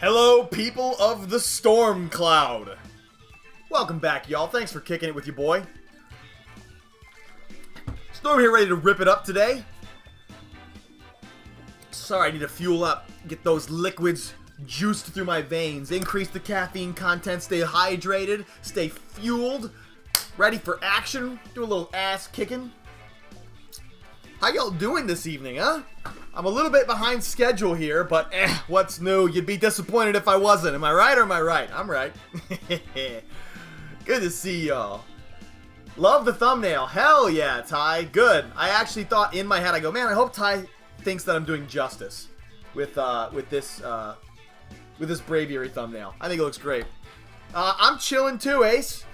Hello, people of the storm cloud. Welcome back, y'all. Thanks for kicking it with your boy. Storm here, ready to rip it up today. Sorry, I need to fuel up, get those liquids juiced through my veins, increase the caffeine content, stay hydrated, stay fueled, ready for action, do a little ass kicking. How y'all doing this evening, huh? I'm a little bit behind schedule here, but what's new? You'd be disappointed if I wasn't. Am I right or am I right? I'm right. Good to see y'all. Love the thumbnail. Hell yeah, Ty. Good. I actually thought in my head, I go, man, I hope Ty thinks that I'm doing justice with this Braviary thumbnail. I think it looks great. I'm chilling too, Ace.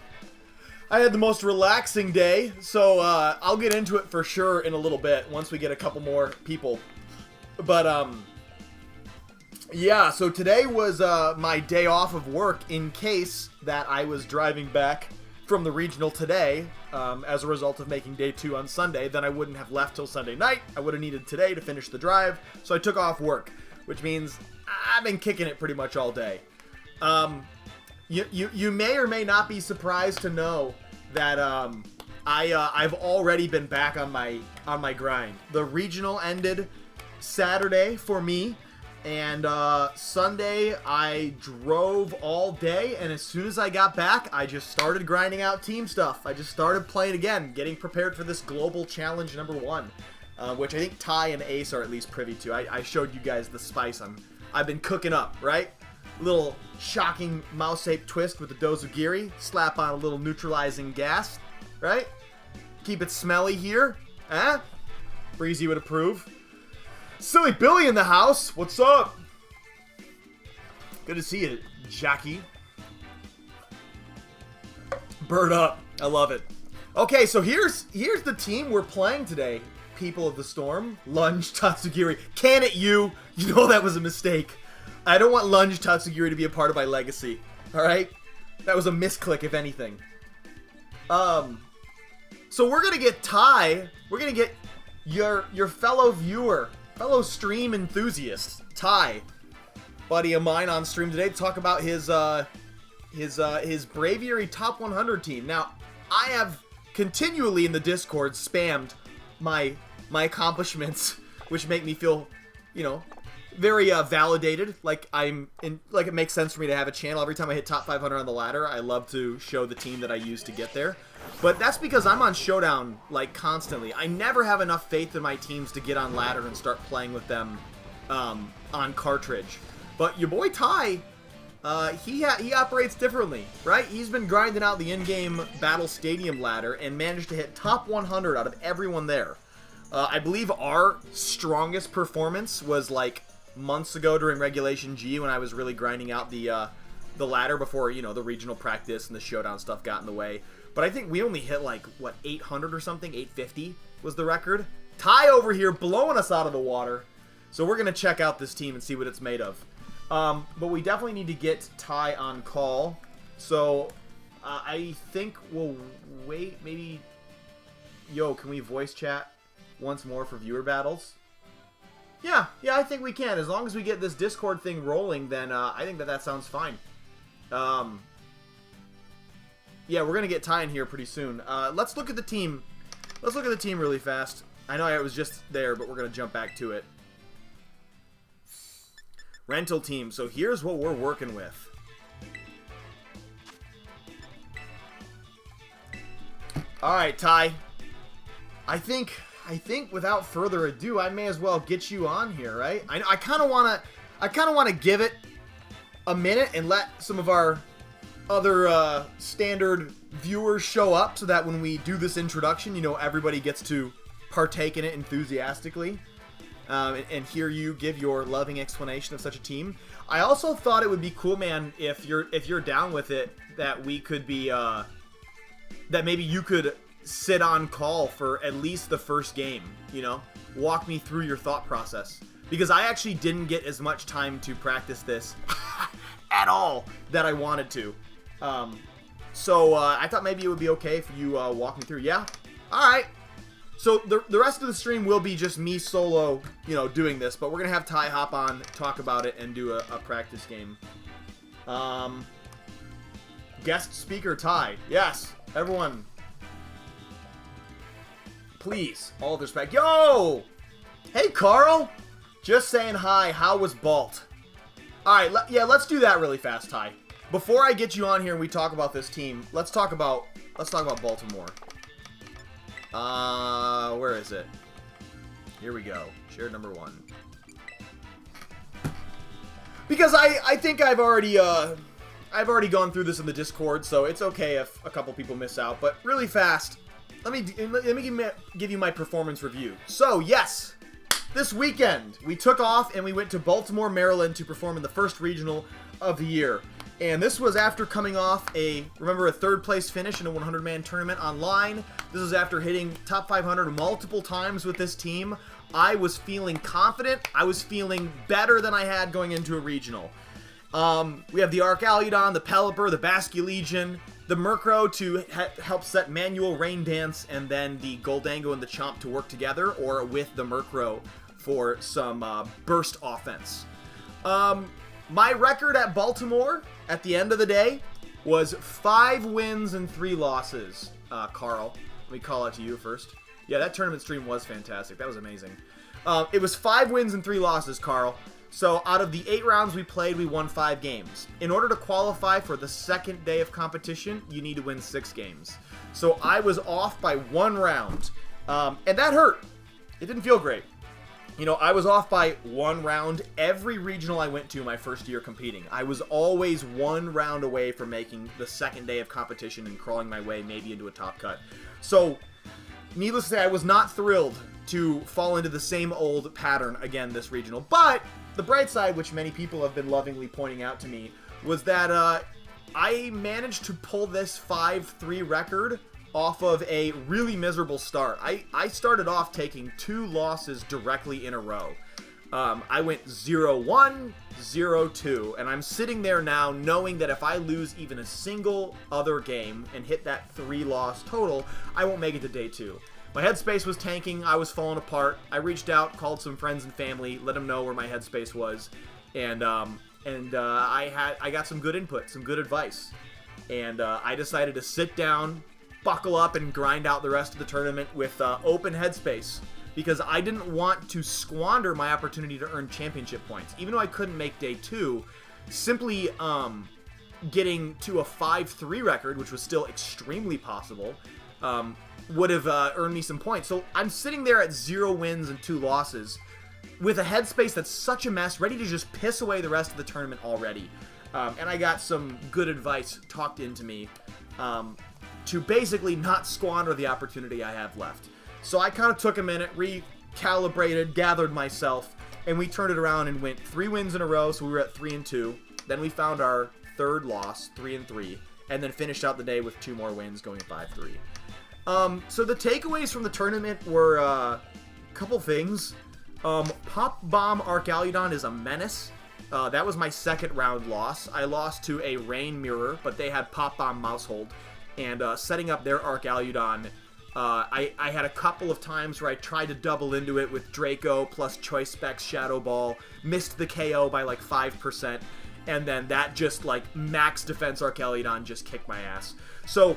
I had the most relaxing day, so I'll get into it for sure in a little bit once we get a couple more people. But, yeah, so today was my day off of work in case that I was driving back from the regional today as a result of making day 2 on Sunday. Then I wouldn't have left till Sunday night. I would have needed today to finish the drive, so I took off work, which means I've been kicking it pretty much all day. You may or may not be surprised to know that I've already been back on my grind. The regional ended Saturday for me, and Sunday I drove all day, and as soon as I got back, I just started grinding out team stuff. I just started playing again, getting prepared for this global challenge number 1, which I think Ty and Ace are at least privy to. I showed you guys the spice I've been cooking up, right? Little shocking mouse-ape twist with the Dozugiri. Slap on a little neutralizing gas, right? Keep it smelly here. Eh? Breezy would approve. Silly Billy in the house. What's up? Good to see you, Jackie. Bird up. I love it. Okay, so here's the team we're playing today. People of the Storm. Lunge, Tatsugiri. Can it, you? You know that was a mistake. I don't want Lunge Tatsugiri to be a part of my legacy. Alright? That was a misclick, if anything. So we're gonna get Ty. We're gonna get your fellow viewer, fellow stream enthusiast, Ty, buddy of mine on stream today, to talk about his Braviary Top 100 team. Now, I have continually in the Discord spammed my accomplishments, which make me feel, you know, very validated, like it makes sense for me to have a channel. Every time I hit top 500 on the ladder, I love to show the team that I used to get there. But that's because I'm on Showdown, like, constantly. I never have enough faith in my teams to get on ladder and start playing with them on cartridge. But your boy Ty, he operates differently, right? He's been grinding out the in-game Battle Stadium ladder and managed to hit top 100 out of everyone there. I believe our strongest performance was, like, months ago during Regulation G when I was really grinding out the ladder before, you know, the regional practice and the Showdown stuff got in the way. But I think we only hit, like, what, 800 or something? 850 was the record. Ty over here blowing us out of the water. So we're going to check out this team and see what it's made of. But we definitely need to get Ty on call. So I think we'll wait. Maybe, yo, can we voice chat once more for viewer battles? Yeah, I think we can. As long as we get this Discord thing rolling, then I think that sounds fine. Yeah, we're going to get Ty in here pretty soon. Let's look at the team. Let's look at the team really fast. I know I was just there, but we're going to jump back to it. Rental team. So here's what we're working with. All right, Ty. I think without further ado, I may as well get you on here, right? I kind of want to give it a minute and let some of our other standard viewers show up so that when we do this introduction, you know, everybody gets to partake in it enthusiastically and hear you give your loving explanation of such a team. I also thought it would be cool, man, if you're down with it, that we could be that maybe you could sit on call for at least the first game, you know? Walk me through your thought process. Because I actually didn't get as much time to practice this at all that I wanted to. So I thought maybe it would be okay if you walk me through. Yeah? Alright. So the rest of the stream will be just me solo, doing this. But we're going to have Ty hop on, talk about it, and do a practice game. Guest speaker Ty. Yes, everyone. Please, all the respect. Yo! Hey, Carl! Just saying hi. How was Balt? Alright, let's do that really fast, Ty. Before I get you on here and we talk about this team, let's talk about Baltimore. Where is it? Here we go. Shared number 1. Because I think I've already gone through this in the Discord, so it's okay if a couple people miss out. But really fast, let me give you my performance review. So yes, this weekend we took off and we went to Baltimore, Maryland to perform in the first regional of the year. And this was after coming off a 3rd place finish in a 100-man tournament online. This is after hitting top 500 multiple times with this team. I was feeling confident. I was feeling better than I had going into a regional. We have the Arcaludon, the Pelipper, the Basculegion, the Murkrow to help set manual Rain Dance, and then the Goldango and the Chomp to work together, or with the Murkrow for some burst offense. My record at Baltimore at the end of the day was 5 wins and 3 losses. Carl, let me call out to you first. Yeah, that tournament stream was fantastic. That was amazing. It was 5 wins and 3 losses, Carl. So out of the 8 rounds we played, we won 5 games. In order to qualify for the second day of competition, you need to win 6 games. So I was off by 1 round, and that hurt. It didn't feel great. I was off by 1 round every regional I went to my first year competing. I was always 1 round away from making the second day of competition and crawling my way maybe into a top cut. So, needless to say, I was not thrilled to fall into the same old pattern again this regional. But the bright side, which many people have been lovingly pointing out to me, was that I managed to pull this 5-3 record off of a really miserable start. I started off taking 2 losses directly in a row. I went 0-1, 0-2, and I'm sitting there now knowing that if I lose even a single other game and hit that 3-loss total, I won't make it to day 2. My headspace was tanking. I was falling apart. I reached out, called some friends and family, let them know where my headspace was, and I got some good input, some good advice, and I decided to sit down, buckle up, and grind out the rest of the tournament with open headspace, because I didn't want to squander my opportunity to earn championship points. Even though I couldn't make day 2, simply getting to a 5-3 record, which was still extremely possible, would have earned me some points. So I'm sitting there at 0 wins and 2 losses with a headspace that's such a mess, ready to just piss away the rest of the tournament already. And I got some good advice talked into me to basically not squander the opportunity I have left. So I kind of took a minute, recalibrated, gathered myself, and we turned it around and went 3 wins in a row, so we were at 3-2. Then we found our 3rd loss, 3-3, and then finished out the day with 2 more wins, going 5-3. So the takeaways from the tournament were a couple things. Pop Bomb Arcaludon is a menace. That was my 2nd round loss. I lost to a Rain Mirror, but they had Pop Bomb Mousehold. And setting up their Arcaludon, I had a couple of times where I tried to double into it with Draco plus Choice Specs Shadow Ball, missed the KO by like 5%, and then that just like max defense Arcaludon just kicked my ass. So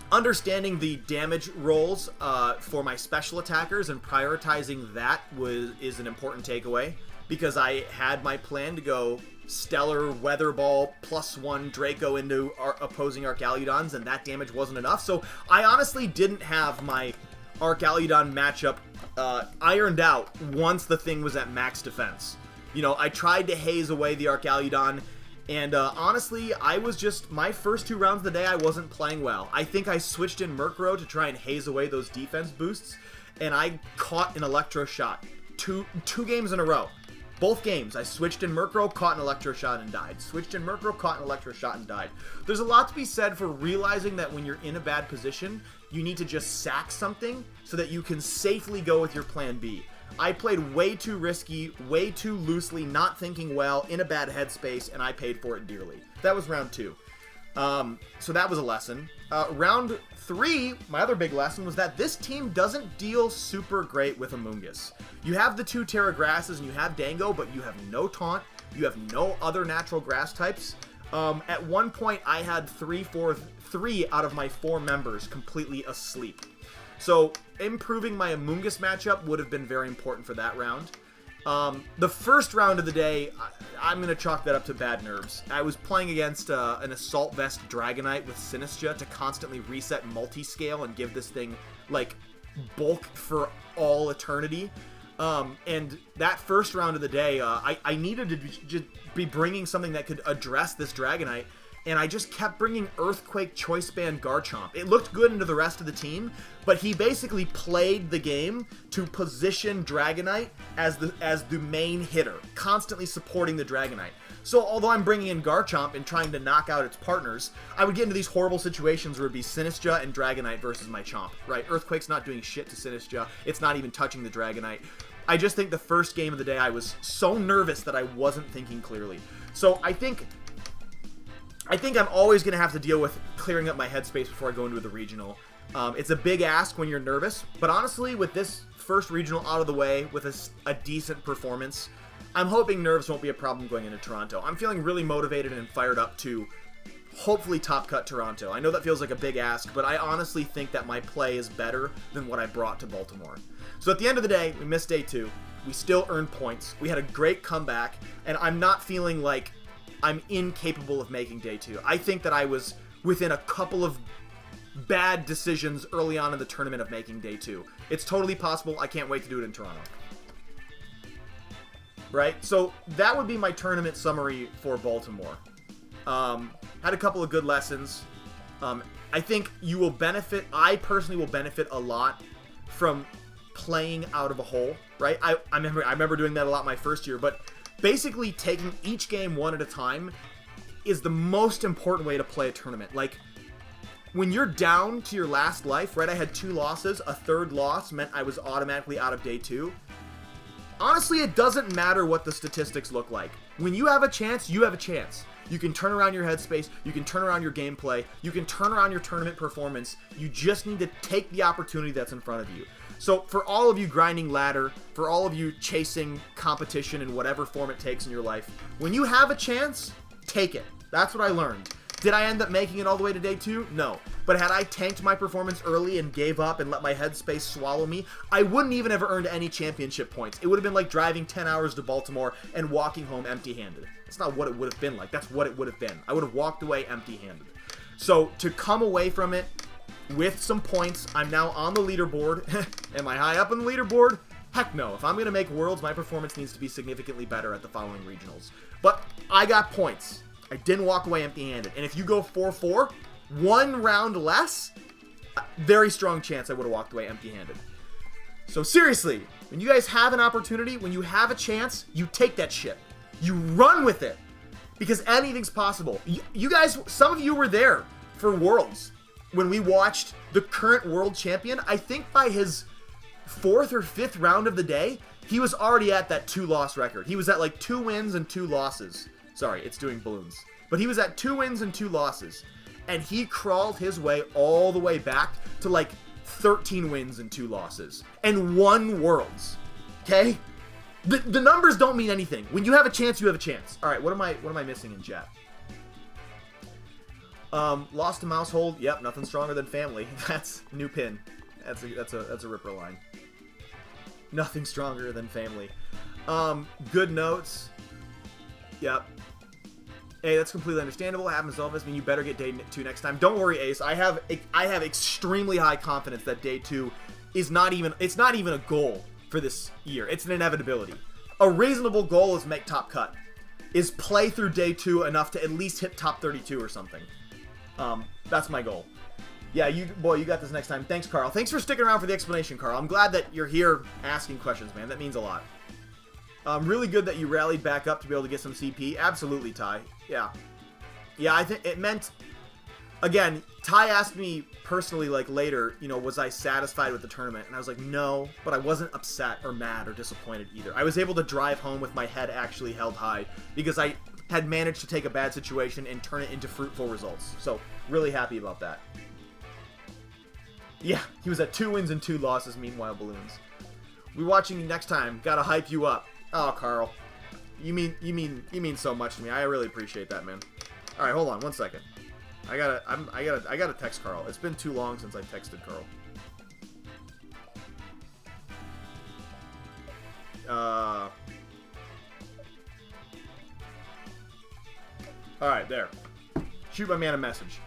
understanding the damage rolls for my special attackers and prioritizing that is an important takeaway, because I had my plan to go Stellar Weather Ball +1 Draco into our opposing Arcaludons, and that damage wasn't enough. So I honestly didn't have my Arcaludon matchup ironed out once the thing was at max defense. I tried to haze away the Arcaludon, and honestly, I was just, my first 2 rounds of the day, I wasn't playing well. I think I switched in Murkrow to try and haze away those defense boosts, and I caught an Electro Shot two games in a row. Both games, I switched in Murkrow, caught an Electro Shot, and died. Switched in Murkrow, caught an Electro Shot, and died. There's a lot to be said for realizing that when you're in a bad position, you need to just sack something so that you can safely go with your plan B. I played way too risky, way too loosely, not thinking well, in a bad headspace, and I paid for it dearly. That was round 2. So that was a lesson. Round 3, my other big lesson was that this team doesn't deal super great with Amoonguss. You have the 2 Terra Grasses and you have Dango, but you have no Taunt. You have no other natural grass types. At one point, I had 3 out of my 4 members completely asleep. So improving my Amoonguss matchup would have been very important for that round. The first round of the day, I'm going to chalk that up to bad nerves. I was playing against an Assault Vest Dragonite with Sinistra to constantly reset multi-scale and give this thing, like, bulk for all eternity. And that first round of the day, I needed to just be bringing something that could address this Dragonite, and I just kept bringing Earthquake Choice Band Garchomp. It looked good into the rest of the team, but he basically played the game to position Dragonite as the main hitter, constantly supporting the Dragonite. So although I'm bringing in Garchomp and trying to knock out its partners, I would get into these horrible situations where it'd be Sinistra and Dragonite versus my Chomp, right? Earthquake's not doing shit to Sinistra. It's not even touching the Dragonite. I just think the first game of the day I was so nervous that I wasn't thinking clearly. So I think I'm always going to have to deal with clearing up my headspace before I go into the regional. It's a big ask when you're nervous, but honestly, with this first regional out of the way, with a decent performance, I'm hoping nerves won't be a problem going into Toronto. I'm feeling really motivated and fired up to hopefully top cut Toronto. I know that feels like a big ask, but I honestly think that my play is better than what I brought to Baltimore. So at the end of the day, we missed day 2. We still earned points. We had a great comeback, and I'm not feeling like I'm incapable of making day 2. I think that I was within a couple of bad decisions early on in the tournament of making day 2. It's totally possible. I can't wait to do it in Toronto. Right? So that would be my tournament summary for Baltimore. Had a couple of good lessons. I think you will benefit. I personally will benefit a lot from playing out of a hole. Right? I remember doing that a lot my first year, but basically taking each game one at a time is the most important way to play a tournament. Like, when you're down to your last life, right? I had 2 losses. A third loss meant I was automatically out of day 2. Honestly, it doesn't matter what the statistics look like. When you have a chance, you have a chance. You can turn around your headspace. You can turn around your gameplay. You can turn around your tournament performance. You just need to take the opportunity that's in front of you. So for all of you grinding ladder, for all of you chasing competition in whatever form it takes in your life, when you have a chance, take it. That's what I learned. Did I end up making it all the way to day 2? No. But had I tanked my performance early and gave up and let my headspace swallow me, I wouldn't even have earned any championship points. It would have been like driving 10 hours to Baltimore and walking home empty-handed. That's not what it would have been like. That's what it would have been. I would have walked away empty-handed. So to come away from it with some points, I'm now on the leaderboard. Am I high up on the leaderboard? Heck no. If I'm going to make Worlds, my performance needs to be significantly better at the following regionals. But I got points. I didn't walk away empty-handed. And if you go 4-4, 1 round less, very strong chance I would have walked away empty-handed. So seriously, when you guys have an opportunity, when you have a chance, you take that shit. You run with it. Because anything's possible. You guys, some of you were there for Worlds. When we watched the current world champion, I think by his 4th or 5th round of the day, he was already at that 2-loss record. He was at like 2 wins and 2 losses. Sorry, it's doing balloons. But he was at 2 wins and 2 losses. And he crawled his way all the way back to like 13 wins and 2 losses. And won Worlds. Okay? The numbers don't mean anything. When you have a chance, you have a chance. Alright, what am I missing in chat? Lost to Mousehold. Yep, nothing stronger than family. That's new pin. That's a ripper line. Nothing stronger than family. Good notes. Yep. Hey, that's completely understandable. Happens to all of us. I mean, you better get day 2 next time. Don't worry, Ace. I have extremely high confidence that day 2 is not even a goal for this year. It's an inevitability. A reasonable goal is make top cut. Is play through day 2 enough to at least hit top 32 or something. That's my goal. Yeah, you got this next time. Thanks, Carl. Thanks for sticking around for the explanation, Carl. I'm glad that you're here asking questions, man. That means a lot. Really good that you rallied back up to be able to get some CP. Absolutely, Ty. Yeah. Yeah, I think it meant... Again, Ty asked me personally, like, later, you know, was I satisfied with the tournament? And I was like, no, but I wasn't upset or mad or disappointed either. I was able to drive home with my head actually held high because I had managed to take a bad situation and turn it into fruitful results. So, really happy about that. Yeah, he was at 2 wins and 2 losses, meanwhile, Balloons. We watching you next time. Gotta hype you up. Oh, Carl. You mean so much to me. I really appreciate that, man. All right, hold on 1 second. I gotta text Carl. It's been too long since I texted Carl. All right, there. Shoot my man a message.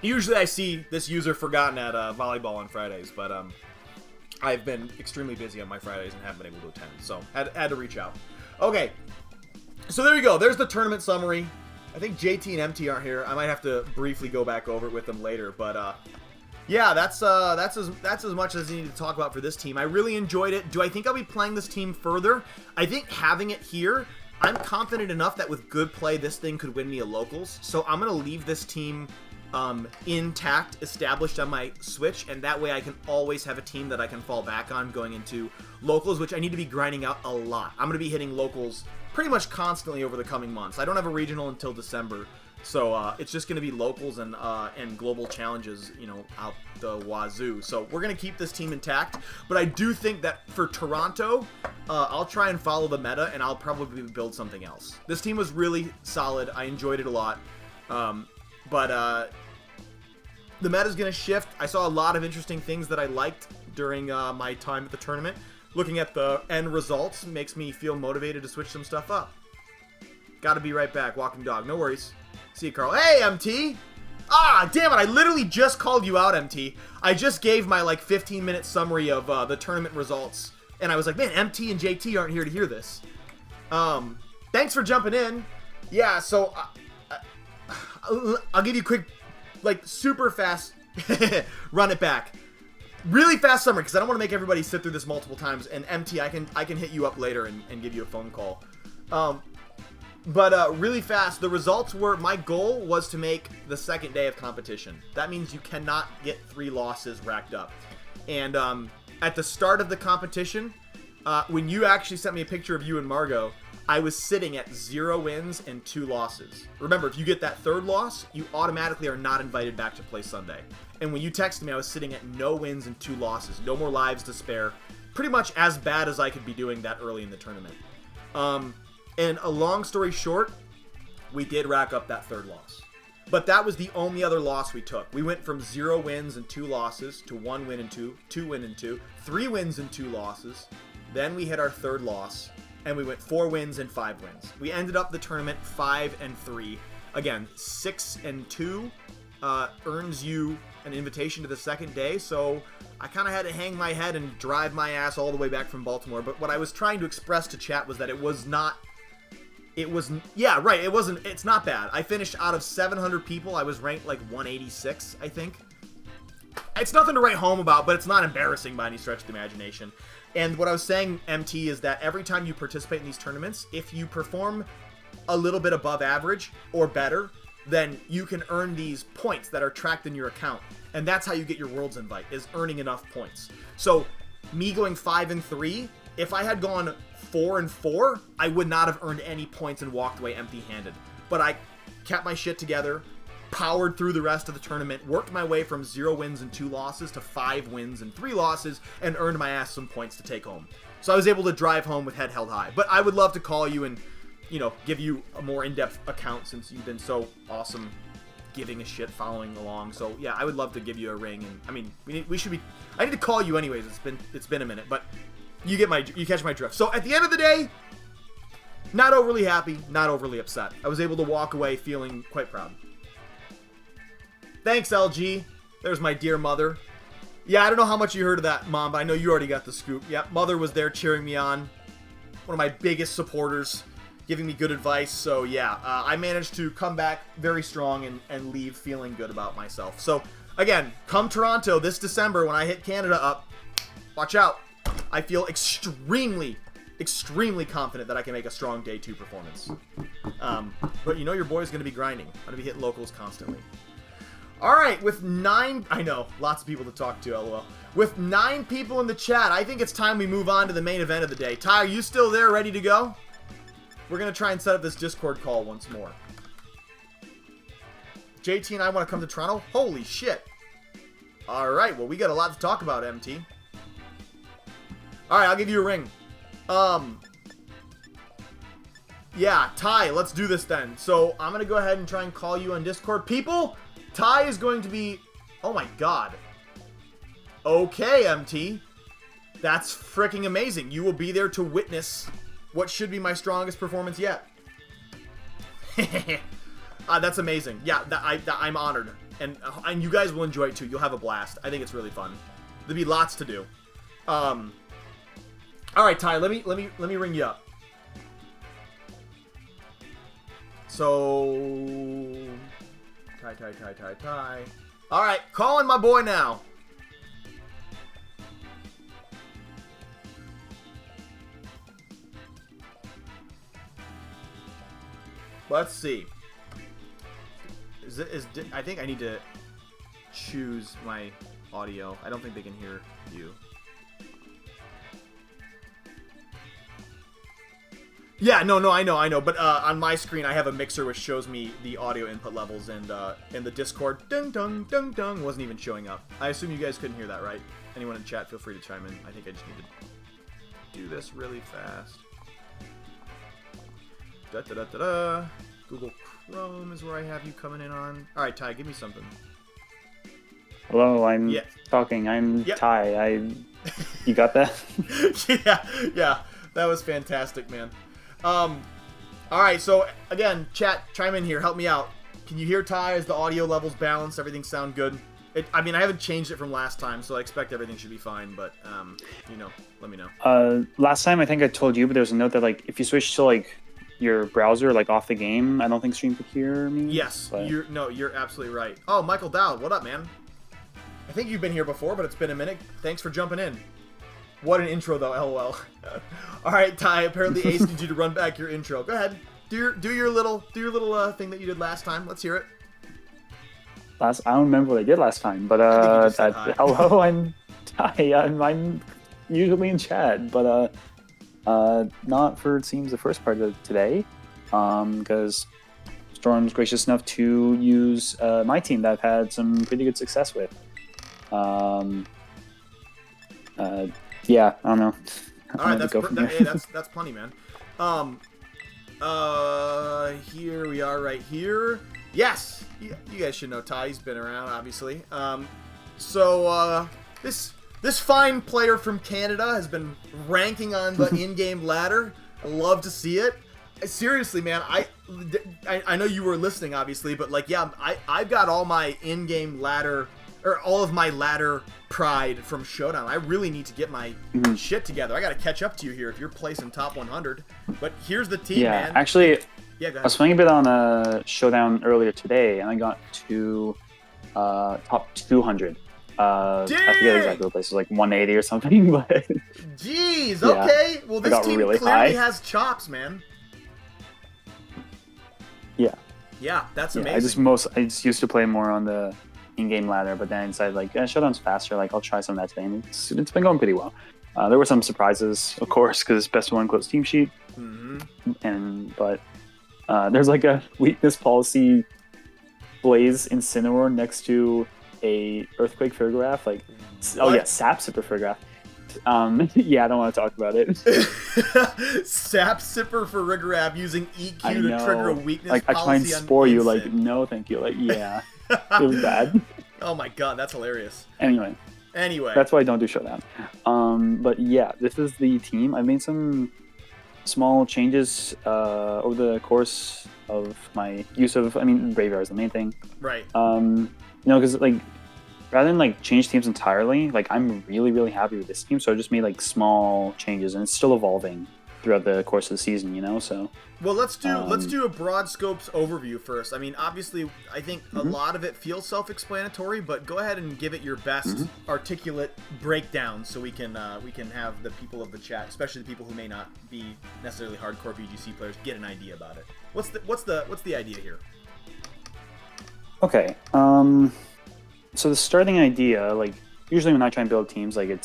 Usually I see this user forgotten at volleyball on Fridays, but I've been extremely busy on my Fridays and haven't been able to attend, so had to reach out. Okay, so there you go. There's the tournament summary. I think JT and MT aren't here. I might have to briefly go back over it with them later, but yeah, that's as much as I need to talk about for this team. I really enjoyed it. Do I think I'll be playing this team further? I think having it here, I'm confident enough that with good play, this thing could win me a locals. So I'm gonna leave this team intact, established on my Switch, and that way I can always have a team that I can fall back on going into locals, which I need to be grinding out a lot. I'm going to be hitting locals pretty much constantly over the coming months. I don't have a regional until December, so it's just going to be locals and global challenges, you know, out the wazoo. So we're going to keep this team intact, but I do think that for Toronto, I'll try and follow the meta, and I'll probably build something else. This team was really solid. I enjoyed it a lot. But the meta's going to shift. I saw a lot of interesting things that I liked during my time at the tournament. Looking at the end results makes me feel motivated to switch some stuff up. Gotta be right back, walking dog. No worries. See you, Carl. Hey, MT! Ah, damn it. I literally just called you out, MT. I just gave my, like, 15-minute summary of the tournament results. And I was like, man, MT and JT aren't here to hear this. Thanks for jumping in. Yeah, so... I'll give you a quick, like, super fast run it back. Really fast summary, because I don't want to make everybody sit through this multiple times. And MT, I can hit you up later and give you a phone call. But really fast, the results were, my goal was to make the second day of competition. That means you cannot get 3 losses racked up. And at the start of the competition, when you actually sent me a picture of you and Margot, I was sitting at 0 wins and 2 losses. Remember, if you get that 3rd loss, you automatically are not invited back to play Sunday. And when you texted me, I was sitting at no wins and 2 losses. No more lives to spare. Pretty much as bad as I could be doing that early in the tournament. And a long story short, we did rack up that 3rd loss. But that was the only other loss we took. We went from 0 wins and 2 losses to 1 win and 2, 2 win and 2, 3 wins and 2 losses. Then we hit our 3rd loss. And we went 4 wins and 5 wins. We ended up the tournament 5-3. Again, 6-2 earns you an invitation to the second day. So I kind of had to hang my head and drive my ass all the way back from Baltimore. But what I was trying to express to chat was that it was not. It was, yeah, right. It wasn't. It's not bad. I finished out of 700 people. I was ranked like 186, I think. It's nothing to write home about, but it's not embarrassing by any stretch of the imagination. And what I was saying, MT, is that every time you participate in these tournaments, if you perform a little bit above average or better, then you can earn these points that are tracked in your account. And that's how you get your Worlds invite, is earning enough points. So me going 5-3, if I had gone 4-4, I would not have earned any points and walked away empty-handed. But I kept my shit together, powered through the rest of the tournament, worked my way from 0 wins and 2 losses to 5 wins and 3 losses, and earned my ass some points to take home. So I was able to drive home with head held high. But I would love to call you and, you know, give you a more in-depth account since you've been so awesome giving a shit, following along. So yeah, I would love to give you a ring. And I mean, we should be. I need to call you anyways. It's been a minute, but you catch my drift. So at the end of the day, not overly happy, not overly upset. I was able to walk away feeling quite proud. Thanks, LG. There's my dear mother. Yeah, I don't know how much you heard of that, Mom, but I know you already got the scoop. Yeah, Mother was there cheering me on. One of my biggest supporters, giving me good advice. So, yeah, I managed to come back very strong and leave feeling good about myself. So, again, come Toronto this December when I hit Canada up, watch out. I feel extremely confident that I can make a strong day 2 performance. But you know your boy's going to be grinding. I'm going to be hitting locals constantly. Alright, with 9... I know, lots of people to talk to, lol. With 9 people in the chat, I think it's time we move on to the main event of the day. Ty, are you still there, ready to go? we're gonna try and set up this Discord call once more. JT and I want to come to Toronto. Holy shit! All right, well we got a lot to talk about, MT. All right, I'll give you a ring. Yeah, Ty, let's do this then. So I'm gonna go ahead and try and call you on Discord, people. Ty is going to be. Oh my god. Okay, MT. That's freaking amazing. You will be there to witness what should be my strongest performance yet. That's amazing. Yeah, I'm honored, and you guys will enjoy it too. You'll have a blast. I think it's really fun. There'll be lots to do. All right, Ty. Let me ring you up. So, Ty. All right, calling my boy now. Let's see. I think I need to choose my audio. I don't think they can hear you. Yeah, no, I know. But on my screen, I have a mixer which shows me the audio input levels, and in the Discord, dung, wasn't even showing up. I assume you guys couldn't hear that, right? Anyone in chat, feel free to chime in. I think I just need to do this really fast. Google Chrome is where I have you coming in on. All right, Ty, give me something. Hello, I'm talking. I'm Ty. You got that? yeah, that was fantastic, man. All right, so again, chat, chime in here, help me out. Can you hear Ty? Is the audio levels balanced? Everything sound good? I mean, I haven't changed it from last time, so I expect everything should be fine. But let me know. Last time I think I told you, but there's a note that like if you switch to like your browser like off the game, I don't think stream could hear me. Yes, but... you're absolutely right. Oh, Michael Dowd, what up, man? I think you've been here before, but it's been a minute. Thanks for jumping in. What an intro, though. LOL. All right, Ty. Apparently, Ace needs you to run back your intro. Go ahead. Do your little thing that you did last time. Let's hear it. I don't remember what I did last time, but hello, I'm Ty. I'm usually in chat, but not for it seems the first part of today, because Storm's gracious enough to use my team that I've had some pretty good success with. Yeah, I don't know. All right, that's plenty, man. Here we are right here. Yes, you guys should know Ty. He's been around, obviously. This fine player from Canada has been ranking on the in-game ladder. I love to see it. Seriously, man, I know you were listening, obviously, but like, yeah, I've got all my in-game ladder, or all of my ladder pride from Showdown. I really need to get my shit together. I got to catch up to you here if you're placing top 100. But here's the team, man. Actually, go ahead. I was playing a bit on Showdown earlier today, and I got to top 200. I forget exactly what place. It was like 180 or something. But jeez, okay. Well, this team really clearly has chops, man. Yeah, that's amazing. I just used to play more on the in-game ladder, but then I decided like Showdown's faster. Like I'll try some of that today, and it's been going pretty well. There were some surprises, of course, because it's best of one close team sheet. But there's like a weakness policy Blaze Incineroar next to a Earthquake Fergraph. Like, Sap Sipper Fergraph. Yeah, I don't want to talk about it. Sap Sipper for Rigorab using EQ to trigger a weakness like, policy. I try and spore you, like, no, thank you. Like, yeah, it was bad. Oh my god, that's hilarious. Anyway, that's why I don't do Showdown. But yeah, this is the team. I made some small changes over the course of my use of. I mean, Braveheart is the main thing, right? Because like, rather than like change teams entirely, like I'm really, really happy with this team. So I just made like small changes, and it's still evolving throughout the course of the season. So. Well, let's do a broad scopes overview first. I mean, obviously, I think a lot of it feels self-explanatory, but go ahead and give it your best articulate breakdown, so we can have the people of the chat, especially the people who may not be necessarily hardcore VGC players, get an idea about it. What's the idea here? Okay. So the starting idea, like usually when I try and build teams, like I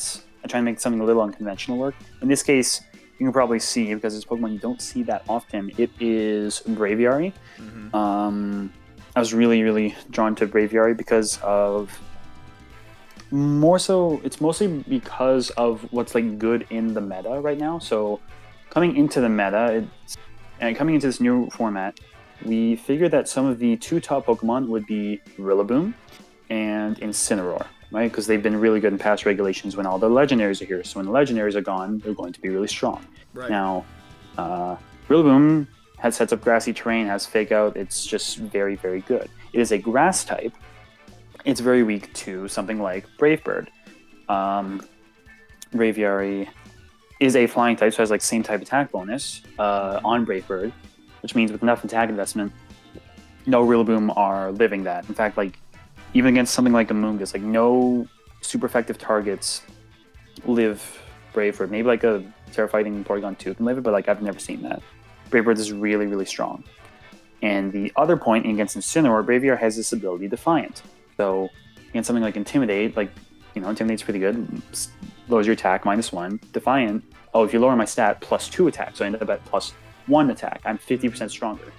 try and make something a little unconventional work. In this case, you can probably see, because it's Pokemon you don't see that often, it is Braviary. I was really drawn to Braviary because of it's mostly because of what's like good in the meta right now. So coming into the meta and coming into this new format, we figured that some of the 2 top Pokemon would be Rillaboom and Incineroar, right? Because they've been really good in past regulations when all the legendaries are here. So when the legendaries are gone, they're going to be really strong. Right. Now, Rillaboom sets up grassy terrain, has Fake Out. It's just very good. It is a grass type. It's very weak to something like Brave Bird. Braviary is a flying type, so it has like same type attack bonus on Brave Bird, which means with enough attack investment, no Rillaboom are living that. In fact, like even against something like a Moongus, like no super effective targets live Brave Bird. Maybe like a Terra Fighting Porygon 2 can live it, but like I've never seen that. Brave Bird is really strong. And the other point against Incineroar, Braviary has this ability Defiant. So against something like Intimidate, like, you know, Intimidate's pretty good, lowers your attack -1. Defiant, oh, if you lower my stat, +2 attack, so I end up at +1 attack. I'm 50% stronger.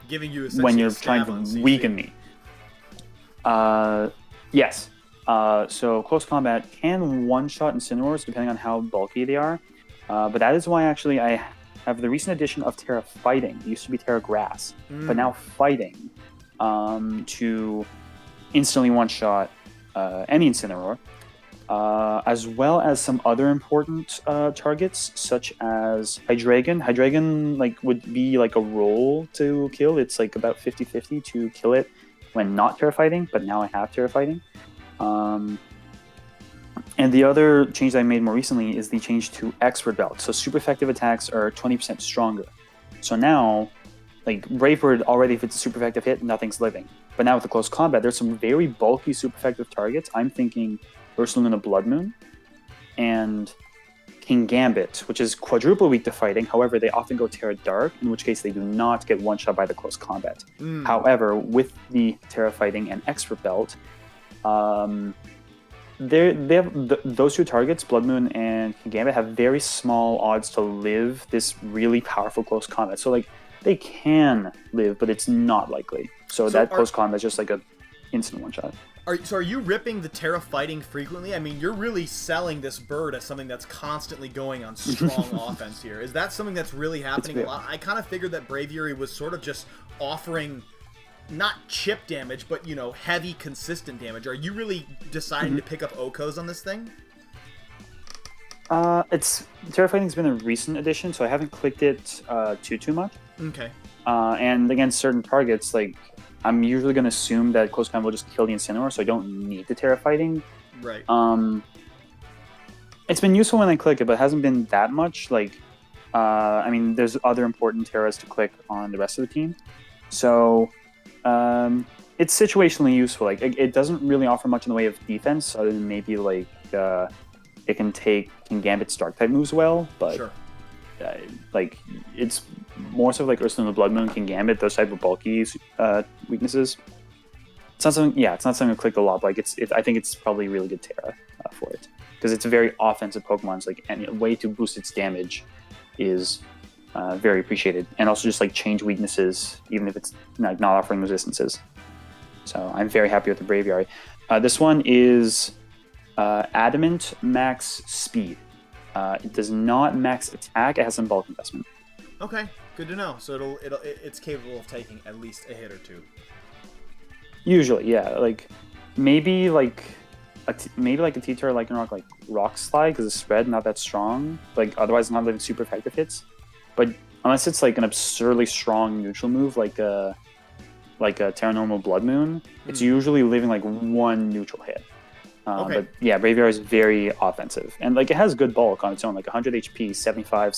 Giving you essentially when you're a trying stab on to CC. weaken me. Yes. So close combat can one-shot Incineroars depending on how bulky they are. But that is why actually I have the recent addition of Terra Fighting. It used to be Terra Grass, but now Fighting to instantly one-shot any Incineroar, as well as some other important targets such as Hydreigon. Hydreigon like would be like a roll to kill. It's like about 50-50 to kill it when not Terra Fighting, but now I have Terra Fighting. And the other change that I made more recently is the change to Expert Belt. So super effective attacks are 20% stronger. So now, like Brave Bird already, if it's a super effective hit, nothing's living. But now with the close combat, there's some very bulky super effective targets. I'm thinking Ursaluna Blood Moon and King Gambit, which is quadruple weak to fighting. However, they often go Terra Dark, in which case they do not get one shot by the close combat. However, with the Terra Fighting and Expert Belt, they have those 2 targets, Blood Moon and King Gambit, have very small odds to live this really powerful close combat. So like they can live, but it's not likely. So that close combat is just like a instant one shot. So are you ripping the Terra Fighting frequently? I mean, you're really selling this bird as something that's constantly going on strong offense here. Is that something that's really happening a lot? I kind of figured that Braviary was sort of just offering not chip damage, but, you know, heavy, consistent damage. Are you really deciding to pick up Okos on this thing? It's Terra Fighting's been a recent addition, so I haven't clicked it too much. Okay. And against certain targets, like I'm usually going to assume that close combat will just kill the Incineroar, so I don't need the Terra Fighting. Right. It's been useful when I click it, but it hasn't been that much. Like, I mean, there's other important Terras to click on the rest of the team, so it's situationally useful. Like, it doesn't really offer much in the way of defense, other than maybe like it can take King Gambit's Dark type moves well, but sure. Like it's more so like Ursaluna Blood Moon, King Gambit, those type of bulky weaknesses. It's not something. Yeah, it's not something to click a lot. But like I think it's probably a really good Terra for it because it's a very offensive Pokemon. So like any way to boost its damage is very appreciated, and also just like change weaknesses even if it's not offering resistances. So I'm very happy with the Braviary. This one is Adamant Max Speed. It does not max attack. It has some bulk investment. Okay, good to know. So it's capable of taking at least a hit or two. Usually, yeah. Like maybe like a T-Terra Lycanroc like Rock Slide because it's spread not that strong. Like otherwise not living super effective hits. But unless it's like an absurdly strong neutral move like a Terra Normal Blood Moon, it's usually living like one neutral hit. Okay. But yeah, Braviary is very offensive, and like it has good bulk on its own, like 100 HP, 75.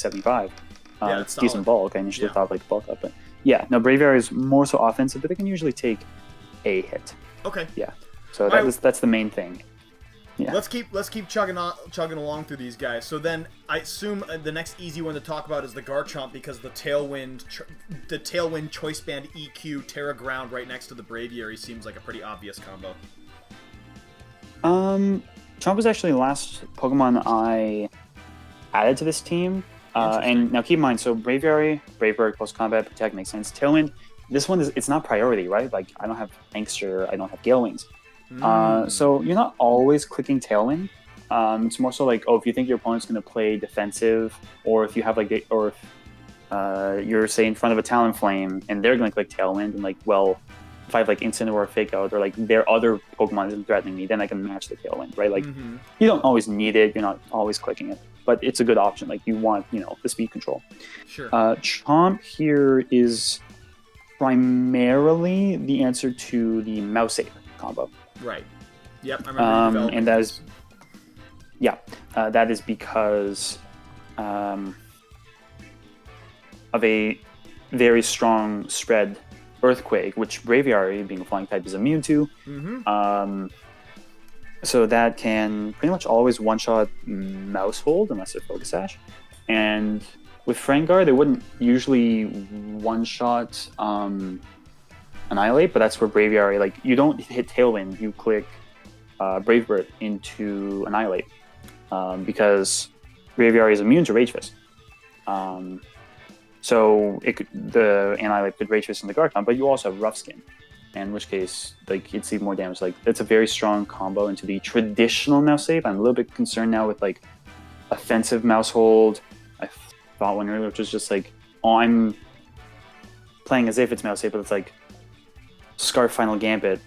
Yeah, it's decent bulk. I initially thought like bulk up, but yeah, no, Braviary is more so offensive, but they can usually take a hit. Okay. Yeah, so that's the main thing. Yeah. Let's keep chugging along through these guys. So then I assume the next easy one to talk about is the Garchomp because the Tailwind Choice Band EQ Terra Ground right next to the Braviary seems like a pretty obvious combo. Chomp was actually the last Pokemon I added to this team. And now keep in mind, so Braviary, Brave Close Combat, Protect makes sense. Tailwind, this one it's not priority, right? Like I don't have Angster, I don't have Gale Wings. So you're not always clicking Tailwind. It's more so like, if you think your opponent's going to play defensive, or if you have or if you're say in front of a Talonflame and they're going to click Tailwind, and like, well, if I have like Incineroar or Fake Out, or like their other Pokemon isn't threatening me, then I can match the Tailwind, right? Like you don't always need it, you're not always clicking it, but it's a good option. Like you want, the speed control. Sure. Chomp here is primarily the answer to the Mouse Ape combo. Right. Yep, I remember. And that is, that is because of a very strong spread Earthquake, which Braviary, being a flying type, is immune to. So that can pretty much always one-shot Mouse Hold unless they're Focus Sash. And with Frangar, they wouldn't usually one-shot Annihilate, but that's where Braviary, like, you don't hit Tailwind, you click Brave Bird into Annihilate, because Braviary is immune to Rage Fist. So the Annihilate could Rage Fist in the Garchomp, but you also have Rough Skin, in which case, like, it's even more damage. Like, it's a very strong combo into the traditional Mouse Ape. I'm a little bit concerned now with, like, offensive Mouse Hold. I thought one earlier, which was just like, I'm playing as if it's Mouse Ape, but it's like Scarf Final Gambit,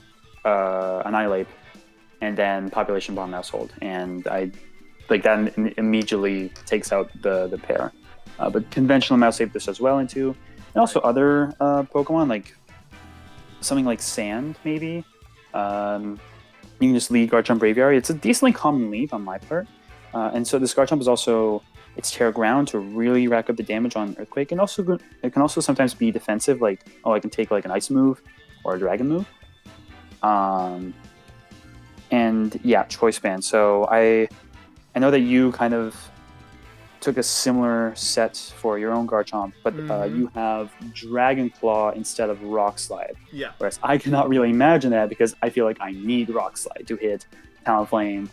Annihilate, and then Population Bomb Mouse Hold. And I like that immediately takes out the pair. But conventional Mouse Ape this does well into. And also other Pokemon, like something like Sand, maybe. You can just lead Garchomp Braviary. It's a decently common lead on my part. And so this Garchomp is also, it's Terra Ground to really rack up the damage on Earthquake. And also, it can also sometimes be defensive, like, I can take like an Ice move or a Dragon move. And yeah, Choice Band. So I know that you kind of took a similar set for your own Garchomp, but you have Dragon Claw instead of Rock Slide. Yeah. Whereas I cannot really imagine that because I feel like I need Rock Slide to hit Talonflame,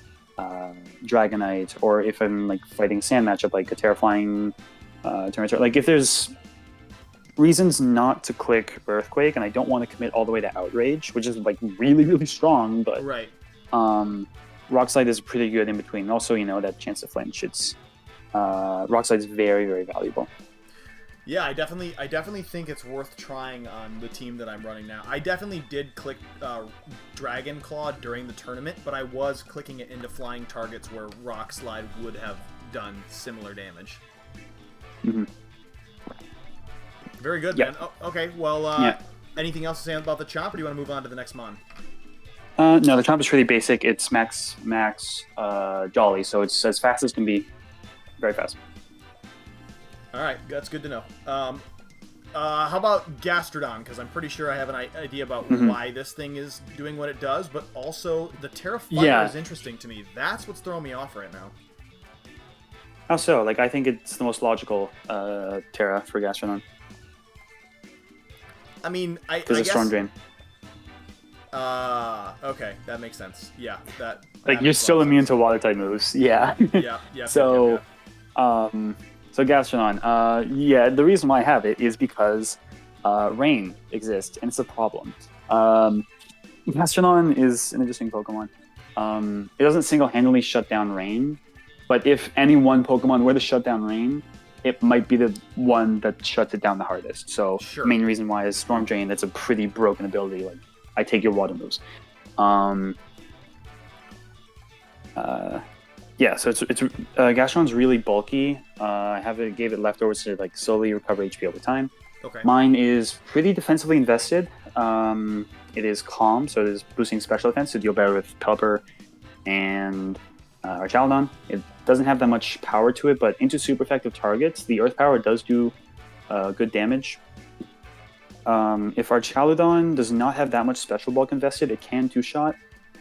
Dragonite, or if I'm like fighting Sand matchup, like a Terrifying Tyranitar. Like if there's reasons not to click Earthquake, and I don't want to commit all the way to Outrage, which is like really, really strong, but right. Rock Slide is pretty good in between. Also, that chance to flinch. It's Rock Slide is very, very valuable. Yeah, I definitely think it's worth trying on the team that I'm running now. I definitely did click Dragon Claw during the tournament, but I was clicking it into flying targets where Rock Slide would have done similar damage. Mm-hmm. Very good, man. Oh, okay, well, anything else to say about the Chomp, or do you want to move on to the next Mon? No, the Chomp is pretty basic. It's max Jolly, so it's as fast as can be. Very fast. All right, that's good to know. How about Gastrodon? Because I'm pretty sure I have an idea about why this thing is doing what it does, but also the Terra Fire is interesting to me. That's what's throwing me off right now. How so? Like, I think it's the most logical Terra for Gastrodon. I mean, I guess... Storm Drain. Okay, that makes sense. Yeah, that like, you're still immune to Water-type moves. Yeah. Yeah. So Gastrodon, the reason why I have it is because rain exists, and it's a problem. Gastrodon is an interesting Pokemon. It doesn't single-handedly shut down rain, but if any one Pokemon were to shut down rain, it might be the one that shuts it down the hardest. So the main reason why is Storm Drain. That's a pretty broken ability. Like, I take your water moves. So it's Gastrodon's really bulky. I gave it leftovers to like slowly recover HP over time. Okay. Mine is pretty defensively invested. It is calm, so it is boosting special defense to deal better with Pelipper and Archaludon. It doesn't have that much power to it, but into super effective targets, the Earth Power does do good damage. If Archaludon does not have that much special bulk invested, it can two-shot.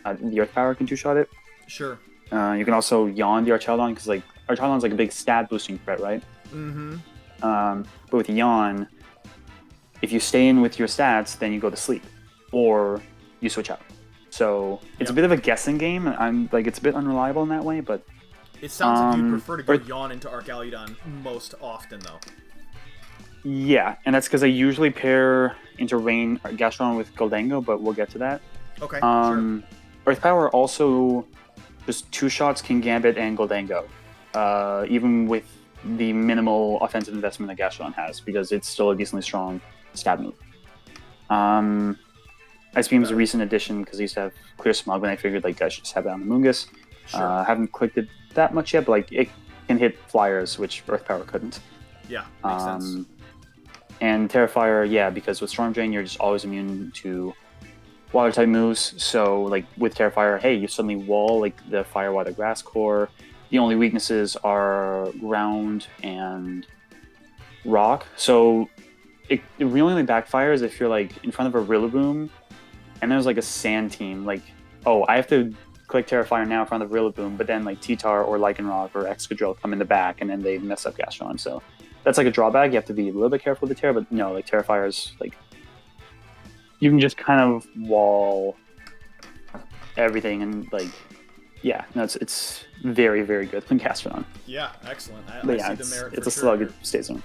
The Earth Power can two-shot it. Sure. You can also Yawn the Archaludon, because like Archaludon's like a big stat boosting threat, right? Mm-hmm. But with Yawn, if you stay in with your stats, then you go to sleep, or you switch out. So it's a bit of a guessing game. It's a bit unreliable in that way, but It sounds like you prefer to go Earth- Yawn into Arcaludon most often, though. Yeah, and that's because I usually pair into Rain or Gastrodon with Goldango, but we'll get to that. Okay, sure. Earth Power also just 2-shots King Gambit and Goldango, even with the minimal offensive investment that Gastrodon has, because it's still a decently strong stab move. Ice Beam's a recent addition because I used to have Clear Smog, and I figured like I should just have it on the Mungus. Sure. Haven't clicked it that much yet, but like it can hit flyers, which Earth Power couldn't. Yeah, makes sense. And Terrifier, yeah, because with Storm Drain, you're just always immune to water type moves. So like with Terrifier, hey, you suddenly wall like the Fire, Water, Grass core. The only weaknesses are ground and rock. So it really only backfires if you're like in front of a Rillaboom and there's like a sand team. Like, oh, I have to click Terrifier now in front of Rillaboom, but then like T-Tar or Lycanroc or Excadrill come in the back and then they mess up Gastron. So that's like a drawback. You have to be a little bit careful with the Terra, but no, like Terrifier's like you can just kind of wall everything and like yeah, no, it's very, very good when Gastron. Yeah, excellent. I But yeah, see the merit it's for a slug. sure. It stays on.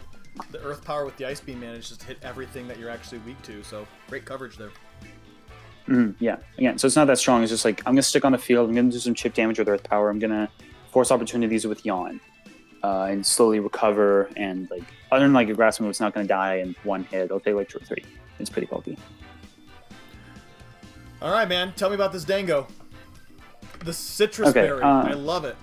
The Earth Power with the Ice Beam manages to hit everything that you're actually weak to, so great coverage there. Yeah, again, so it's not that strong. It's just like I'm gonna stick on the field. I'm gonna do some chip damage with Earth Power. I'm gonna force opportunities with Yawn, and slowly recover. And like other than like a grass move, it's not gonna die in one hit. It'll take like 2 or 3. It's pretty bulky. All right, man. Tell me about this Dango. The citrus berry. I love it.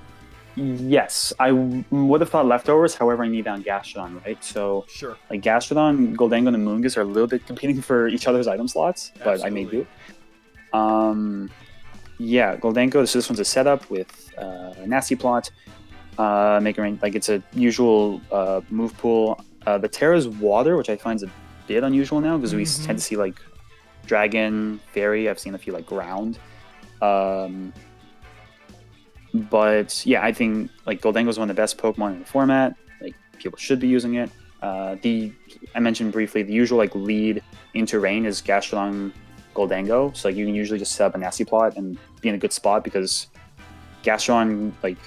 Yes, I would have thought leftovers. However, I need that on Gastrodon, right? So Sure. like Gastrodon, Goldango, and Mungus are a little bit competing for each other's item slots, but I may do. Yeah, Goldango. So this one's a setup with a nasty plot. Make a rain, like it's a usual move pool. The Terra's water, which I find is a bit unusual now because we tend to see like dragon, fairy. I've seen a few like ground. But yeah, I think like Goldango is one of the best Pokemon in the format. Like people should be using it. I mentioned briefly the usual like lead into rain is Gastrodon, Goldango. So like you can usually just set up a nasty plot and be in a good spot because Gastrodon like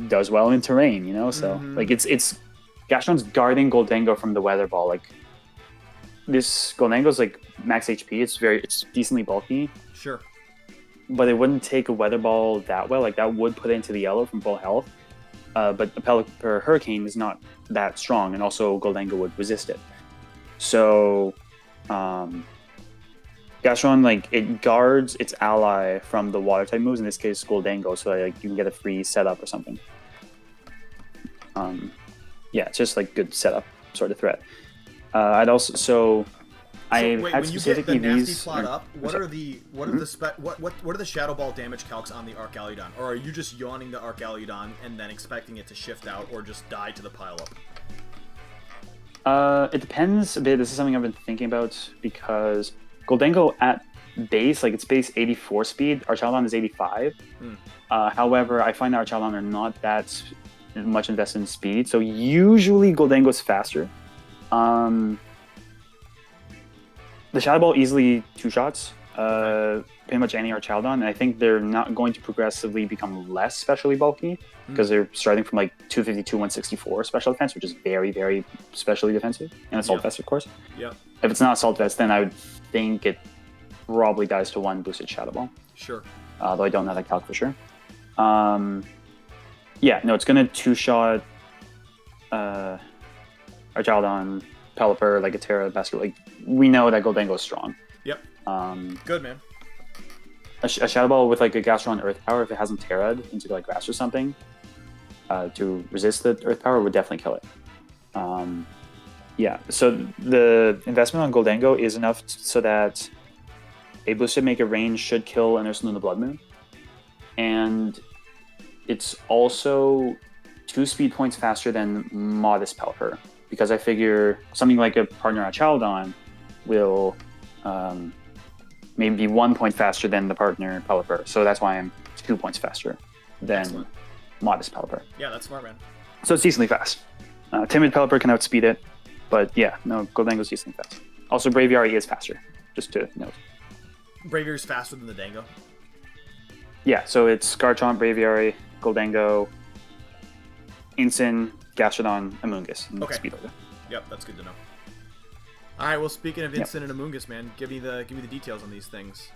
does well in terrain, you know. So like it's Gastrodon's guarding Goldango from the weather ball. Like this Goldango's like max HP. It's decently bulky. Sure. But it wouldn't take a weather ball that well. Like that would put it into the yellow from full health. But the Pelipper Hurricane is not that strong, and also Goldango would resist it. So, Gastrodon like it guards its ally from the water type moves. In this case, Goldango, so like you can get a free setup or something. Yeah, it's just like good setup sort of threat. I'd also Wait, when you get the nasty plot up, what are the Shadow Ball damage calcs on the Arcaludon? Or are you just yawning the Arcaludon and then expecting it to shift out or just die to the pile up? It depends a bit. This is something I've been thinking about because Goldango at base, like its base 84 speed, Archaludon is 85. However, I find that Archaludon are not that much invested in speed, so usually Goldango is faster. The Shadow Ball easily 2-shots, pretty much any Archaludon, and I think they're not going to progressively become less specially bulky because they're starting from like 252, 164 special defense, which is very, very specially defensive, and Assault Vest, of course. Yeah. If it's not Assault Vest, then I would think it probably dies to 1 boosted Shadow Ball. Sure. Though I don't know that calc for sure. Yeah, no, it's going to 2-shot Archaludon, Pelipper, like a Terra, Basket. Like we know that Goldango is strong. Yep. Good, man. A Shadow Ball with like a Gastrodon Earth Power, if it hasn't Terra'd into like grass or something, to resist the Earth Power would definitely kill it. Yeah. So the investment on Goldango is enough so that a boosted Make a Range should kill an Ursaluna Blood Moon, and it's also 2 speed points faster than Modest Pelipper. Because I figure something like a partner Archaludon will maybe be 1 point faster than the partner Pelipper. So that's why I'm 2 points faster than Modest Pelipper. Yeah, that's smart, man. So it's decently fast. Timid Pelipper can outspeed it, but yeah, no, Goldango's decently fast. Also, Braviary is faster, just to note. Braviary's faster than the Dango? Yeah, so it's Garchomp, Braviary, Goldango, Incin, Gastrodon, Amoonguss, and Okay. speed order. Yep, that's good to know. All right, well, speaking of Incin and Amoonguss, man, give me the details on these things.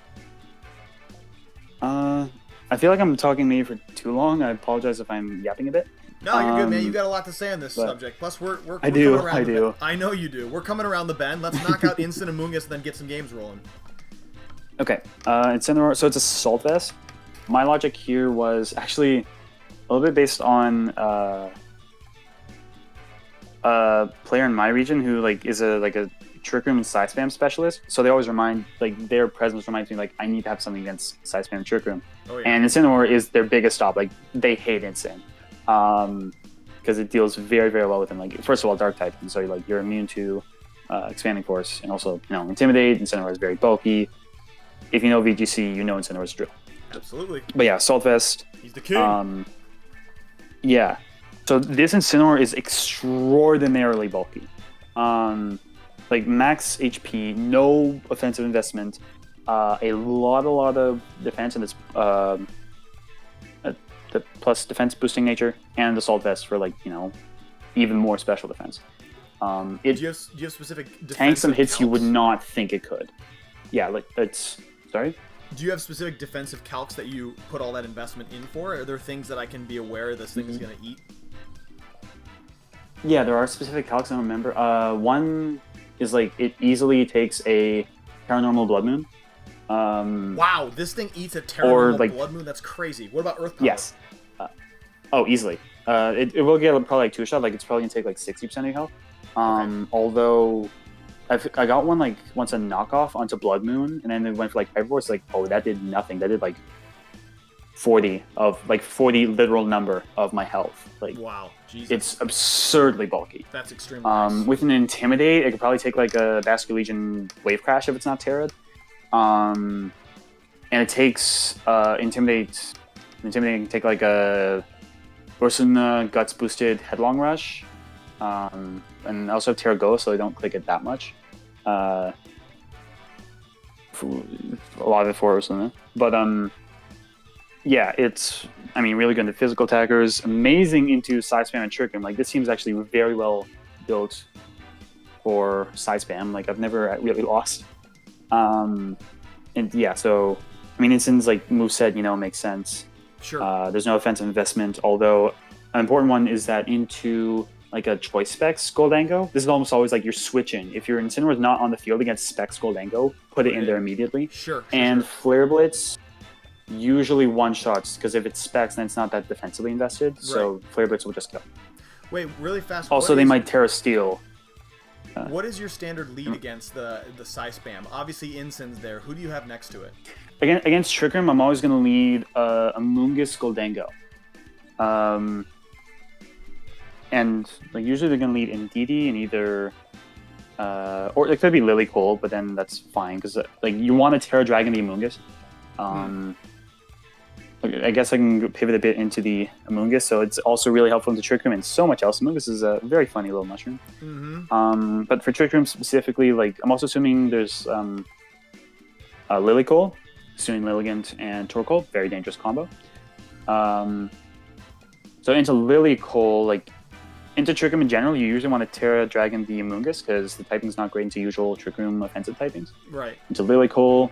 I feel like I'm talking maybe for too long. I apologize if I'm yapping a bit. No, you're good, man. You got a lot to say on this subject. Plus, we're I do, coming around I the do. bend. I know you do. We're coming around the bend. Let's knock out Incin and Amoonguss and then get some games rolling. Okay, Incineroar, so it's a Salt Vest. My logic here was actually a little bit based on a player in my region who is a Trick Room and Side Spam specialist. So they always their presence reminds me I need to have something against Side Spam and Trick Room. Oh, yeah. And Incineroar is their biggest stop. They hate Incin. Because it deals very, very well with them. First of all, Dark type, and so you're immune to Expanding Force, and also Intimidate. Incineroar is very bulky. If you know VGC, you know Incineroar's drill. Absolutely. But yeah, Salt Vest. He's the king. Yeah. So this Incineroar is extraordinarily bulky. Max HP, no offensive investment, a lot of defense, and it's the plus defense boosting nature, and the Salt Vest for even more special defense. Do you have specific defensive tanks some hits calcs? you would not think it could. Yeah, it's sorry. Do you have specific defensive calcs that you put all that investment in for? Are there things that I can be aware this thing is going to eat? Yeah, there are specific calcs. I don't remember. One is it easily takes a Paranormal Blood Moon. Wow, this thing eats a Paranormal Blood Moon? That's crazy. What about Earth Power? Yes. Easily. It will get probably 2-shot. It's probably going to take 60% of your health. Okay. Although I got one once a knockoff onto Blood Moon, and then it went for Hyperforce. That did nothing. That did 40 literal number of my health. Wow, Jesus. It's absurdly bulky. That's extremely nice. With an Intimidate, it could probably take a Vascular Legion Wave Crash if it's not Terra'd. And it takes Intimidate can take a Ursuna Guts boosted Headlong Rush. And I also have Terra Ghost, so I don't click it that much. A lot of it for Ursuna. But yeah, it's really good into physical attackers, amazing into Side Spam and Trick Room. This team's actually very well built for Side Spam. I've never really lost. And yeah, so Incin's moveset, makes sense. Sure. There's no offensive investment, although an important one is that into a Choice Specs Goldango, this is almost always you're switching. If your Incineroar is not on the field against Specs Goldango, put it in there immediately. Sure. And Flare Blitz usually one-shots, because if it's Specs, then it's not that defensively invested, so Flare Blitz will just kill. Wait, really fast. Also, they might Terra Steel. What is your standard lead against the Side Spam? Obviously, Incin's there. Who do you have next to it? Against Trick Room, I'm always going to lead Amoonguss Goldango. And usually they're going to lead Indeedee and either... or it could be Lily Cole, but then that's fine, because you want to Terra Dragon the Amoonguss. I guess I can pivot a bit into the Amoonguss, so it's also really helpful into Trick Room and so much else. Amoonguss is a very funny little mushroom. Mm-hmm. But for Trick Room specifically, I'm also assuming there's Lily Cole, assuming Lilligant and Torkoal, very dangerous combo. So into Lily Cole, into Trick Room in general, you usually want to Terra Dragon the Amoonguss, because the typing's not great into usual Trick Room offensive typings. Right. Into Lily Cole,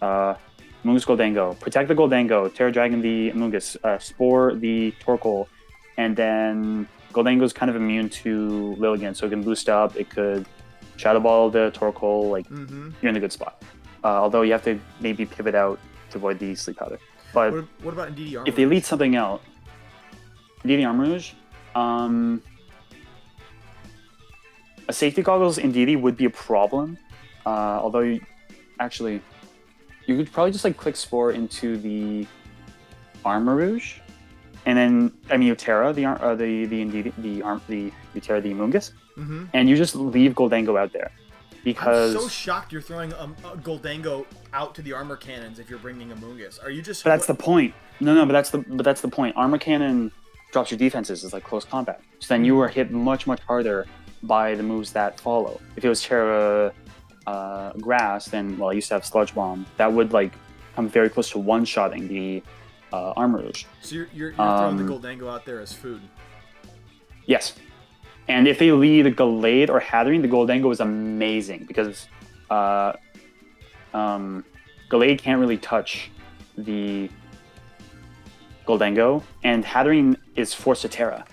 Amoonguss Goldango, protect the Goldango, Terra Dragon the Amoonguss, Spore the Torkoal, and then Goldango's kind of immune to Lilligant, so it can boost up, it could Shadow Ball the Torkoal, you're in a good spot. Although you have to maybe pivot out to avoid the Sleep Powder. But what about Indeedee Armor? if they lead something out, Indeedee Armor Rouge, a Safety Goggles Indeedee would be a problem, although you could probably just click Spore into the Armor Rouge, and then you Terra the Indeedee you Terra the Amoonguss, and you just leave Goldango out there, because I'm so shocked you're throwing a Goldango out to the armor cannons if you're bringing Amoonguss. Are you just? But that's the point. No, but that's the point. Armor Cannon drops your defenses as close combat, so then you are hit much harder by the moves that follow. If it was Terra Grass, then I used to have Sludge Bomb. That would come very close to one-shotting the Armarouge. So you're throwing the Goldango out there as food. Yes. And if they lead Gallade or Hatterene, the Goldango is amazing because Gallade can't really touch the Goldango, and Hatterene is forced to Terra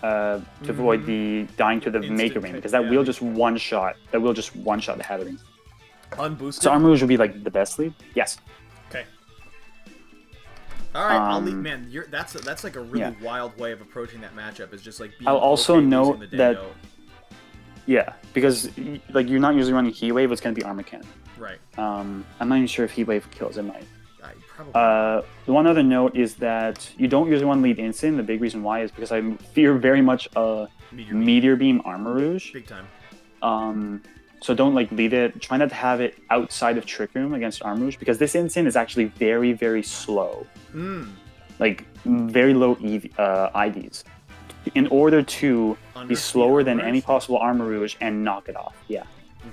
to avoid the dying to the Maker Ring, because that will just one-shot. That will just one-shot the Hatterene. Unboosted? So Armarouge would be like the best lead? Yes. Okay. Alright, I'll leave, man, that's like a really wild way of approaching that matchup, is just like being I'll also note the that Dango. Yeah, because like you're not usually running Heat Wave, it's gonna be Armor Cannon. Right. I'm not even sure if Heat Wave kills, it might. Probably. The one other note is that you don't usually want to lead Instant. The big reason why is because I fear very much a Meteor Beam Armarouge. Big time. So don't like lead it. Try not to have it outside of Trick Room against Armarouge, because this Instant is actually very, very slow. Like very low IDs. In order to be slower than any possible Armarouge and knock it off. Yeah.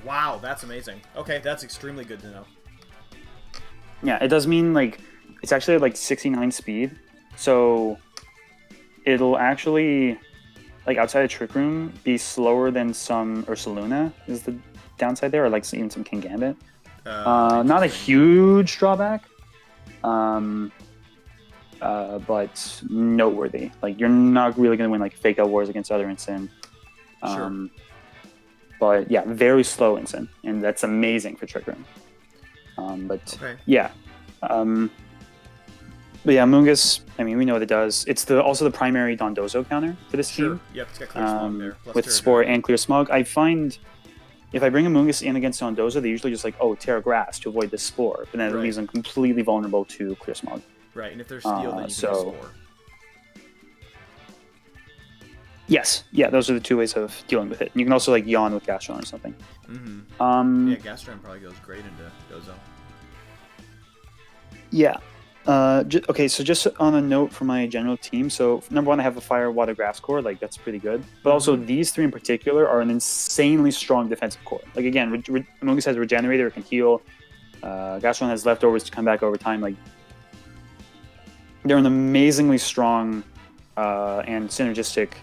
Wow, that's amazing. Okay, that's extremely good to know. Yeah, it does mean like it's actually like 69 speed, so it'll actually like outside of Trick Room be slower than some Ursaluna is the downside there, or like even some King Gambit. Not a huge drawback, but noteworthy. Like you're not really gonna win like Fake Out Wars against other Instant. Sure. But yeah, very slow Instant, and that's amazing for Trick Room. Yeah. But yeah, Mungus, I mean, we know what it does. It's also the primary Dondozo counter for this team. Yep, it's got Clear Smog there. With Spore and Clear Smog. I find if I bring a Mungus in against Dondozo, they usually just like, Terra Grass to avoid the Spore. But then it leaves them completely vulnerable to Clear Smog. Right, and if they're Steel, then you can use Spore. Yes, yeah, those are the two ways of dealing with it. You can also like Yawn with Gastron or something. Yeah, Gastron probably goes great into Dozo. Yeah. Okay, so just on a note for my general team, so number one, I have a Fire, Water, Grass core, like that's pretty good. But also these three in particular are an insanely strong defensive core. Like again, Mungus has Regenerator, it can heal. Gastron has Leftovers to come back over time. Like they're an amazingly strong and synergistic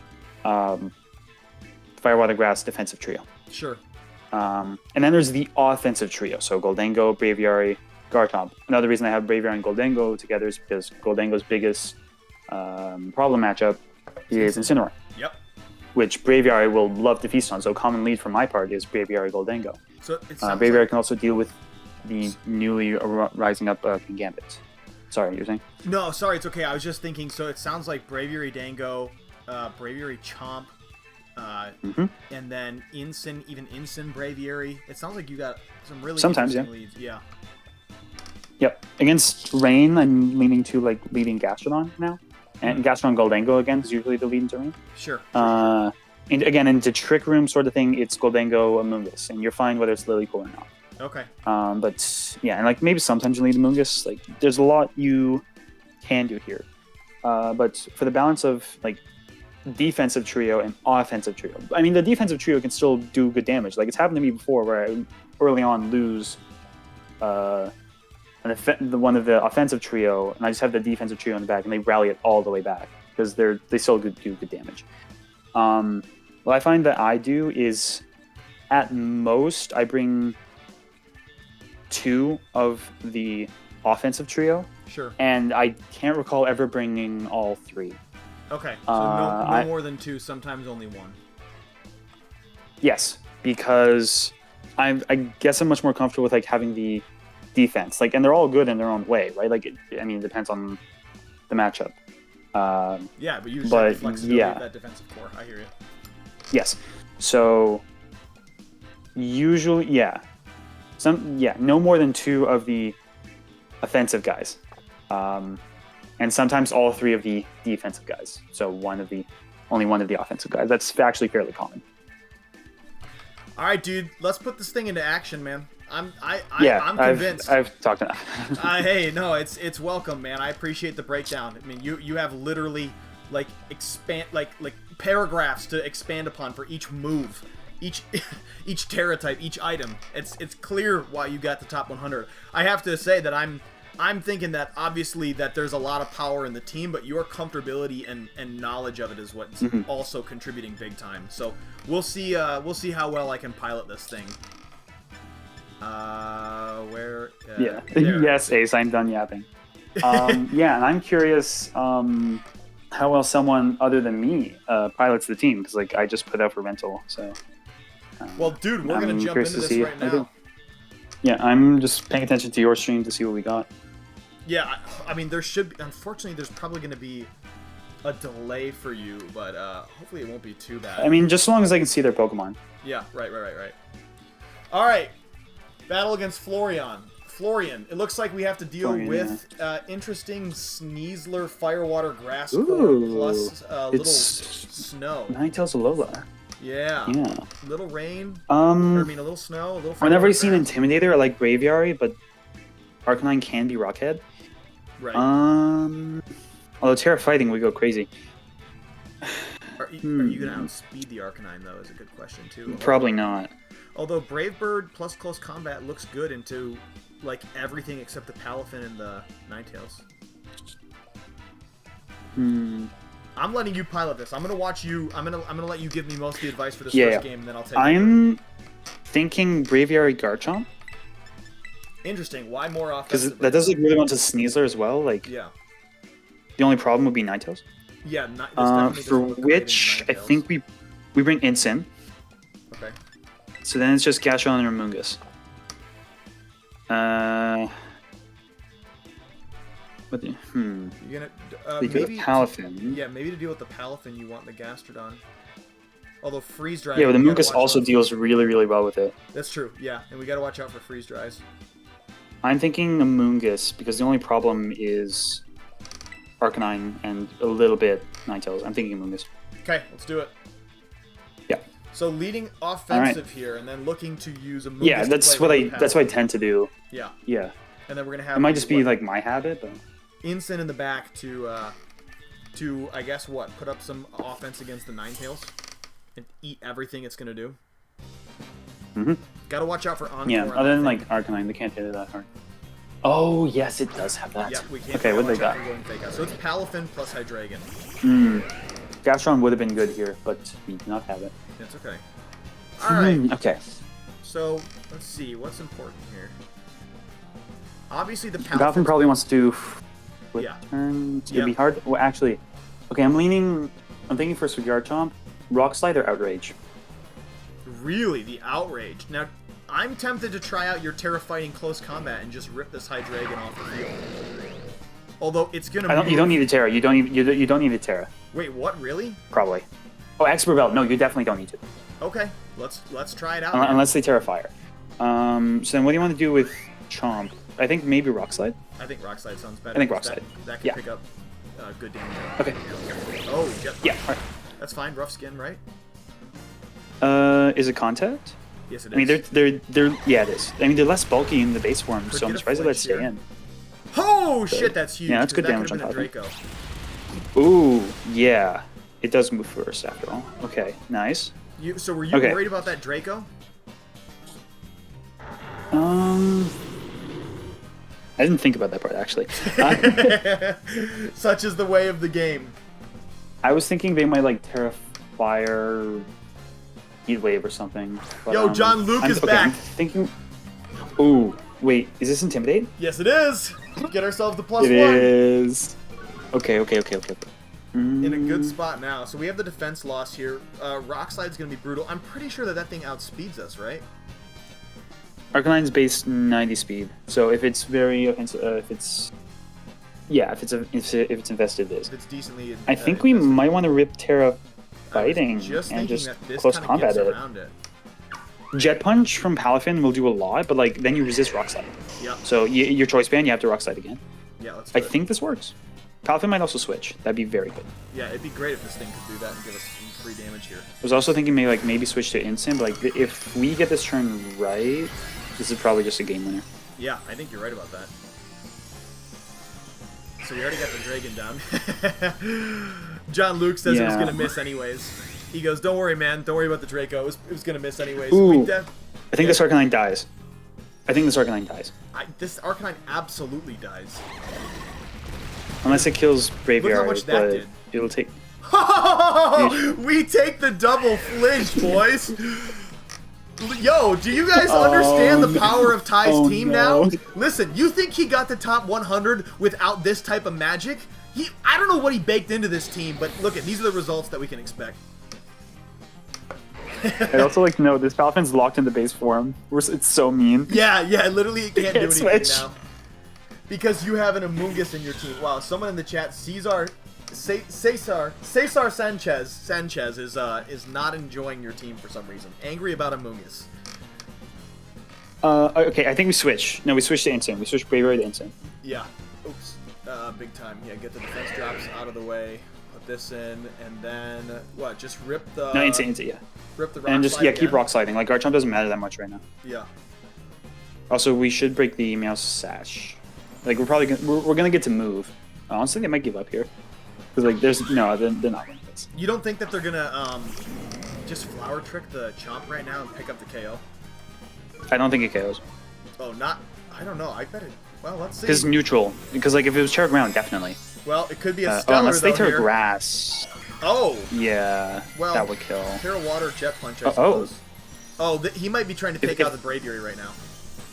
Fire, Water, Grass defensive trio. Sure. And then there's the offensive trio, so Goldango, Braviary, Garchomp. Another reason I have Braviary and Goldango together is because Goldango's biggest problem matchup is Incineroar. Yep. Which Braviary will love to feast on, so common lead for my part is Braviary Goldango. So Braviary can also deal with the newly rising up King Gambit. Sorry, you were saying? No, sorry, it's okay. I was just thinking, so it sounds like Braviary Dango, Braviary Chomp, and then even Incin Braviary. It sounds like you got some really interesting leads. Yeah. Yep. Against Rain, I'm leaning to like leading Gastrodon now. And Gastrodon Goldango again is usually the lead into Rain. Sure. And again, into Trick Room sort of thing, it's Goldango Amoonguss, and you're fine whether it's Lilypool or not. Okay. But yeah, and like maybe sometimes you lead Amoonguss. Like there's a lot you can do here. But for the balance of like defensive trio and offensive trio, I mean the defensive trio can still do good damage. Like it's happened to me before where I early on lose one of the offensive trio, and I just have the defensive trio in the back, and they rally it all the way back because they still do good damage. What I find that I do is, at most, I bring 2 of the offensive trio. Sure. And I can't recall ever bringing all 3. Okay. So no more than 2, sometimes only 1. Yes, because I guess I'm much more comfortable with like having the defense, like, and they're all good in their own way, right? Like, it depends on the matchup. Yeah, but you just have the flexibility of that defensive core. I hear you. Yes. So usually, no more than 2 of the offensive guys, and sometimes all 3 of the defensive guys. So only one of the offensive guys. That's actually fairly common. All right, dude. Let's put this thing into action, man. I'm convinced. I've talked enough. Hey, no, it's welcome, man. I appreciate the breakdown. I mean, you have literally like paragraphs to expand upon for each move, each Terra type, each item. It's clear why you got the top 100. I have to say that I'm I'm thinking that obviously that there's a lot of power in the team, but your comfortability and knowledge of it is what's also contributing big time. So we'll see how well I can pilot this thing. Where? Yeah. There. Yes, Ace. I'm done yapping. Yeah, and I'm curious how well someone other than me pilots the team, because like I just put out for rental. So. Well, dude, we're gonna jump curious into to this see right how they do. now. Yeah, I'm just paying attention to your stream to see what we got. Yeah, I mean, there should be. Unfortunately, there's probably going to be a delay for you, but hopefully it won't be too bad. I mean, just as long as I can see their Pokemon. Yeah, right. All right, battle against Florian. It looks like we have to deal with interesting Sneasler Firewater Grass Core plus little snow. Ninetales Alola. Yeah. Yeah. Little rain. A little snow. A little. I've never seen grass. Intimidator. I like Braviary, but Arcanine can be Rockhead. Right. Although Terra Fighting would go crazy. Are you gonna outspeed the Arcanine though? Is a good question too. Probably not. Although Brave Bird plus Close Combat looks good into like everything except the Palafin and the Ninetales. I'm letting you pilot this. I'm gonna watch you. I'm gonna let you give me most of the advice for this first game, and then I'll take. I'm thinking Braviary Garchomp. Interesting. Why more Because offensive? that does look really well to Sneasler as well. Like, yeah. the only problem would be Ninetales. Yeah. For which I think we bring Incin. Okay. So then it's just Gastron and Ramungus. What the, You're gonna They do maybe a Palafin. Yeah, maybe to deal with the Palafin, you want the Gastrodon. Although freeze dry. Yeah, but the we gotta Mungus watch also out. deals really, really well with it. That's true. Yeah, and we gotta watch out for freeze dries. I'm thinking Amoonguss because the only problem is Arcanine and a little bit Ninetales. I'm thinking Amoonguss. Okay, let's do it. Yeah. So leading offensive here, and then looking to use a Moongus. Yeah, that's what I tend to do. Yeah. Yeah. And then we're gonna have. It might just be like my habit, but. Incin in the back to I guess what, put up some offense against the Ninetales and eat everything it's gonna do. Gotta watch out for Encore. Yeah, other than like Arcanine, they can't hit it that hard. Oh yes, it does have that. Yeah, we can't. Okay, what they got? So it's Palafin plus Hydreigon. Gastron would have been good here, but we do not have it. That's okay. All right. Okay. So let's see what's important here. Obviously, the Palafin probably wants to. Turn. It's gonna be hard. Well, actually, okay. I'm thinking first with Garchomp, Rock Slide or Outrage. Really, the Outrage. Now, I'm tempted to try out your Terra Fighting Close Combat and just rip this Hydreigon off the field. Although it's gonna. You don't need a Terra. You don't need a Terra. Wait, what? Really? Probably. Oh, Expert Belt. No, you definitely don't need to. Okay, let's try it out. Unless they Terra Fire. So then, what do you want to do with Chomp? I think maybe Rock Slide. I think Rock Slide sounds better. I think Rock Slide. That can pick up good damage. Okay. Oh, Jet. Yeah. All right. That's fine. Rough Skin, right? Is it Contact? Yes, it is. I mean, they're yeah, it is. I mean, they're less bulky in the base form, so I'm surprised they let it stay in. Oh shit, that's huge. Yeah, that's good damage on top. Draco. Ooh, yeah. It does move first after all. Okay, nice. So were you worried about that Draco? I didn't think about that part actually. Such is the way of the game. I was thinking they might like Terra Fire, Heat Wave or something. But, Yo, John Luke is back. I'm thinking. Ooh, wait, is this Intimidate? Yes, it is. Get ourselves the +1. It is. Okay. In a good spot now. So we have the defense loss here. Rock Slide's gonna be brutal. I'm pretty sure that thing outspeeds us, right? Arcanine's base 90 speed, so if it's very offensive, if it's invested, it is. If it's decently. I think we might want to rip Terra Fighting and just close combat it. Jet Punch from Palafin will do a lot, but like then you resist Rock Slide. Yeah. So your choice band, you have to Rock Slide again. Yeah, let's. I think this works. Palafin might also switch. That'd be very good. Yeah, it'd be great if this thing could do that and give us some free damage here. I was also thinking maybe switch to Instant, but like if we get this turn right, this is probably just a game winner. Yeah, I think you're right about that. So we already got the Dragon down. John Luke says it was going to miss anyways. He goes, don't worry, man. Don't worry about the Draco. It was going to miss anyways. Ooh, I think this Arcanine dies. I think this Arcanine dies. This Arcanine absolutely dies. Unless it kills Braviary, Look how much that but did. it'll take... We take the double flinch, boys. Yo, do you guys understand the power of Ty's team now? Listen, you think he got the top 100 without this type of magic? I don't know what he baked into this team, but look these are the results that we can expect. I also like to know this Palfin's locked in the base form. It's so mean. Yeah, literally it can't do anything switch. now. Because you have an Amoonguss in your team. Wow, someone in the chat, Cesar Sanchez is not enjoying your team for some reason. Angry about Amoonguss. Okay, I think we switch. No, we switch to Insane. We switch Braviary to Insane. Yeah. Oops. Big time. Yeah, get the defense drops out of the way. Put this in, and then what? Just rip the. No, Insane, yeah. Rip the rock and just slide keep again. rock sliding. Like Garchomp doesn't matter that much right now. Yeah. Also, we should break the Meow Sash. Like we're gonna get to move. Honestly, they might give up here. Because like there's they're not winning this. You don't think that they're gonna just flower trick the Chomp right now and pick up the KO? I don't think it KOs. Oh, I don't know. I bet it. Well, let's see. Because neutral. Because like if it was Terra Ground, definitely. Well, it could be a Stellar unless they though, Terra here. Grass. Oh. Yeah. Well, that would kill. Terra Water Jet Punch, I suppose. Oh, he might be trying to take out the Braviary right now.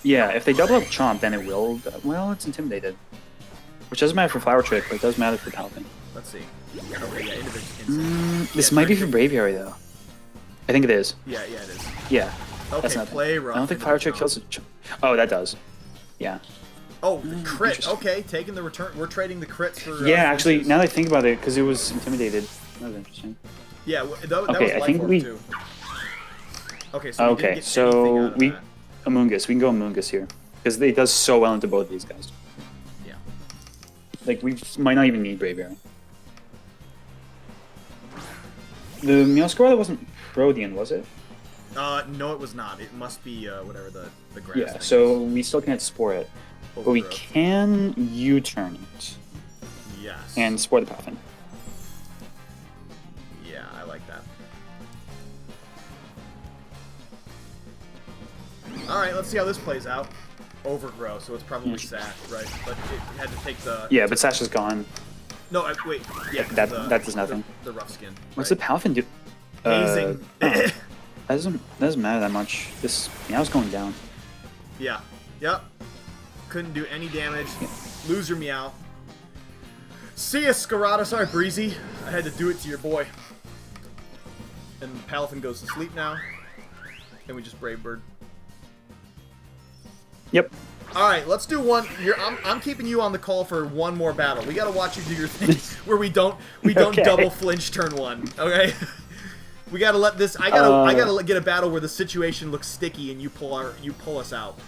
Yeah, if they double up Chomp, then it will. Well, it's intimidated. Which doesn't matter for Flower Trick, but it does matter for Palpin. Let's see. Okay, yeah, this might be for Braviary, though. I think it is. Yeah, it is. Yeah. Okay, that's nothing. play rough. I don't think Flower Trick kills it. Oh, that does. Yeah. Oh, the crit. Okay, taking the return. We're trading the crits for. Yeah, actually, now that I think about it, because it was intimidated. That was interesting. Yeah, that okay, was I life think orb we. Too. Okay, so we didn't get so anything out of we that. Amoonguss. We can go Amoonguss here because it does so well into both of these guys. Yeah. Like we might not even need Braviary. The Meowscarada wasn't Protean, was it? No, it was not. It must be whatever the grass. Yeah. thing So is. we still can't Spore it, but we Overgrowth. can U-turn it Yes. and Spore the Palfin. Yeah, I like that. All right, let's see how this plays out. Overgrow, so it's probably Sash, right? But it had to take the. Yeah, but Sash is gone. No, wait. Yeah, That does nothing. The rough skin. What's right. the Palfin do? Hazing. That doesn't matter that much. This Meow's going down. Yeah. Yep. Couldn't do any damage. Yeah. Lose your Meow. See ya, Scarada. Sorry, Breezy. I had to do it to your boy. And Palafin goes to sleep now. And we just Brave Bird. Yep. All right, let's do one. I'm keeping you on the call for one more battle. We gotta watch you do your thing where we don't Okay. double flinch turn one. Okay. We gotta let this. I gotta get a battle where the situation looks sticky and you pull us out.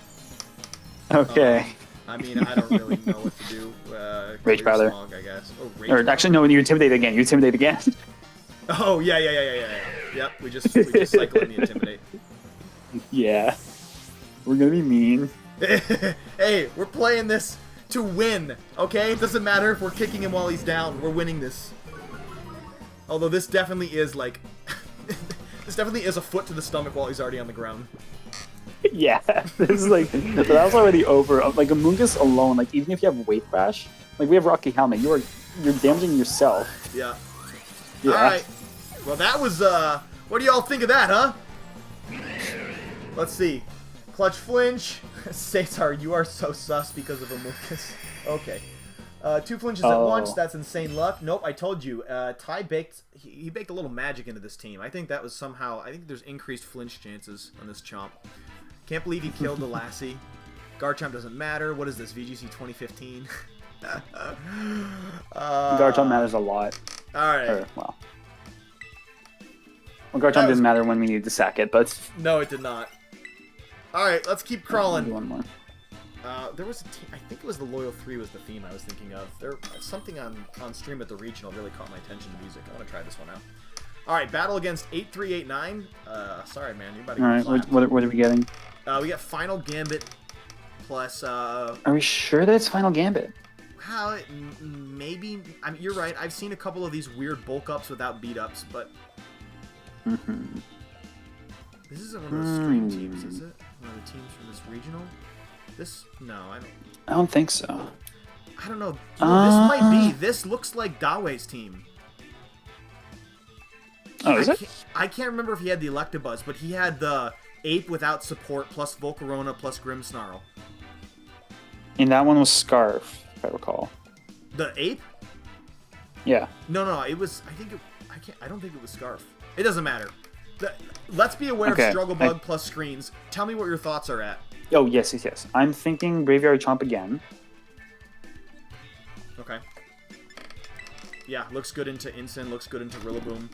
Okay. I mean, I don't really know what to do. Rage Clear Powder. Smog, I guess. Oh, Rage Or Powder. actually, no. You intimidate again. You intimidate again. Oh yeah. Yep. We just cycle in the intimidate. Yeah. We're gonna be mean. Hey, we're playing this to win. Okay, it doesn't matter if we're kicking him while he's down. We're winning this. Although this definitely is like, this definitely is a foot to the stomach while he's already on the ground. Yeah. This is like that was already over. Like Amoonguss alone. Like even if you have Wave Crash, like we have Rocky Helmet, you're damaging yourself. Yeah. Yeah. All right. Well, that was what do y'all think of that, huh? Let's see. Clutch flinch. Satar, you are so sus because of Amoonguss. Okay. 2 flinches at once. That's insane luck. Nope, I told you. Ty baked. He baked a little magic into this team. I think that was somehow. I think there's increased flinch chances on this Chomp. Can't believe he killed the Lassie. Garchomp doesn't matter. What is this? VGC 2015. Garchomp matters a lot. All right. Well, Garchomp didn't matter when we needed to sack it, but No, it did not. All right, let's keep crawling. One more. There was a team. I think it was the Loyal 3 was the theme I was thinking of. There something on stream at the regional really caught my attention. The music. I want to try this one out. All right, battle against 8389. Sorry, man, you're about to All get right. clapped. What are we getting? We got Final Gambit plus. Are we sure that it's Final Gambit? How maybe? I mean, you're right. I've seen a couple of these weird bulk ups without beat ups, but this isn't one of those stream teams, is it? one of the teams from this regional? No, I don't think so. I don't know. You know, this might be. This looks like Dawei's team. Oh, is it? I can't remember if he had the Electabuzz, but he had the Ape without support plus Volcarona plus Grimmsnarl. And that one was Scarf, if I recall. The Ape? Yeah. No, it was. I don't think it was Scarf. It doesn't matter. Let's be aware of Struggle Bug plus screens. Tell me what your thoughts are at. Oh, yes. I'm thinking Braviary Chomp again. Okay. Yeah, looks good into Incin, looks good into Rillaboom.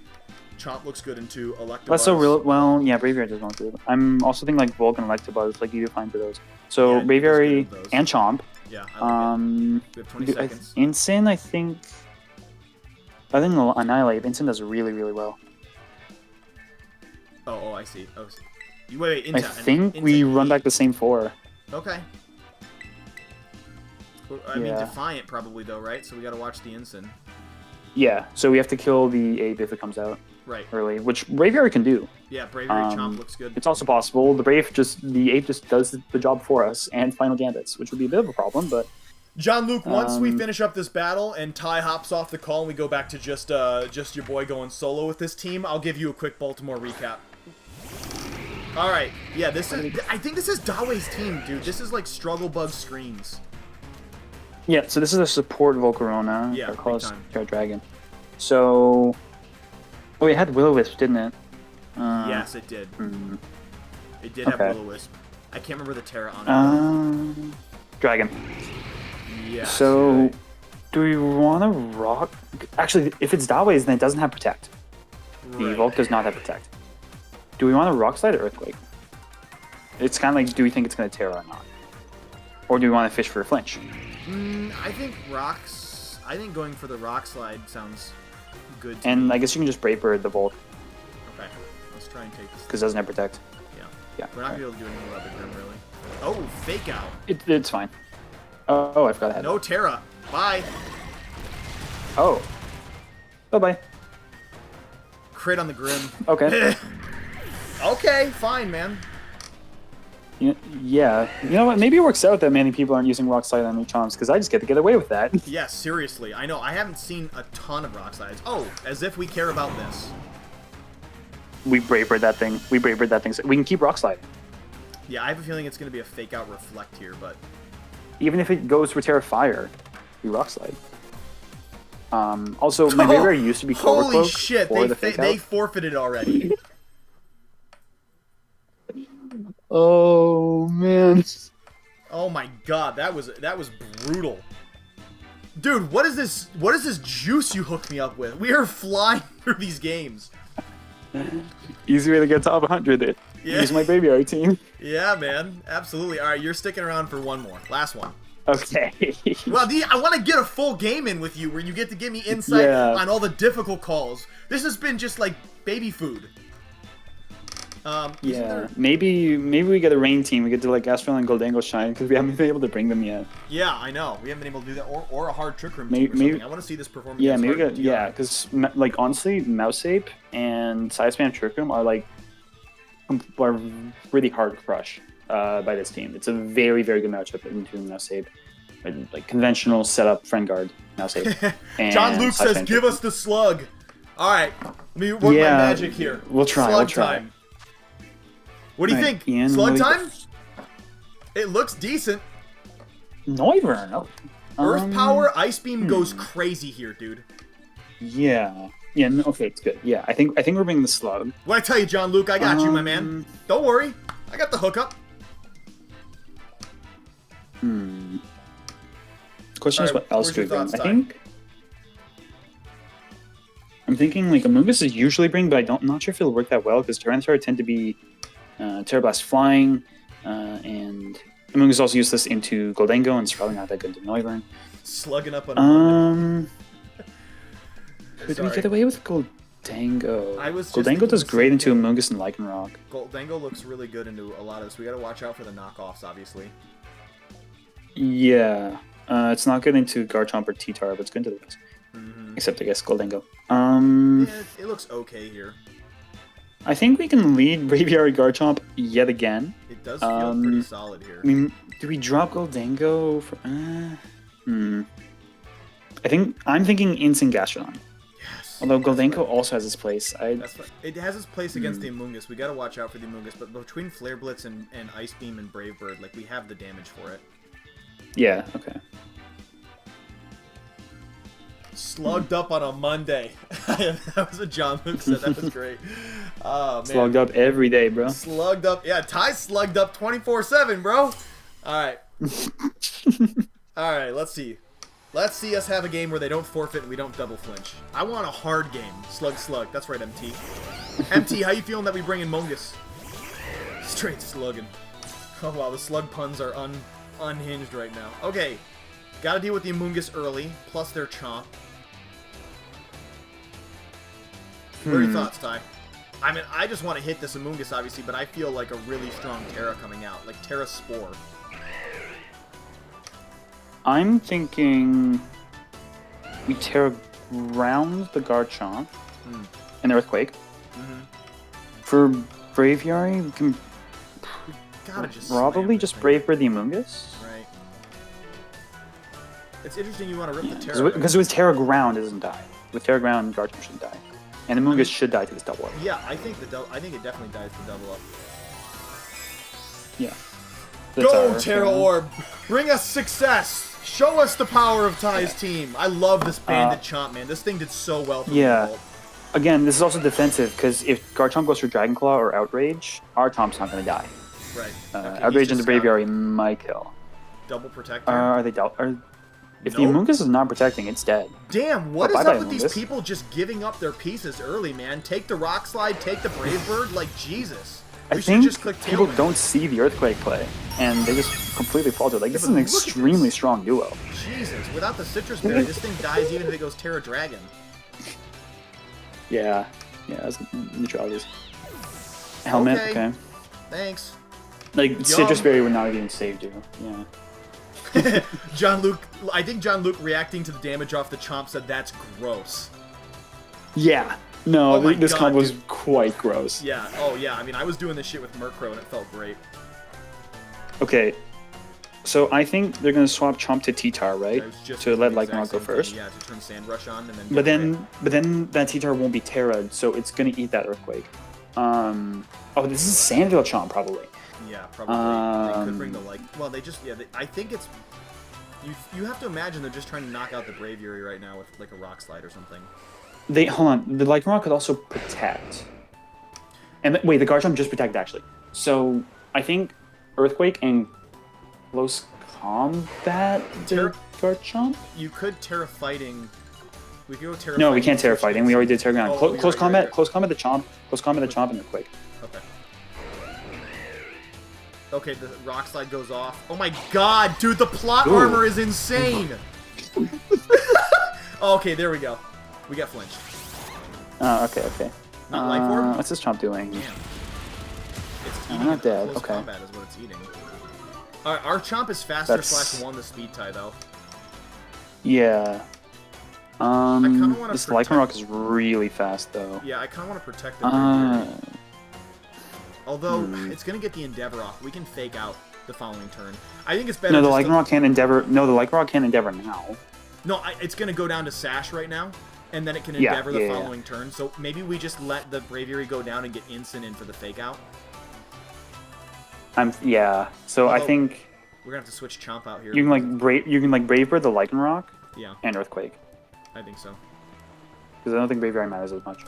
Chomp looks good into Electabuzz. That's so real. Well, yeah, Braviary does not good. I'm also thinking like Volk and Electabuzz, like you do fine for those. So Yeah, Braviary those. and Chomp. Yeah, I like it. We have 20 seconds. Incin, I think Annihilate. Incin does really, really well. Oh, I see. Wait, Incin. I think we run back the same 4. Okay. I mean, Defiant probably, though, right? So we gotta watch the Incin. Yeah, so we have to kill the Ape if it comes out early, which Braviary can do. Yeah, Braviary Chomp looks good. It's also possible the Ape just does the job for us and Final Gambits, which would be a bit of a problem, but... John Luke, once we finish up this battle and Ty hops off the call and we go back to just your boy going solo with this team, I'll give you a quick Baltimore recap. All right, yeah, I think this is Dawei's team, dude. This is like Struggle Bug screens. Yeah, so this is a support Volcarona. Yeah, big time. Terra Dragon. So... Oh, it had Will-O-Wisp, didn't it? Yes, it did. It did have Will-O-Wisp. I can't remember the Terra on it. Dragon. Yeah. So, do we want to rock... Actually, if it's Dawei's, then it doesn't have Protect. The Volk does not have Protect. Do we want to Rock Slide or Earthquake? It's kind of like, do we think it's going to Terra or not? Or do we want to fish for a flinch? I think going for the Rock Slide sounds good to And me. I guess you can just Brave Bird the Volt. Okay, let's try and take this. Because it doesn't have Protect. Yeah. We're not going to be able to do anything about the Grim, really. Oh, Fake Out. It's fine. Oh, I forgot I had No Terra. Bye. Oh. Bye-bye. Crit on the Grim. Okay. Okay, fine, man. Yeah. You know what? Maybe it works out that many people aren't using Rock Slide on their Chomps, because I just get to get away with that. Yeah, seriously. I know. I haven't seen a ton of Rock Slides. Oh, as if we care about this. We Brave Bird that thing. We can keep Rock Slide. Yeah, I have a feeling it's going to be a Fake Out Reflect here, but... Even if it goes for Terra Fire, we Rock Slide. Also, my Braviary used to be Cobra Cloak. Holy shit, they forfeited already. Oh, man. Oh my god, that was brutal. Dude, what is this juice you hooked me up with? We are flying through these games. Easy way to get top 100. Yeah. Use my Braviary team. Yeah, man. Absolutely. All right, you're sticking around for one more. Last one. Okay. Well, I want to get a full game in with you where you get to give me insight on all the difficult calls. This has been just like baby food. Yeah, maybe we get a rain team. We get to like Astral and Goldango shine because we haven't been able to bring them yet. Yeah, I know. We haven't been able to do that, or a hard Trick Room team or something. I want to see this perform. Yeah, because like honestly, Mouse Ape and Side Spam Trick Room are really hard to crush by this team. It's a very, very good matchup into Mouse Ape, like conventional setup friend guard Mouse Ape. John Luke says, "Give us the slug." All right, let me work my magic here. We'll try. Slug time. What do you think? Ian, Slug time? It looks decent. Noivern. Oh. Earth Power Ice Beam goes crazy here, dude. Yeah. Yeah. No, okay, it's good. Yeah, I think we're bringing the slug. What I tell you, John Luke, I got you, my man. Don't worry, I got the hookup. The question is, what else do we bring? I'm thinking like Amoonguss is usually bring, but I'm not sure if it'll work that well because Tyranitar tend to be Terra Blast flying, and Amoonguss also use this into Goldango, and it's probably not that good to Noivern. Slugging up on could we get away with Goldango? Goldango does great into Amoonguss and Lycanroc. Goldango looks really good into a lot of this. We gotta watch out for the knockoffs, obviously. Yeah, it's not good into Garchomp or T-Tar, but it's good into the rest. Except, I guess, Goldango. Yeah, it looks okay here. I think we can lead Braviary Garchomp yet again. does feel pretty solid here. I mean, do we drop Goldango for? I'm thinking Instant Gastrodon. Yes. Although Goldango also has its place. It has its place against the Amoonguss. We gotta watch out for the Amoonguss, but between Flare Blitz and Ice Beam and Brave Bird, like we have the damage for it. Yeah. Okay. Slugged up on a Monday. That was what John Luke said. That was great. Oh, man. Slugged up every day, bro. Slugged up. Yeah, Ty's slugged up 24/7, bro. All right. All right, let's see. Let's see us have a game where they don't forfeit and we don't double flinch. I want a hard game. Slug. That's right, MT. MT, how you feeling that we bring in Mungus? Straight slugging. Oh, wow, the slug puns are unhinged right now. Okay. Gotta deal with the Amoonguss early, plus their Chomp. What are your thoughts, Ty? I mean, I just want to hit this Amoonguss, obviously, but I feel like a really strong Terra coming out. Like Terra Spore. I'm thinking we Terra ground the Garchomp and Earthquake. For Braviary, we can Gotta just probably just Brave Bird the Amoonguss. Right. It's interesting you want to rip the Terra. Because with Terra ground, it doesn't die. With Terra ground, Garchomp shouldn't die. And the Amoonguss should die to this double up. Yeah, I think it definitely dies to double up. Yeah. Go, Terra Orb! Bring us success! Show us the power of Ty's team! I love this Bandit Chomp, man. This thing did so well for the Again, this is also defensive, because if Garchomp goes for Dragon Claw or Outrage, our Chomp's not going to die. Right. Okay, Outrage into Braviary might kill. Double Protector? Are they If the Amoonguss is not protecting, it's dead. Damn, what is up with these people just giving up their pieces early, man? Take the Rock Slide, take the Brave Bird, like, Jesus. I think people don't see the Earthquake play, and they just completely falter. Like, this is an extremely strong duo. Jesus, without the Citrus Berry, this thing dies even if it goes Terra Dragon. Yeah, that's neutralities. Helmet, okay. Thanks. Like, Citrus Berry would not have even saved you, yeah. I think John Luke reacting to the damage off the Chomp said that's gross. Yeah. No, this combo was quite gross. Yeah, oh yeah, I mean, I was doing this shit with Murkrow and it felt great. Okay, so I think they're going to swap Chomp to T-Tar, right? To let Lycanroc go first. Yeah, to turn Sand Rush on and then... But then that T-Tar won't be Terra'd, so it's going to eat that Earthquake. Oh, this is Sandville Chomp, probably. Yeah, probably. They could bring the, well, they just, I think it's... You have to imagine they're just trying to knock out the Braviary right now with, like, a Rock Slide or something. Hold on, the Lycanroc could also protect. And wait, the Garchomp just protected, actually. So, I think Earthquake and Close Combat the Garchomp? You could Terra Fighting... We could go Terra No, we can't Terra Fighting. We already did Terra Ground. Oh, Close Combat the Chomp. Close Combat the Chomp and Earthquake. Okay. Okay, the Rock Slide goes off. Oh my god, dude, the plot armor is insane! Okay, there we go. We got flinched. Okay. Not Life Orb? What's this Chomp doing? Damn. It's eating not dead. Close Okay. Combat is what it's eating. Alright, our Chomp is faster / 1 the speed tie, though. Yeah. wanna This protect... Lycanroc is really fast, though. Yeah, I kind of want to protect the Although, it's going to get the Endeavor off. We can fake out the following turn. I think it's better... No, the Lycanroc can't Endeavor... No, the Lycanroc can't Endeavor now. No, it's going to go down to Sash right now, and then it can Endeavor the following turn. So maybe we just let the Braviary go down and get Instant in for the fake out. So I think... We're going to have to switch Chomp out here. You can Brave Bird the Lycanroc and Earthquake. I think so. Because I don't think Braviary matters as much.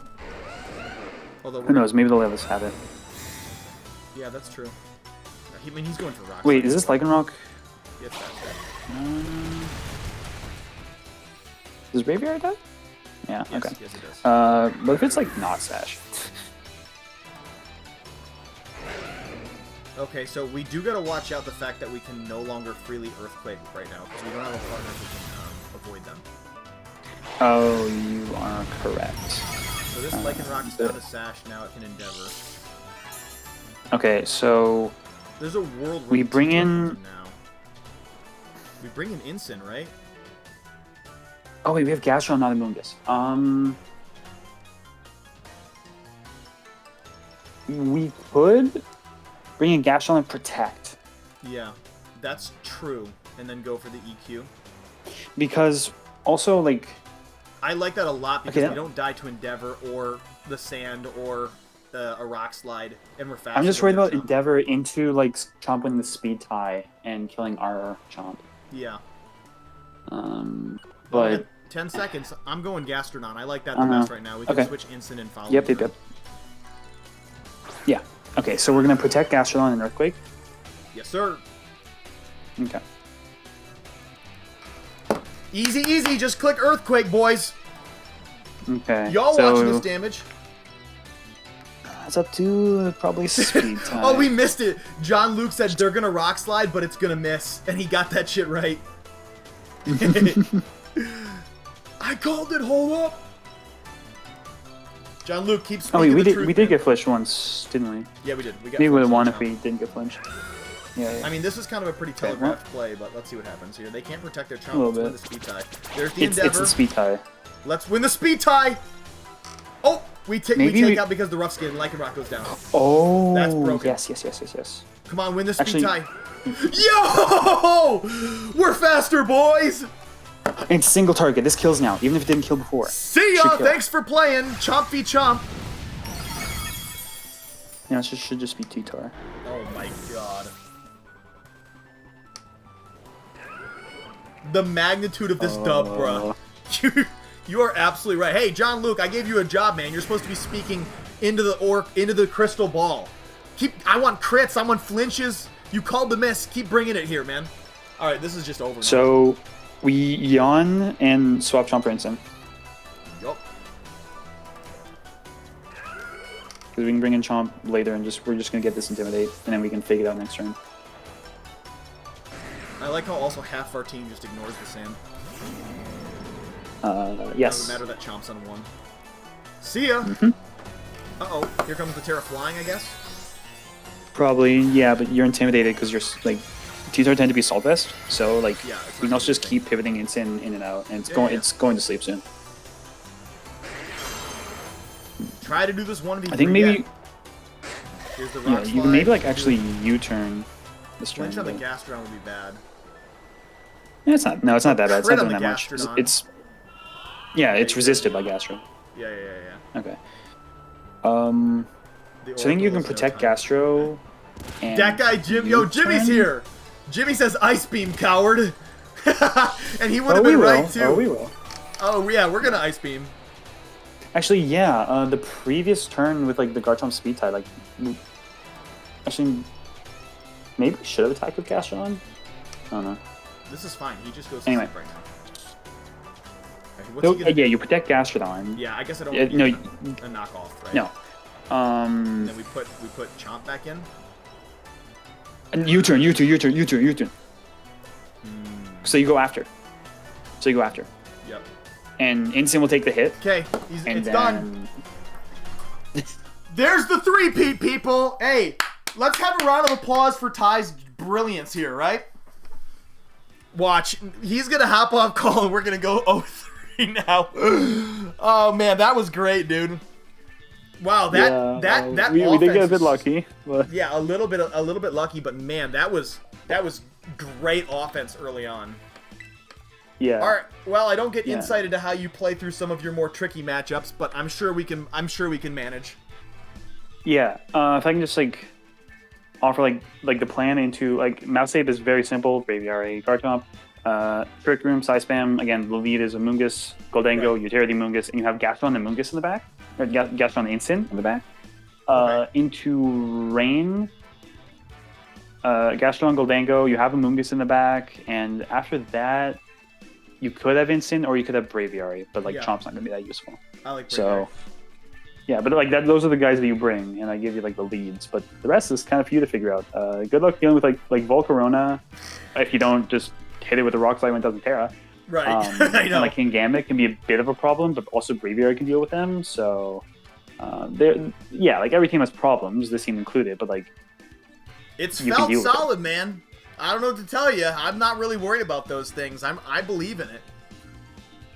Although who knows? Maybe they'll let us have it. Yeah, that's true. I mean, he's going for Rock. Wait, is this Lycanroc? Yes, Does Braviary die? Yeah, yes, okay. Yes, it does. But if it's like not Sash. Okay, so we do gotta watch out the fact that we can no longer freely Earthquake right now, because we don't have a partner who can avoid them. Oh, you are correct. So this Lycanroc is down to Sash, now it can Endeavor. Okay, so... There's a world where we bring in... now. We bring in Instant, right? Oh wait, we have Gastron, not Amoonguss. We could bring in Gastron and protect. Yeah, that's true. And then go for the EQ. Because also, like... I like that a lot because Okay, we don't die to Endeavor or the Sand or a Rock Slide, and we're fast. I'm just worried about Endeavor into, like, Chomp winning the speed tie and killing our Chomp. Yeah. But... 10 seconds. I'm going Gastrodon. I like that the best right now. We can switch instant and follow. Yep. Yeah. Okay, so we're going to protect Gastrodon and Earthquake. Yes, sir. Okay. Easy, easy. Just click Earthquake, boys. Okay. Y'all watching this damage? It's up to probably speed time. Oh, we missed it. John Luke said they're going to Rock Slide, but it's going to miss. And he got that shit right. I called it. Hold up. John Luke keeps speaking we the did truth, we did get flinched once, didn't we? Yeah, we did. We got Maybe we would have flinched won on if we didn't get flinched. Yeah. I mean, this is kind of a pretty telegraphed play, but let's see what happens here. They can't protect their Chomp. A little Let's win bit. the speed tie. There's the Endeavor. It's the speed tie. Let's win the speed tie. Oh, we take out because the rough skin. Lycanroc goes down. Oh, That's broken. Yes. Come on, win the speed tie. Yo! We're faster, boys! And single target. This kills now, even if it didn't kill before. See ya! Thanks for playing. Chomp v Chomp. Yeah, it should just be T-Tar. Oh my god. The magnitude of this dub, bruh. You are absolutely right. Hey, John Luke, I gave you a job, man. You're supposed to be speaking into the crystal ball. I want crits. I want flinches. You called the miss. Keep bringing it here, man. All right, this is just over now. So, we yawn and swap Chomp for instant. Yup. Because we can bring in Chomp later and we're just going to get this Intimidate, and then we can fake it out next turn. I like how also half our team just ignores the sand. Yes. Doesn't matter that Chomp's on 1. See ya! Uh-oh, here comes the Terra flying, I guess? Probably, yeah, but you're intimidated because you're, like, T-Tar tend to be Salt Vest, so, like, yeah, you can also just keep pivoting instant in and out, and it's going to sleep soon. Try to do this 1v3. I think maybe... Here's the rock slide. You can maybe, like, actually U-turn this turn. Flinch on the Gastrodon would be bad. Yeah, it's not that bad. It's not doing that much. Gastrodon. It's resisted by Gastro. Yeah. Okay. So I think you can protect Gastro. And that guy, Jim. Yo, Jimmy's here. Jimmy says Ice Beam, coward. And he would have been right, too. Oh, we will. Oh, yeah, we're going to Ice Beam. Actually, yeah. The previous turn with, like, the Garchomp speed tie, like... Actually, maybe we should have attacked with Gastrodon? I don't know. This is fine. He just goes to sleep right now. Yeah, you protect Gastrodon. Yeah, I guess I don't no, a knockoff, right? No. And then we put Chomp back in. And U-turn. So you go after. Yep. And Instant will take the hit. Okay, it's done. There's the 3-peat, people. Hey, let's have a round of applause for Ty's brilliance here, right? Watch, he's gonna hop off call and we're gonna go 0-3 now. Oh man, that was great, dude. Wow, that we did get a bit lucky. But... Yeah, a little bit lucky, but man, that was great offense early on. Yeah. All right. Well, I don't get insight into how you play through some of your more tricky matchups, but I'm sure we can manage. Yeah. If I can just offer like the plan into Mouse Ape is very simple. Braviary, Garchomp, Trick Room, Side Spam. Again, the lead is a Moongus, Goldango, Utility Moongus, and you have Gastron and Moongus in the back, or Gastron Instant in the back. Into Rain, Gastron, Goldango. You have a Moongus in the back, and after that, you could have Instant or you could have Braviary, but Chomp's not gonna be that useful. I like Braviary. So. Yeah, but those are the guys that you bring, and I give you the leads. But the rest is kind of for you to figure out. Good luck dealing with Volcarona if you don't just hit it with a Rock Slide when it doesn't Terra. Right. I know. And Kingambit can be a bit of a problem, but also Braviary can deal with them. So, every team has problems, this team included. But it's felt solid, man. I don't know what to tell you. I'm not really worried about those things. I believe in it.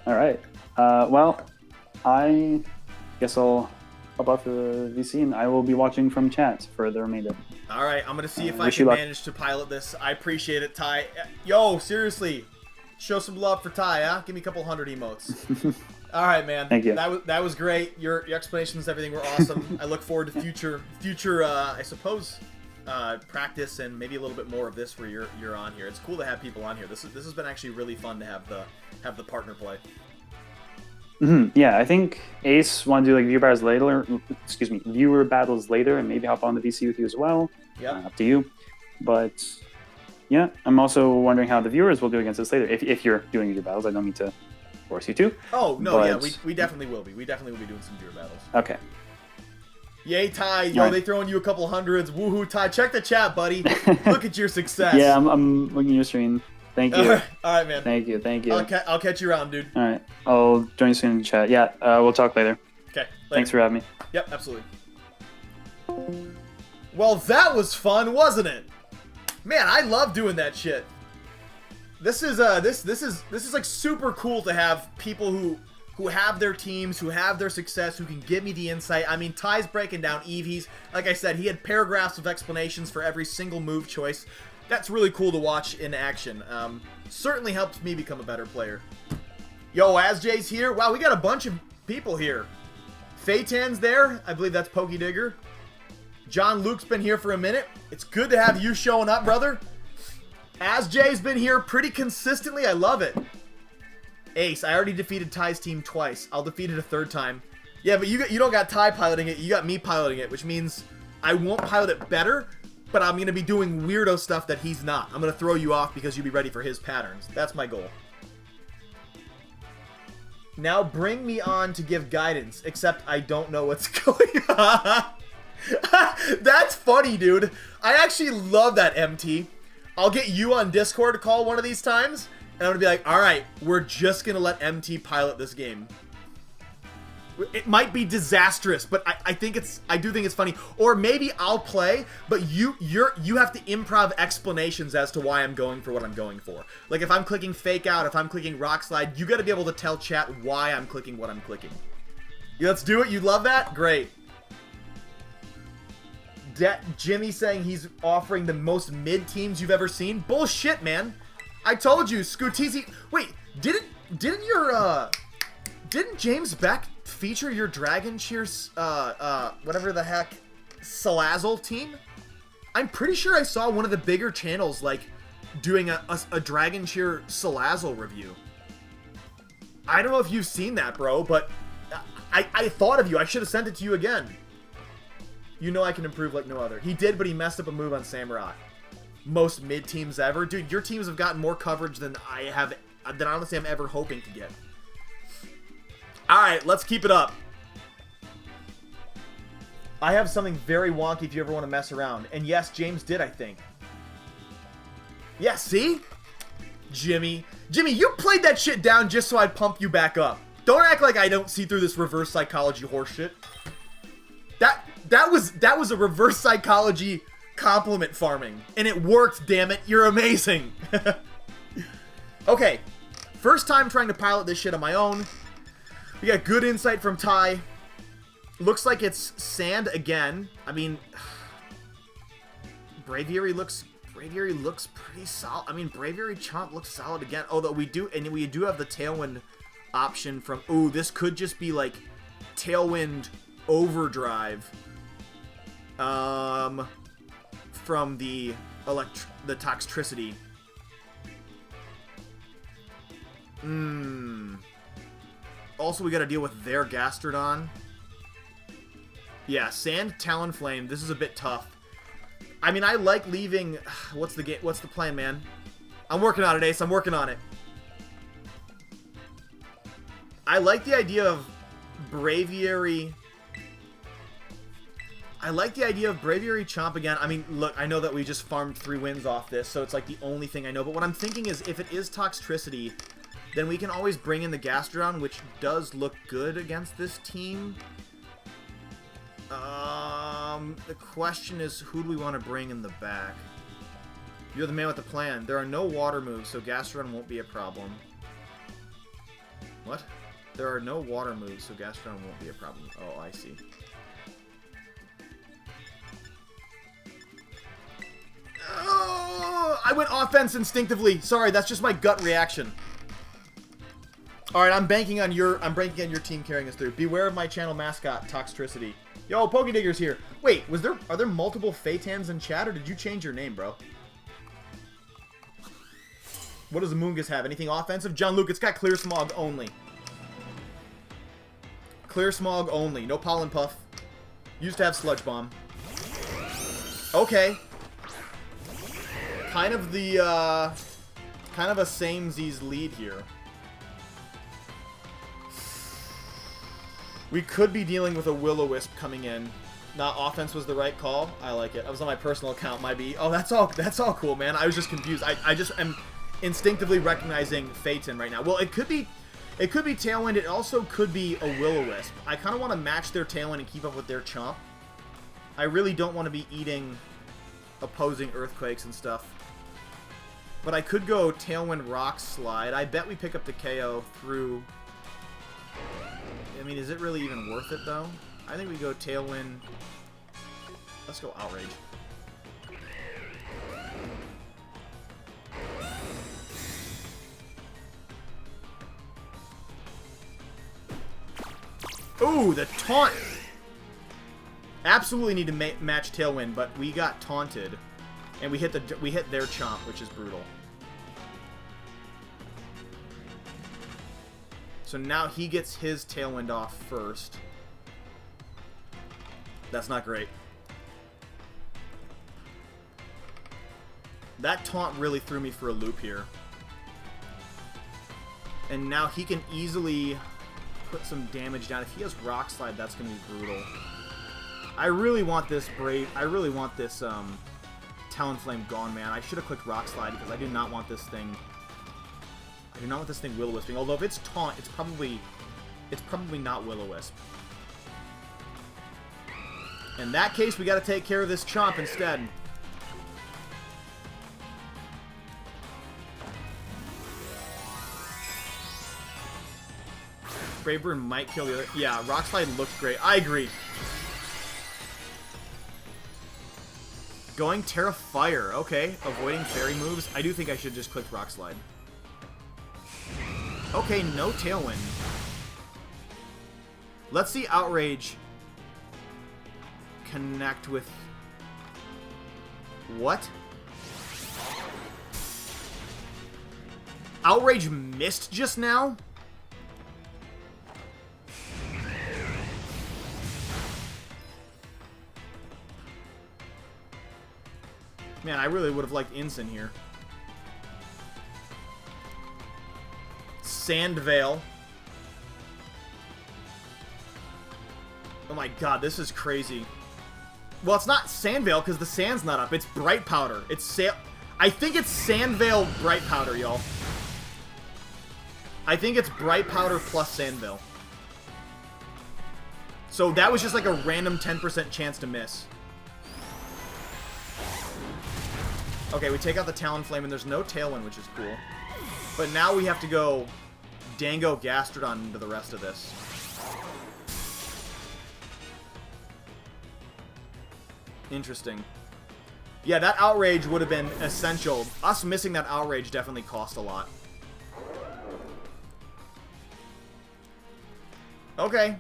All right. Well, I guess I'll about the VC, and I will be watching from chat for the remainder. All right, I'm gonna see if I wish can you luck. manage to pilot this. I appreciate it, Ty. Yo, seriously, show some love for Ty, huh? Give me a couple hundred emotes. All right, man. Thank you. That was great. Your explanations, everything were awesome. I look forward to future I suppose, practice and maybe a little bit more of this where you're on here. It's cool to have people on here. This has been actually really fun to have the partner play. Yeah, I think Ace want to do like viewer battles later, and maybe hop on the VC with you as well. Yeah, up to you. But yeah, I'm also wondering how the viewers will do against us later. If you're doing viewer battles, I don't mean to force you to. Oh no, but... yeah, we definitely will be. We definitely will be doing some viewer battles. Okay. Yay, Ty! Yo, they throwing you a couple hundreds. Woohoo, Ty! Check the chat, buddy. Look at your success. Yeah, I'm looking at your screen. Thank you. All right, man. Thank you. I'll catch you around, dude. All right. I'll join you soon in the chat. Yeah, we'll talk later. Okay. Later. Thanks for having me. Yep, absolutely. Well, that was fun, wasn't it? Man, I love doing that shit. This is like super cool to have people who have their teams, who have their success, who can give me the insight. I mean, Ty's breaking down Eve. He's, like I said, he had paragraphs of explanations for every single move choice. That's really cool to watch in action. Certainly helps me become a better player. Yo, AsJay's here. Wow, we got a bunch of people here. Phaetan's there. I believe that's Pokey Digger. John Luke's been here for a minute. It's good to have you showing up, brother. AsJay's been here pretty consistently. I love it. Ace, I already defeated Ty's team twice. I'll defeat it a third time. Yeah, but you don't got Ty piloting it. You got me piloting it, which means I won't pilot it better, but I'm going to be doing weirdo stuff that he's not. I'm going to throw you off because you'll be ready for his patterns. That's my goal. Now bring me on to give guidance, except I don't know what's going on. That's funny, dude. I actually love that, MT. I'll get you on Discord to call one of these times, and I'm going to be like, all right, we're just going to let MT pilot this game. It might be disastrous, but I do think it's funny. Or maybe I'll play, but you have to improv explanations as to why I'm going for what I'm going for. Like if I'm clicking fake out, if I'm clicking rock slide, you got to be able to tell chat why I'm clicking what I'm clicking. Yeah, let's do it. You love that? Great. Jimmy saying he's offering the most mid teams you've ever seen. Bullshit, man. I told you, Scooteezy. Wait, didn't James Beck feature your Dragon Cheers, whatever the heck, Salazzle team? I'm pretty sure I saw one of the bigger channels, like, doing a Dragon Cheer Salazzle review. I don't know if you've seen that, bro, but I thought of you. I should have sent it to you again. You know I can improve like no other. He did, but he messed up a move on Samurai. Most mid teams ever. Dude, your teams have gotten more coverage than honestly I'm ever hoping to get. Alright, let's keep it up. I have something very wonky if you ever want to mess around. And yes, James did, I think. Yeah, see? Jimmy, you played that shit down just so I'd pump you back up. Don't act like I don't see through this reverse psychology horseshit. That was a reverse psychology compliment farming. And it worked, damn it. You're amazing. Okay. First time trying to pilot this shit on my own. We got good insight from Ty. Looks like it's sand again. I mean, Braviary looks pretty solid. I mean, Braviary Chomp looks solid again. Although we do have the Tailwind option from. Ooh, this could just be like Tailwind Overdrive. From the Toxtricity. Also, we gotta deal with their Gastrodon. Yeah, Sand, Talonflame. This is a bit tough. I mean, I like leaving... What's the plan, man? I'm working on it, Ace. I'm working on it. I like the idea of Braviary... Chomp again. I mean, look, I know that we just farmed 3 wins off this, so it's like the only thing I know. But what I'm thinking is, if it is Toxtricity, then we can always bring in the Gastrodon, which does look good against this team. The question is, who do we want to bring in the back? You're the man with the plan. There are no water moves, so Gastrodon won't be a problem. What? There are no water moves, so Gastrodon won't be a problem. Oh, I see. I went offense instinctively. Sorry, that's just my gut reaction. All right, I'm banking on your team carrying us through. Beware of my channel mascot, Toxtricity. Yo, Pokedigger's here. Wait, are there multiple Phaetons in chat, or did you change your name, bro? What does Amoonguss have? Anything offensive? John Luke, it's got Clear Smog only. Clear Smog only. No Pollen Puff. Used to have Sludge Bomb. Okay. Kind of a samesies lead here. We could be dealing with a Will-O-Wisp coming in. Not offense was the right call. I like it. I was on my personal account. Might be. Oh, that's all cool, man. I was just confused. I just am instinctively recognizing Phaeton right now. Well, it could be Tailwind. It also could be a Will-O-Wisp. I kind of want to match their Tailwind and keep up with their Chomp. I really don't want to be eating opposing Earthquakes and stuff. But I could go Tailwind Rock Slide. I bet we pick up the KO through... I mean, is it really even worth it, though? I think we go Tailwind... Let's go Outrage. Ooh, the taunt! Absolutely need to match Tailwind, but we got taunted. And we hit their Chomp, which is brutal. So now he gets his Tailwind off first. That's not great. That taunt really threw me for a loop here. And now he can easily put some damage down. If he has Rock Slide, that's going to be brutal. I really want this Talonflame gone, man. I should have clicked Rock Slide because I do not want this thing... I do not want this thing Will-O-Wisping. Although if it's taunt, it's probably not Will-O-Wisp. In that case, we got to take care of this Chomp instead. Brave Bird might kill the other... Yeah, Rock Slide looks great. I agree. Going Terra Fire. Okay, avoiding fairy moves. I do think I should just click Rock Slide. Okay, no Tailwind. Let's see Outrage connect with... What? Outrage missed just now? Man, I really would have liked Incin here. Sandvale. Oh my god, this is crazy. Well, it's not Sandvale because the sand's not up. It's Bright Powder. I think it's Sandvale Bright Powder, y'all. I think it's Bright Powder plus Sandvale. So that was just like a random 10% chance to miss. Okay, we take out the Talonflame, and there's no Tailwind, which is cool. But now we have to go Dango Gastrodon into the rest of this. Interesting. Yeah, that Outrage would have been essential. Us missing that Outrage definitely cost a lot. Okay.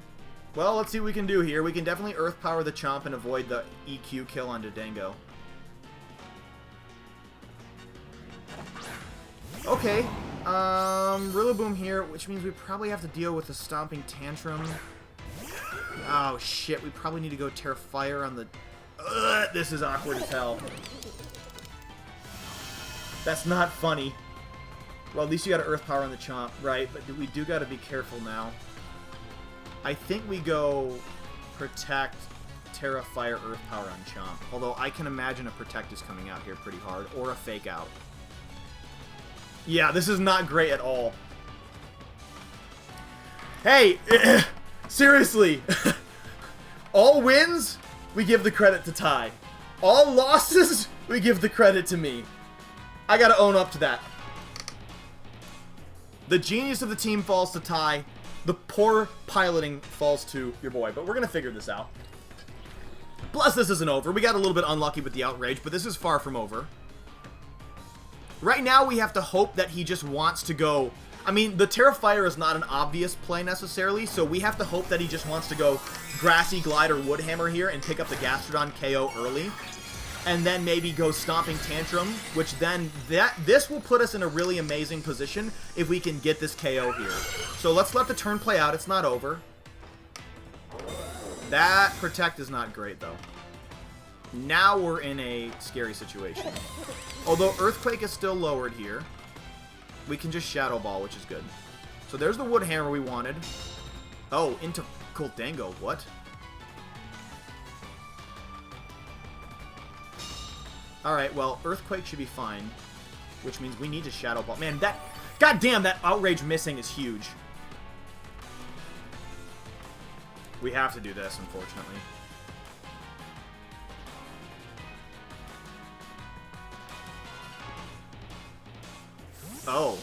Well, let's see what we can do here. We can definitely Earth Power the Chomp and avoid the EQ kill onto Dango. Okay, Rillaboom here, which means we probably have to deal with the Stomping Tantrum. Oh shit, we probably need to go Terra Fire on the... this is awkward as hell. That's not funny. Well, at least you got to Earth Power on the Chomp, right? But we do got to be careful now. I think we go Protect, Terra Fire, Earth Power on Chomp. Although I can imagine a Protect is coming out here pretty hard, or a Fake Out. Yeah, this is not great at all. Hey, seriously. All wins, we give the credit to Ty. All losses, we give the credit to me. I gotta own up to that. The genius of the team falls to Ty. The poor piloting falls to your boy. But we're gonna figure this out. Plus, this isn't over. We got a little bit unlucky with the Outrage, but this is far from over. Right now, we have to hope that he just wants to go... I mean, the Terrifier is not an obvious play necessarily, so we have to hope that he just wants to go Grassy Glide or Woodhammer here and pick up the Gastrodon KO early. And then maybe go Stomping Tantrum, which then this will put us in a really amazing position if we can get this KO here. So let's let the turn play out. It's not over. That Protect is not great, though. Now we're in a scary situation. Although Earthquake is still lowered here, we can just Shadow Ball, which is good. So there's the Wood Hammer we wanted. Oh, into Coldango. What? Alright, well, Earthquake should be fine, which means we need to Shadow Ball. Man, that... goddamn, that Outrage missing is huge. We have to do this, unfortunately. Oh.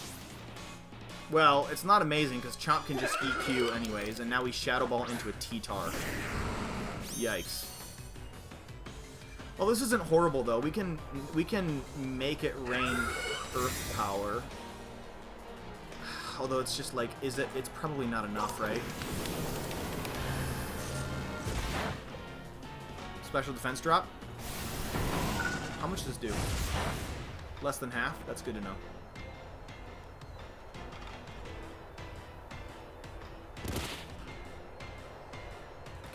Well, it's not amazing, because Chomp can just EQ anyways, and now we Shadow Ball into a T-Tar. Yikes. Well, this isn't horrible, though. We can make it rain Earth Power. Although it's just like, it's probably not enough, right? Special defense drop. How much does this do? Less than half? That's good to know.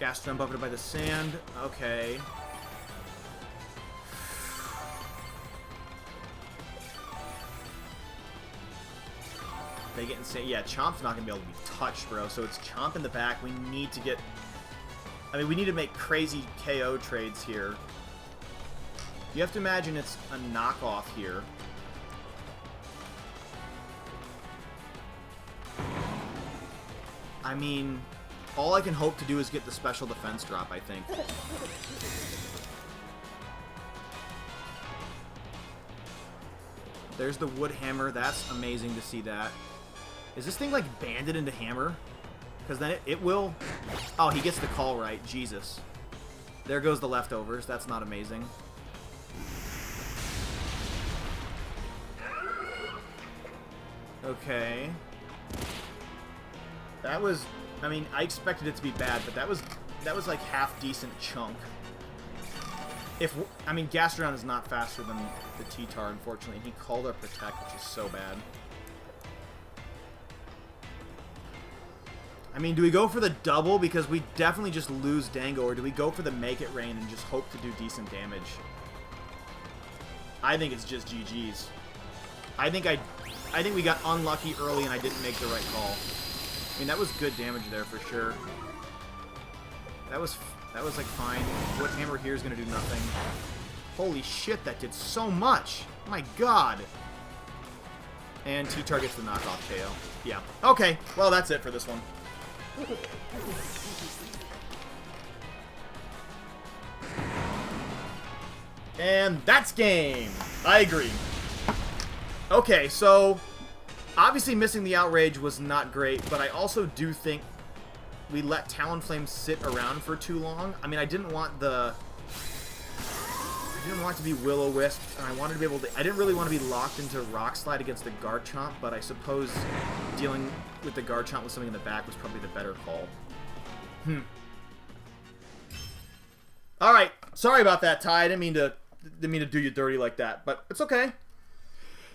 Gastron buffeted by the sand. Okay. They get insane. Yeah, Chomp's not going to be able to be touched, bro. So it's Chomp in the back. We need to get... I mean, we need to make crazy KO trades here. You have to imagine it's a knockoff here. I mean, all I can hope to do is get the special defense drop, I think. There's the Wood Hammer. That's amazing to see that. Is this thing, like, banded into Hammer? Because then it will... Oh, he gets the call right. Jesus. There goes the leftovers. That's not amazing. Okay. That was... I mean, I expected it to be bad, but that was like half decent chunk. I mean, Gastrodon is not faster than the T-Tar, unfortunately. He called our Protect, which is so bad. I mean, do we go for the double because we definitely just lose Dango, or do we go for the Make It Rain and just hope to do decent damage? I think it's just GG's. I think we got unlucky early and I didn't make the right call. I mean, that was good damage there for sure. That was like fine. Wood Hammer here is going to do nothing. Holy shit, that did so much. My god. And T-Tar gets the knockoff KO. Yeah. Okay, well, that's it for this one. And that's game. I agree. Okay, so obviously missing the Outrage was not great, but I also do think we let Talonflame sit around for too long. I mean, I didn't want it to be Will-O-Wisp, and I wanted to be able to... I didn't really want to be locked into Rock Slide against the Garchomp, but I suppose dealing with the Garchomp with something in the back was probably the better call. Alright, sorry about that, Ty. I didn't mean to do you dirty like that, but it's okay.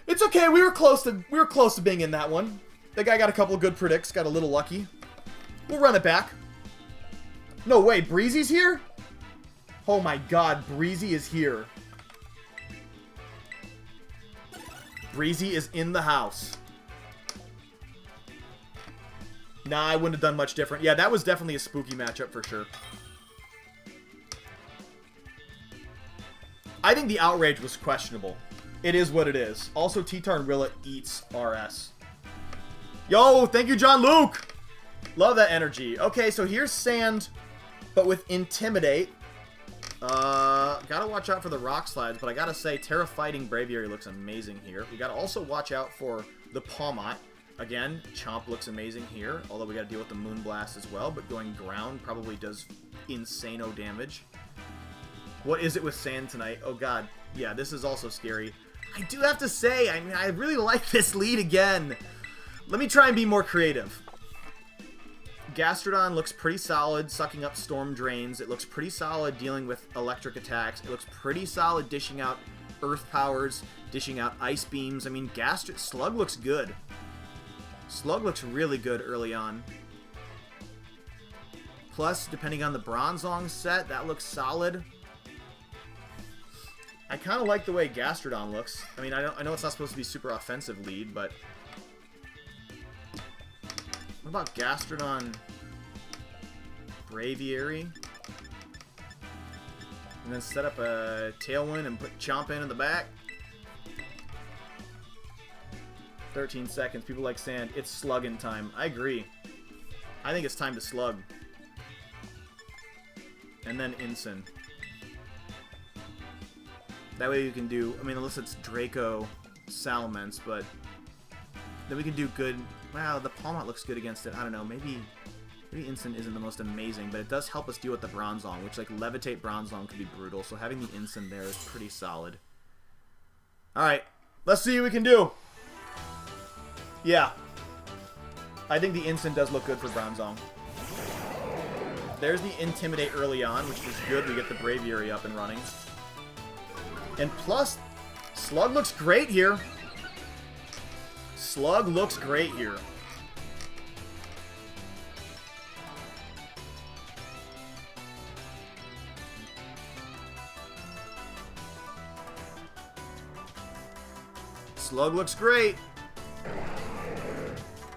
It's okay, we were close to being in that one. The guy got a couple of good predicts, got a little lucky. We'll run it back. No way, Breezy's here? Oh my god, Breezy is here. Breezy is in the house. Nah, I wouldn't have done much different. Yeah, that was definitely a spooky matchup for sure. I think the Outrage was questionable. It is what it is. Also, T-Tar and Rilla eats RS. Yo, thank you, John Luke! Love that energy. Okay, so here's Sand, but with Intimidate. Gotta watch out for the Rock Slides, but I gotta say, Terra Fighting Braviary looks amazing here. We gotta also watch out for the Pawmot. Again, Chomp looks amazing here, although we gotta deal with the Moonblast as well, but going ground probably does insano damage. What is it with Sand tonight? Oh god, yeah, this is also scary. I do have to say, I mean, I really like this lead again. Let me try and be more creative. Gastrodon looks pretty solid, sucking up Storm Drains. It looks pretty solid dealing with electric attacks. It looks pretty solid dishing out Earth Powers, dishing out Ice Beams. I mean, Slug looks good. Slug looks really good early on. Plus, depending on the Bronzong set, that looks solid. I kind of like the way Gastrodon looks. I mean, I know it's not supposed to be super offensive lead, but... What about Gastrodon Braviary? And then set up a Tailwind and put Chomp in the back. 13 seconds. People like sand. It's slugging time. I agree. I think it's time to slug. And then Incin. That way you can do... I mean, unless it's Draco Salamence, but... Then we can do good... Wow, the Palmot looks good against it. I don't know. Maybe Incin isn't the most amazing, but it does help us deal with the Bronzong, which, like, Levitate Bronzong could be brutal. So having the Incin there is pretty solid. Alright. Let's see what we can do. Yeah. I think the Incin does look good for Bronzong. There's the Intimidate early on, which is good. We get the Braviary up and running. And plus, Slug looks great here. Slug looks great here. Slug looks great.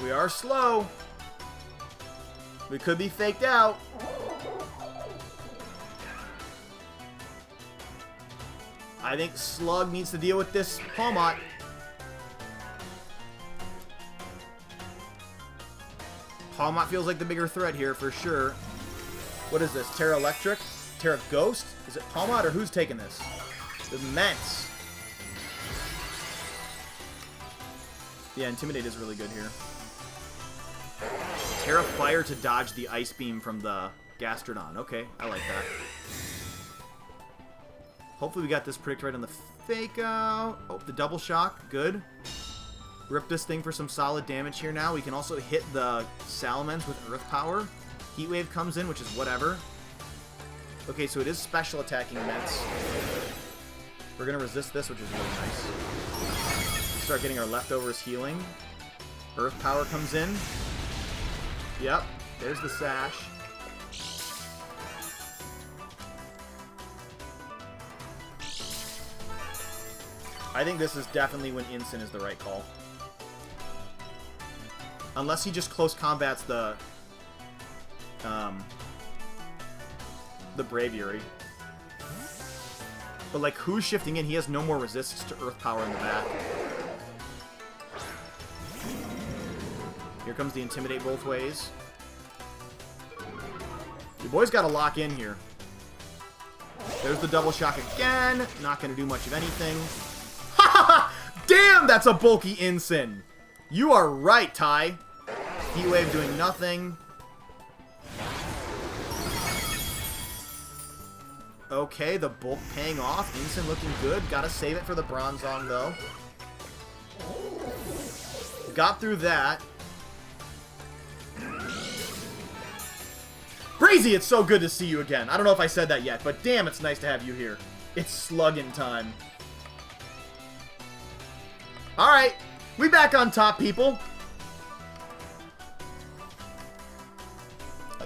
We are slow. We could be faked out. I think Slug needs to deal with this Palmot. Palmot feels like the bigger threat here for sure. What is this? Terra Electric? Terra Ghost? Is it Palmot or who's taking this? Immense. Yeah, Intimidate is really good here. Terra Fire to dodge the Ice Beam from the Gastrodon. Okay, I like that. Hopefully we got this predict right on the fake out. Oh, the double shock. Good. Rip this thing for some solid damage here now. We can also hit the Salamence with Earth Power. Heat Wave comes in, which is whatever. Okay, so it is special attacking immense. We're going to resist this, which is really nice. We start getting our leftovers healing. Earth Power comes in. Yep, there's the Sash. I think this is definitely when Incin is the right call. Unless he just close combats the Braviary. But like, who's shifting in? He has no more resistance to Earth Power in the back. Here comes the Intimidate both ways. Your boy's got to lock in here. There's the double shock again. Not going to do much of anything. Damn, that's a bulky Incin. You are right, Ty. Heat Wave doing nothing. Okay, the bulk paying off. Incin looking good. Gotta save it for the Bronzong, though. Got through that. Brazy, it's so good to see you again. I don't know if I said that yet, but damn, it's nice to have you here. It's slugging time. Alright, we back on top, people.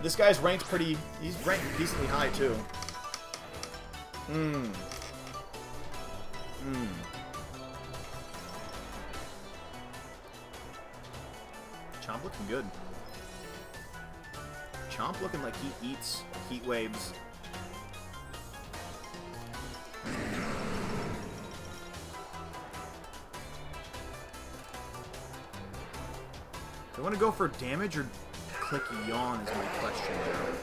This guy's ranked pretty... He's ranked decently high, too. Chomp looking good. Chomp looking like he eats heat waves. Do I want to go for damage or click Yawn is my question there.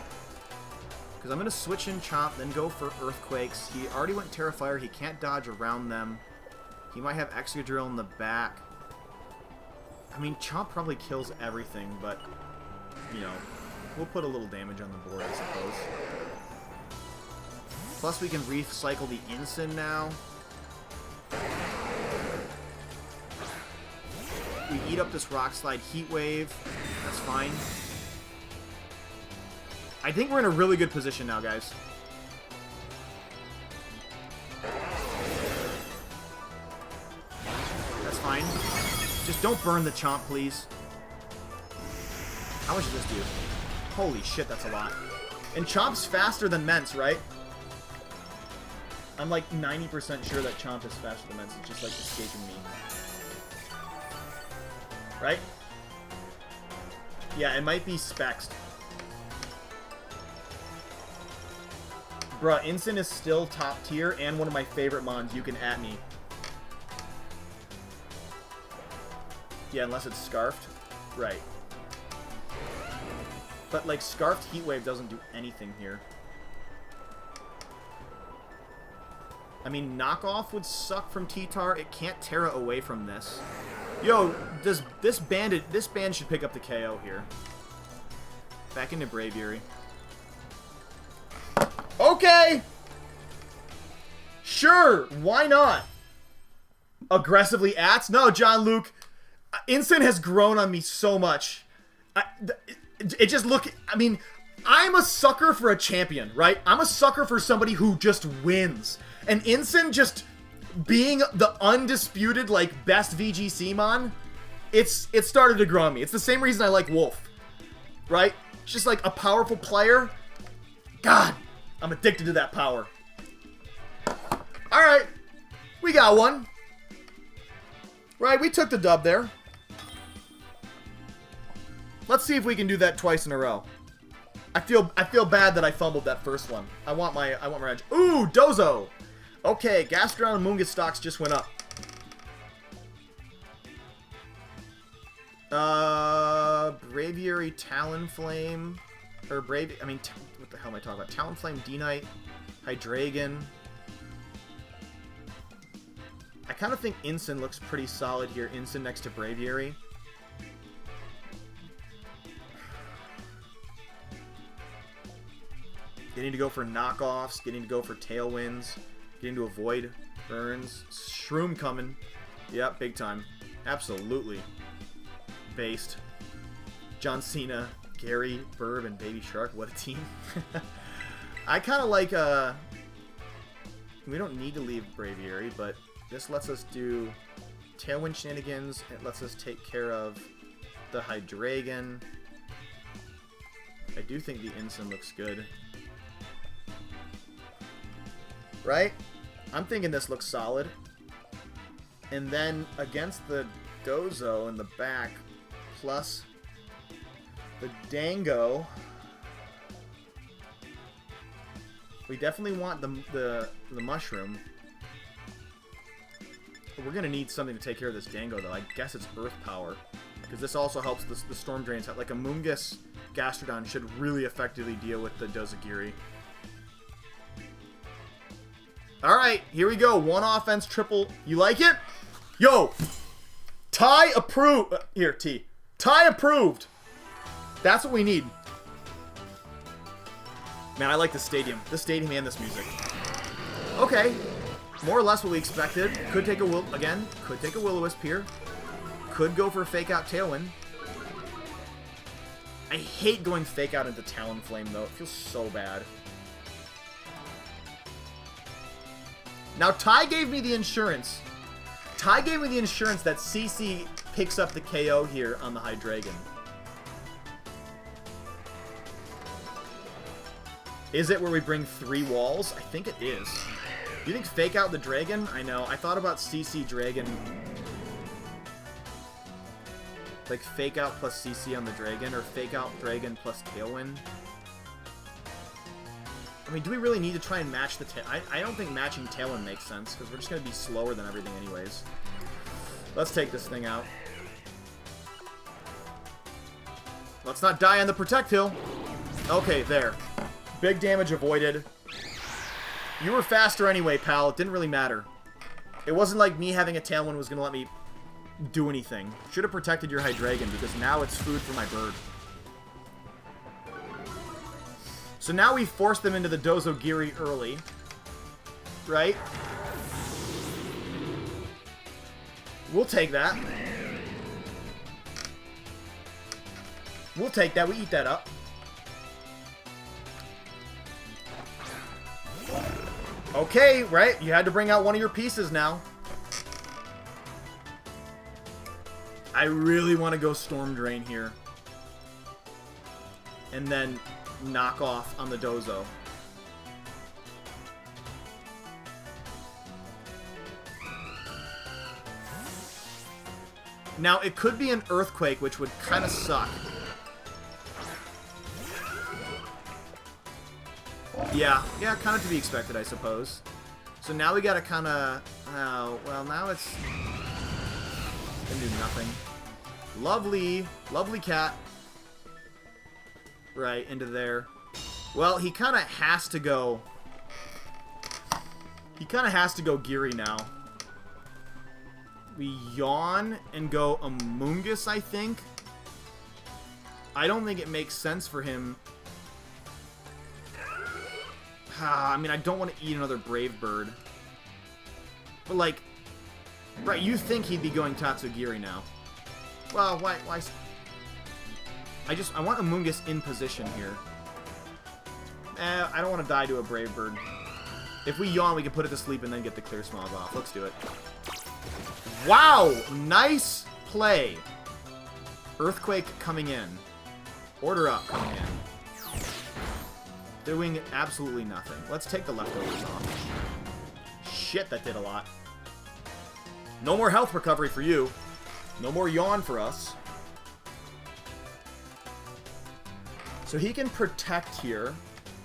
Because I'm going to switch in Chomp, then go for Earthquakes. He already went Terra Fire. He can't dodge around them. He might have Excadrill in the back. I mean, Chomp probably kills everything, but, you know, we'll put a little damage on the board, I suppose. Plus, we can recycle the Incin now. we eat up this Rock Slide Heat Wave. That's fine. I think we're in a really good position now, guys. That's fine. Just don't burn the Chomp, please. How much does this do? Holy shit, that's a lot. And Chomp's faster than Mence, right? I'm like 90% sure that Chomp is faster than Mence. It's just like escaping me. Right? Yeah, it might be Specs. Bruh, Incin is still top tier and one of my favorite mons. You can at me. Yeah, unless it's Scarfed. Right. But, like, Scarfed Heat Wave doesn't do anything here. I mean, Knockoff would suck from T-Tar. It can't Terra away from this. Yo, this band should pick up the KO here. Back into Braviary. Okay! Sure, why not? Aggressively ats? No, John Luke. Incin has grown on me so much. It just look... I mean, I'm a sucker for a champion, right? I'm a sucker for somebody who just wins. And Incin just being the undisputed, like, best VGC mon, it started to grow on me. It's the same reason I like Wolf, right? It's just like a powerful player. God, I'm addicted to that power. Alright, we got one. Right, we took the dub there. Let's see if we can do that twice in a row. I feel bad that I fumbled that first one. I want my revenge. Ooh, Dozo. Okay, Gastrodon and Moongus stocks just went up. Braviary, Talonflame, or what the hell am I talking about? Talonflame, D-Knight, Hydreigon. I kind of think Incin looks pretty solid here. Incin next to Braviary. Getting to go for knockoffs, getting to go for tailwinds, getting to avoid burns. Shroom coming. Yep, big time. Absolutely. Based. John Cena, Gary, Burb, and Baby Shark. What a team. I kind of like, we don't need to leave Braviary, but this lets us do Tailwind shenanigans. It lets us take care of the Hydreigon. I do think the Incin looks good. Right? I'm thinking this looks solid. And then against the Dozo in the back, plus the Dango, we definitely want the Mushroom. But we're going to need something to take care of this Dango, though. I guess it's Earth Power. Because this also helps the Storm Drains. Like a Moongus Gastrodon should really effectively deal with the Dozagiri. Alright, here we go. One offense, triple. You like it? Yo! Ty approved. Here, T. Ty approved. That's what we need. Man, I like the stadium. The stadium and this music. Okay. More or less what we expected. Could take a again. Could take a Will-O-Wisp here. Could go for a Fake Out Tailwind. I hate going Fake Out into Talonflame, though. It feels so bad. Now, Ty gave me the insurance. Ty gave me the insurance that CC picks up the KO here on the Hydreigon. Is it where we bring 3 walls? I think it is. Do you think Fake Out the Dragon? I know. I thought about CC Dragon. Like Fake Out plus CC on the Dragon, or Fake Out Dragon plus Tailwind. I mean, do we really need to try and match the tail? I don't think matching Tailwind makes sense, because we're just going to be slower than everything anyways. Let's take this thing out. Let's not die on the Protect Hill. Okay, there. Big damage avoided. You were faster anyway, pal. It didn't really matter. It wasn't like me having a Tailwind was going to let me do anything. Should have protected your Hydreigon, because now it's food for my bird. So now we force them into the Dozagiri early. Right? We'll take that. We'll take that. We eat that up. Okay, right? You had to bring out one of your pieces now. I really want to go Storm Drain here. And then knock off on the Dozo. Now, it could be an Earthquake, which would kind of suck. Yeah, kind of to be expected, I suppose. So now we gotta kind of... Oh, well, now it's... Gonna do nothing. Lovely cat. Right, into there. Well, he kind of has to go... He kind of has to go Geary now. We yawn and go Amoonguss, I think. I don't think it makes sense for him. I mean, I don't want to eat another Brave Bird. But, like... Right, you think he'd be going Tatsugiri now. Well, why... I want Amoonguss in position here. I don't want to die to a Brave Bird. If we yawn, we can put it to sleep and then get the Clear Smog off. Let's do it. Wow! Nice play. Earthquake coming in. Order Up coming in. Doing absolutely nothing. Let's take the leftovers off. Shit, that did a lot. No more health recovery for you. No more yawn for us. So he can protect here.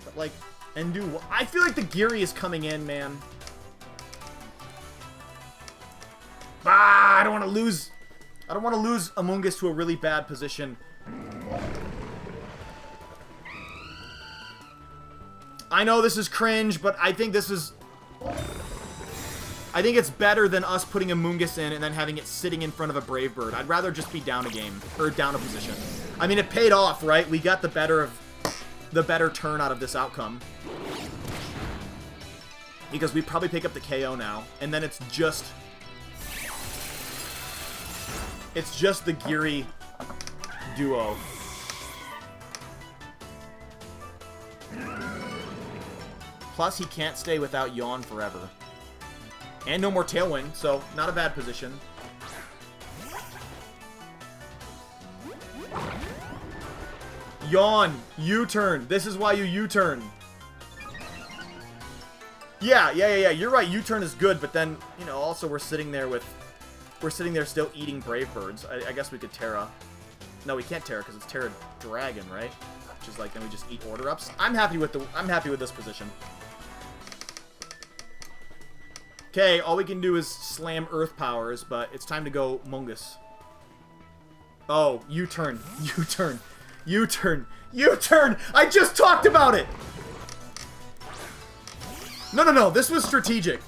But, like, and do... I feel like the Geary is coming in, man. I don't want to lose... I don't want to lose Amoonguss to a really bad position. I know this is cringe, but I think this is... I think it's better than us putting Amoonguss in and then having it sitting in front of a Brave Bird. I'd rather just be down a game. Or down a position. I mean, it paid off, right? We got the better turn out of this outcome. Because we probably pick up the KO now. And then it's just... It's just the Geary duo. Plus, he can't stay without Yawn forever. And no more Tailwind, so not a bad position. Yawn, U-turn. This is why you U-turn. Yeah. You're right. U-turn is good, but then, you know, also we're sitting there still eating Brave Birds. I guess we could Terra. No, we can't Terra because it's Terra Dragon, right? Which is like, then we just eat Order Ups. I'm happy with this position. Okay, all we can do is slam Earth Powers, but it's time to go Amoonguss. Oh, U-turn. U-turn. U-turn. U-turn! I just talked about it! No. This was strategic.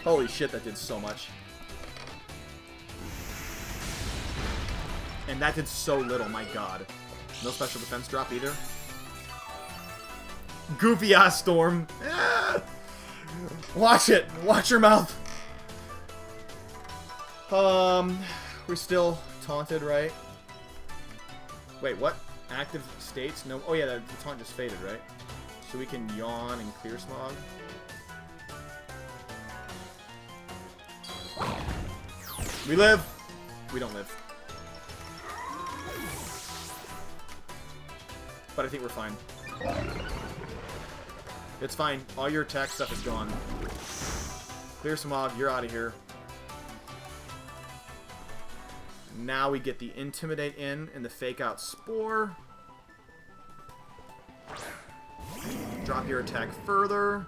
Holy shit, that did so much. And that did so little, my god. No special defense drop either. Goofy ass Storm. Watch it. Watch your mouth. We're still taunted, right? Wait, what? Active states? No. Oh yeah, the taunt just faded, right? So we can Yawn and Clear Smog. We live. We don't live. But I think we're fine. It's fine. All your attack stuff is gone. Clear Smog, you're out of here. Now we get the Intimidate in and the Fake Out Spore. Drop your attack further.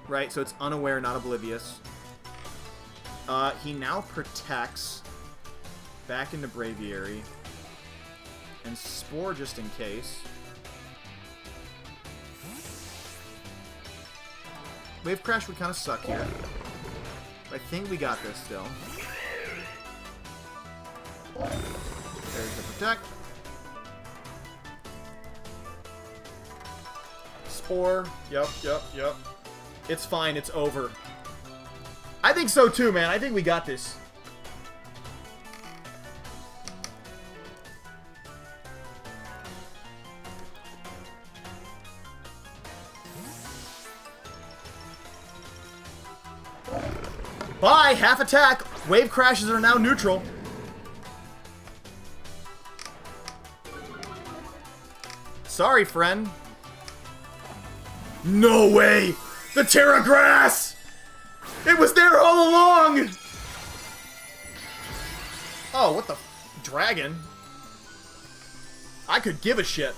Right, so it's unaware, not oblivious. He now protects back into Braviary. And Spore just in case. Wave Crash would kind of suck here. But I think we got this still. There's the Protect. Spore. Yep. It's fine. It's over. I think so too, man. I think we got this. Bye! Half attack! Wave crashes are now neutral. Sorry, friend. No way! The Terra Grass! It was there all along! Oh, what the... Dragon? I could give a shit.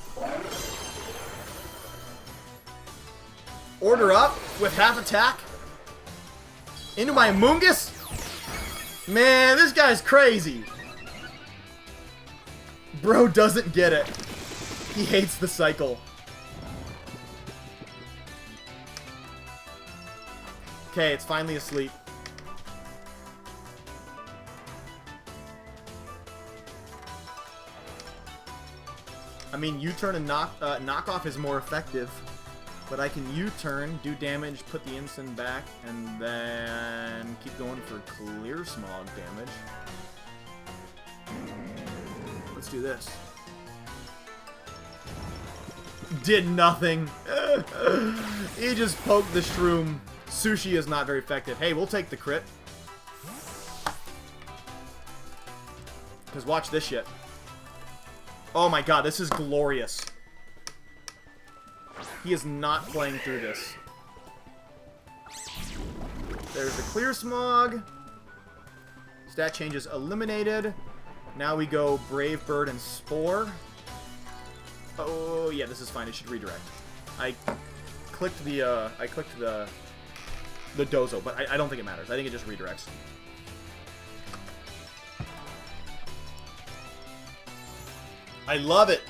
Order up with half attack? Into my Amoonguss? Man, this guy's crazy. Bro doesn't get it. He hates the cycle. Okay, it's finally asleep. I mean, U-turn and knockoff is more effective. But I can U-turn, do damage, put the instant back, and then keep going for clear smog damage. Let's do this. Did nothing. He just poked the shroom. Sushi is not very effective. Hey, we'll take the crit. Because watch this shit. Oh my god, this is glorious. He is not playing through this. There's the clear smog. Stat changes eliminated. Now we go Brave Bird and Spore. Oh yeah, this is fine. It should redirect. I clicked the Dozo, but I don't think it matters. I think it just redirects. I love it.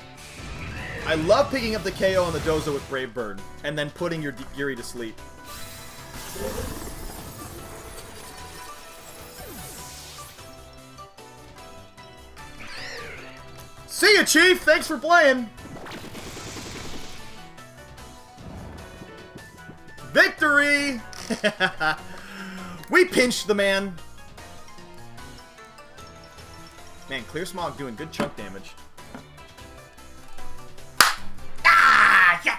I love picking up the KO on the Dozo with Brave Bird, and then putting your Giri to sleep. See ya, Chief! Thanks for playing! Victory! We pinched the man. Man, Clear Smog doing good chunk damage.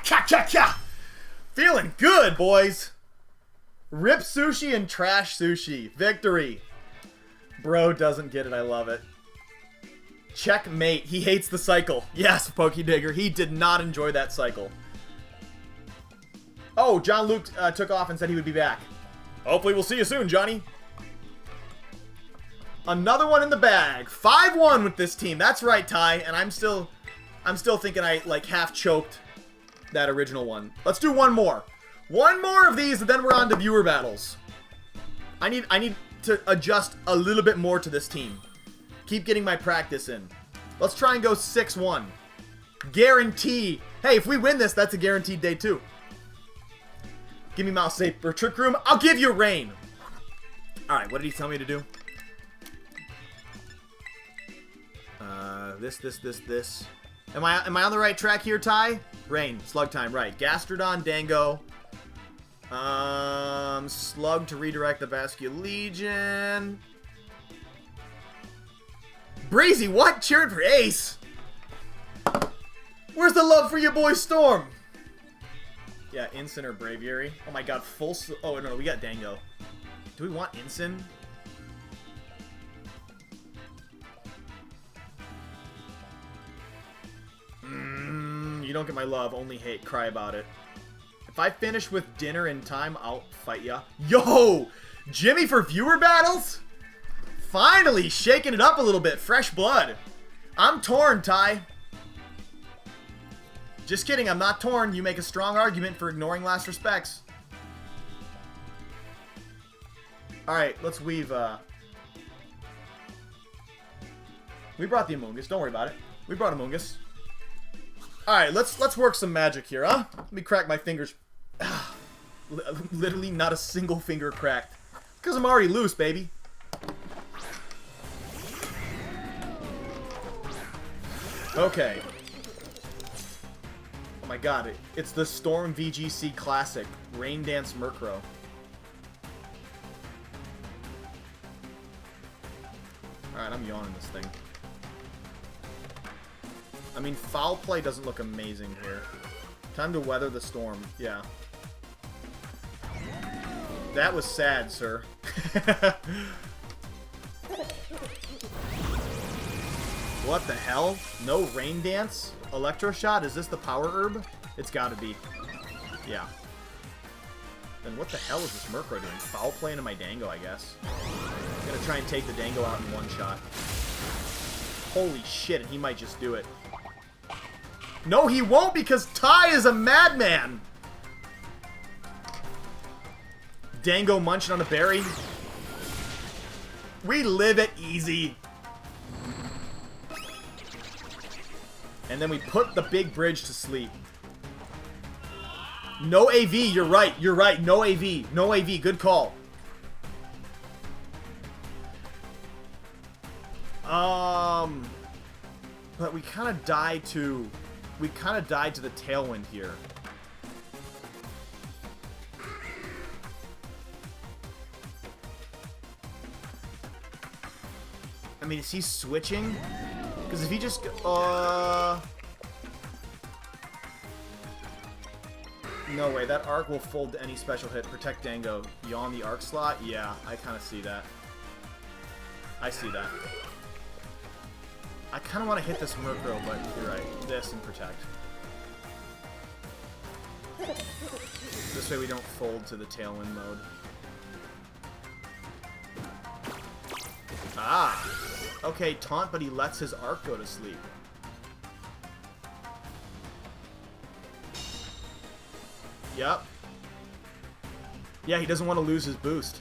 Cha-cha-cha! Feeling good, boys! Rip Sushi and Trash Sushi. Victory. Bro doesn't get it. I love it. Checkmate. He hates the cycle. Yes, Pokédigger. He did not enjoy that cycle. Oh, John Luke took off and said he would be back. Hopefully we'll see you soon, Johnny. Another one in the bag. 5-1 with this team. That's right, Ty. And I'm still thinking I, like, half choked that original one. Let's do one more. One more of these, and then we're on to viewer battles. I need to adjust a little bit more to this team. Keep getting my practice in. Let's try and go 6-1. Guarantee. Hey, if we win this, that's a guaranteed day 2. Give me Mouse Saber Trick Room. I'll give you Rain. Alright, what did he tell me to do? This. Am I on the right track here, Ty? Rain, Slug Time, right. Gastrodon, Dango. Slug to redirect the Vascular Legion. Brazy, what? Cheering for Ace? Where's the love for your boy Storm? Yeah, Ensign or Braviary. Oh my god, oh no, we got Dango. Do we want Ensign? You don't get my love, only hate. Cry about it. If I finish with dinner in time, I'll fight ya. Yo! Jimmy for viewer battles? Finally, shaking it up a little bit. Fresh blood. I'm torn, Ty. Just kidding, I'm not torn. You make a strong argument for ignoring last respects. Alright, let's weave, We brought the Amoonguss, don't worry about it. We brought Amoonguss. Alright, let's work some magic here, huh? Let me crack my fingers. Literally not a single finger cracked. Because I'm already loose, baby. Okay. Oh my god, it's the Storm VGC Classic. Rain Dance Murkrow. Alright, I'm yawning this thing. I mean, foul play doesn't look amazing here. Time to weather the storm. Yeah. That was sad, sir. What the hell? No rain dance? Electroshock? Is this the power herb? It's gotta be. Yeah. Then what the hell is this Murkrow doing? Foul play into my Dango, I guess. I'm gonna try and take the Dango out in one shot. Holy shit, and he might just do it. No, he won't, because Ty is a madman! Dango munching on a berry. We live it easy. And then we put the big bridge to sleep. No AV, you're right, you're right. No AV, no AV, good call. But we kind of died to... We kind of died to the Tailwind here. I mean, is he switching? Because if he just... No way, that arc will fold to any special hit. Protect Dango. Yawn the arc slot? Yeah, I kind of see that. I see that. I kind of want to hit this Murkrow, but you're right. This and protect. This way we don't fold to the Tailwind mode. Ah! Okay, taunt, but he lets his arc go to sleep. Yep. Yeah, he doesn't want to lose his boost.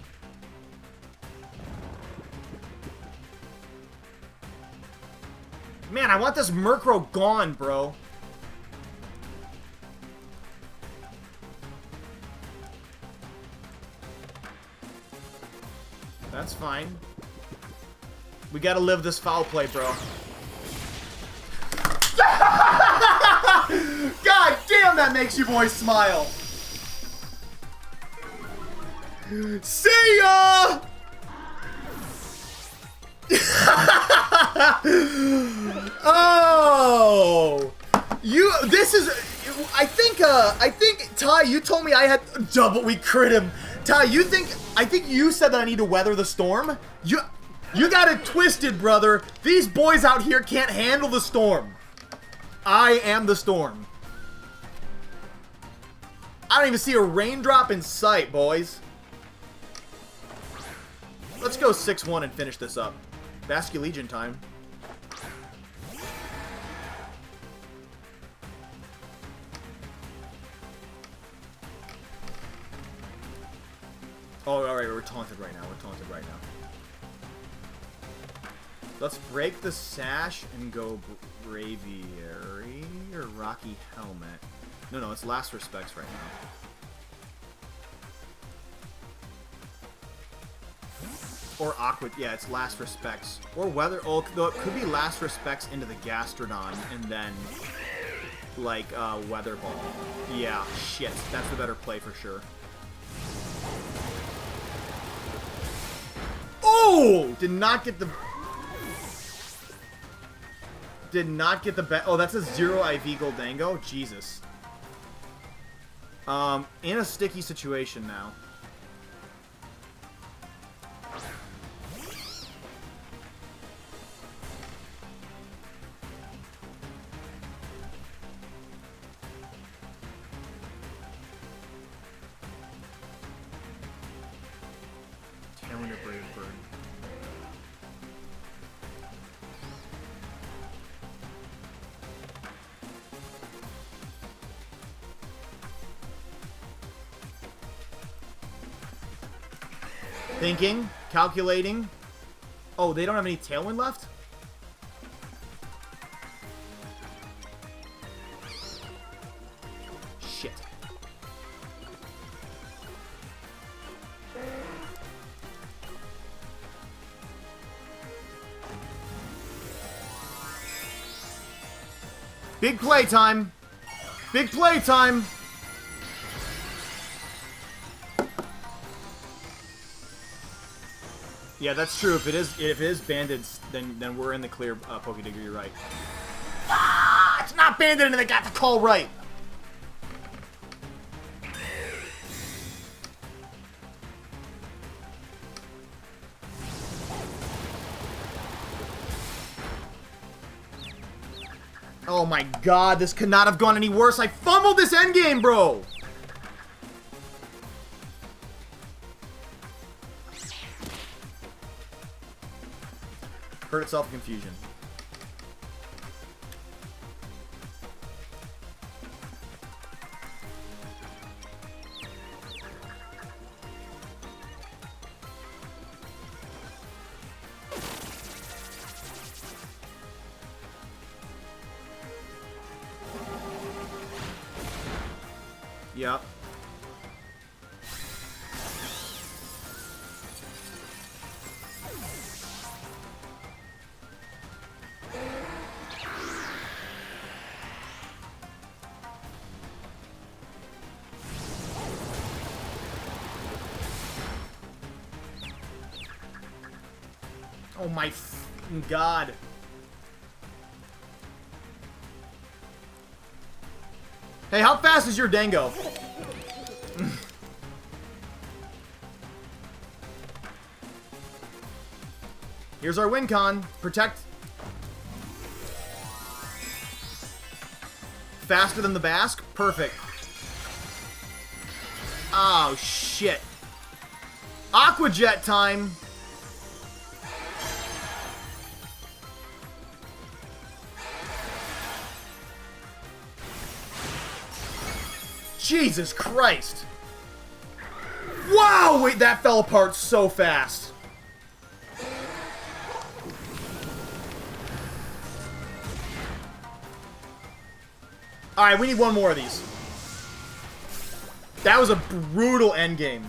Man, I want this Murkrow gone, bro. That's fine. We gotta live this foul play, bro. God damn, that makes you boys smile. See ya! Oh! This is... I think, Ty, you told me I had... Double, we crit him. Ty, I think you said that I need to weather the storm? You got it twisted, brother. These boys out here can't handle the storm. I am the storm. I don't even see a raindrop in sight, boys. Let's go 6-1 and finish this up. Basculegion time. Oh, alright, we're taunted right now. We're taunted right now. Let's break the sash and go Braviary or Rocky Helmet. No, it's Last Respects right now. Or Aqua, yeah, it's Last Respects. Or Weather, oh, it could be Last Respects into the Gastrodon and then, like, Weather Ball. Yeah, shit, that's the better play for sure. Oh! Did not get the bet. Oh, that's a 0 IV Goldango? Jesus. In a sticky situation now. Tailwind or Brave Bird. Thinking, calculating. Oh, they don't have any Tailwind left? Shit. Big play time. Big play time. Yeah, that's true. If it is banded, then we're in the clear, Pokédigger. You're right. Ah, it's not banded, and they got the call right. Oh my god, this could not have gone any worse. I fumbled this endgame, bro! Hurt itself in confusion. Yep. Oh my f***ing god. Hey, how fast is your Dango? Here's our win con. Protect. Faster than the Basque? Perfect. Oh, shit. Aqua Jet time. Jesus Christ. Wow, wait, that fell apart so fast. Alright, we need one more of these. That was a brutal endgame.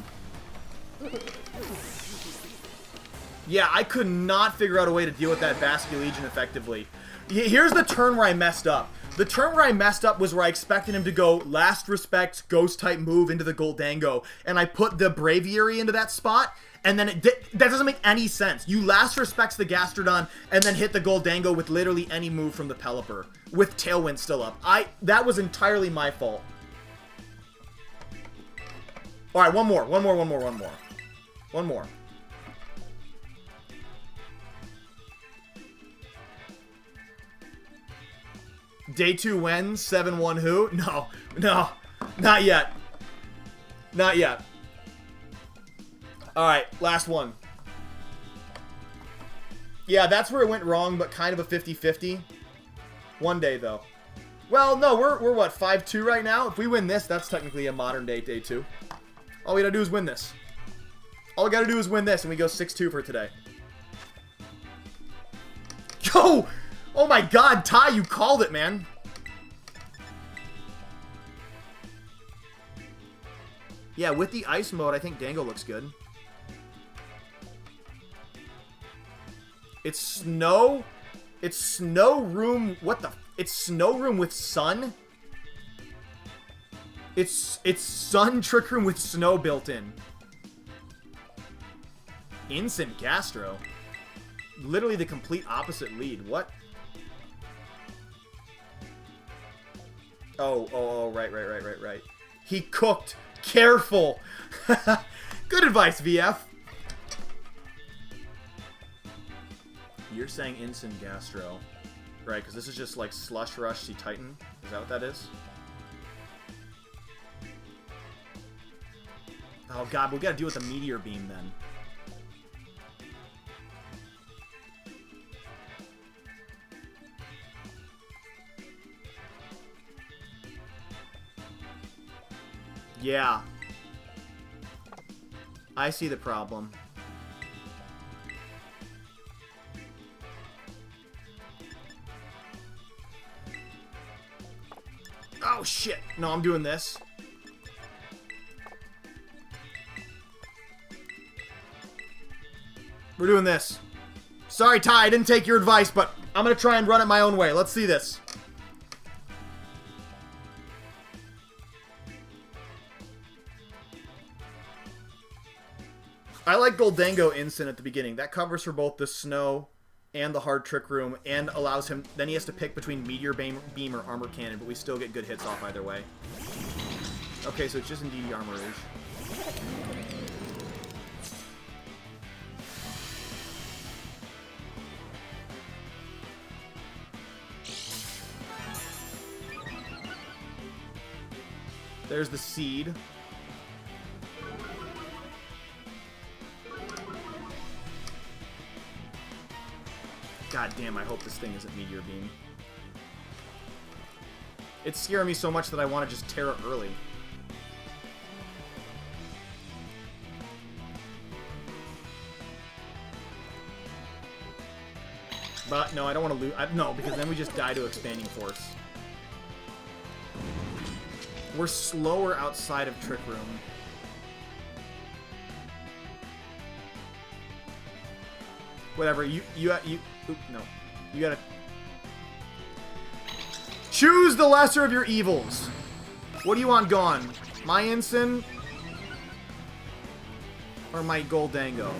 Yeah, I could not figure out a way to deal with that Basque Legion effectively. Here's the turn where I messed up. The turn where I messed up was where I expected him to go Last Respect, Ghost-type move into the Goldango, and I put the Braviary into that spot, and then that doesn't make any sense. You Last Respects the Gastrodon, and then hit the Goldango with literally any move from the Pelipper, with Tailwind still up. That was entirely my fault. Alright, one more. Day 2 wins, 7-1 who? No, not yet. Not yet. Alright, last one. Yeah, that's where it went wrong, but kind of a 50-50. One day, though. Well, no, we're what, 5-2 right now? If we win this, that's technically a modern day Day 2. All we gotta do is win this. All we gotta do is win this, and we go 6-2 for today. Yo! Oh my god, Ty, you called it, man. Yeah, with the ice mode, I think Dango looks good. It's snow. It's snow room. What the? It's snow room with sun. It's sun trick room with snow built in. Instant Gastro. Literally the complete opposite lead. What? Oh, right. He cooked. Careful. Good advice, VF. You're saying Instant Gastro. Right, because this is just like Slush Rush C Titan. Is that what that is? Oh god, we gotta deal with the Meteor Beam then. Yeah. I see the problem. Oh shit. No, I'm doing this. We're doing this. Sorry, Ty, I didn't take your advice, but I'm gonna try and run it my own way. Let's see this. I like Goldango Instant at the beginning. That covers for both the snow and the hard trick room, and allows him... Then he has to pick between Meteor Beam or Armor Cannon, but we still get good hits off either way. Okay, so it's just indeed Armor Rouge. There's the seed. God damn, I hope this thing isn't Meteor Beam. It's scaring me so much that I want to just tear it early. But, no, I don't want to lose. No, because then we just die to Expanding Force. We're slower outside of Trick Room. Whatever, oop, no. You gotta... Choose the lesser of your evils. What do you want gone? My Ensign? Or my Goldango?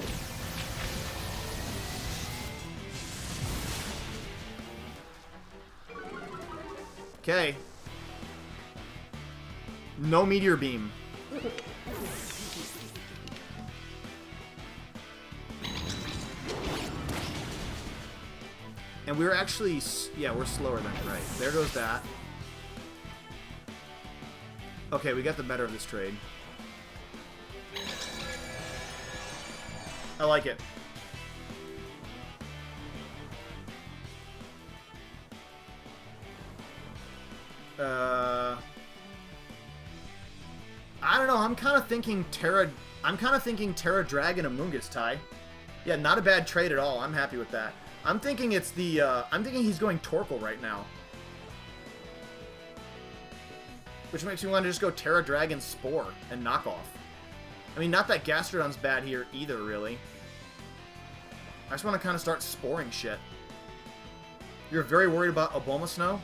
Okay. No Meteor Beam. And we're actually... Yeah, we're slower than it, right. There goes that. Okay, we got the better of this trade. I like it. I don't know. I'm kind of thinking Terra Dragon Amoonguss tie. Yeah, not a bad trade at all. I'm happy with that. I'm thinking it's the. I'm thinking he's going Torkoal right now, which makes me want to just go Terra Dragon Spore and knock off. I mean, not that Gastrodon's bad here either, really. I just want to kind of start sporing shit. You're very worried about Abomasnow?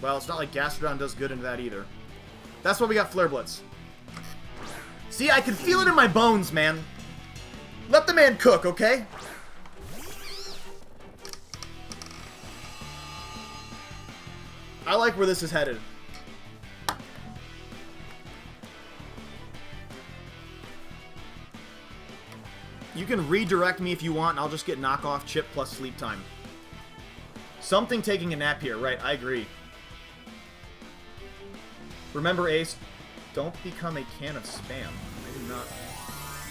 Well, it's not like Gastrodon does good into that either. That's why we got Flare Blitz. See, I can feel it in my bones, man. Let the man cook, okay? I like where this is headed. You can redirect me if you want, and I'll just get knockoff chip plus sleep time. Something taking a nap here, right? I agree. Remember, Ace, don't become a can of spam. I do not.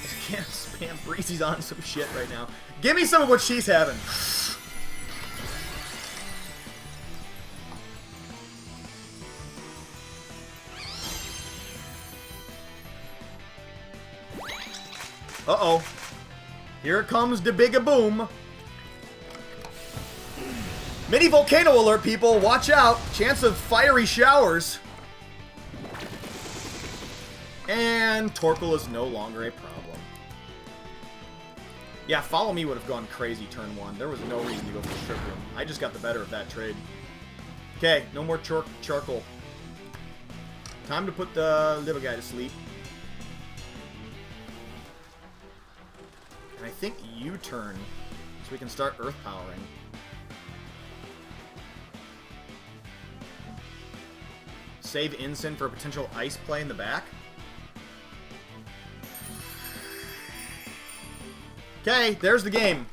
A can of spam. Breezy's on some shit right now. Give me some of what she's having. Uh-oh. Here comes the big boom. Mini volcano alert, people. Watch out. Chance of fiery showers. And Torkoal is no longer a problem. Yeah, Follow Me would have gone crazy turn one. There was no reason to go for the Trick Room. I just got the better of that trade. Okay, no more charcoal. Time to put the little guy to sleep. And I think U-turn, so we can start Earth Powering. Save Ensign for a potential ice play in the back. Okay, there's the game.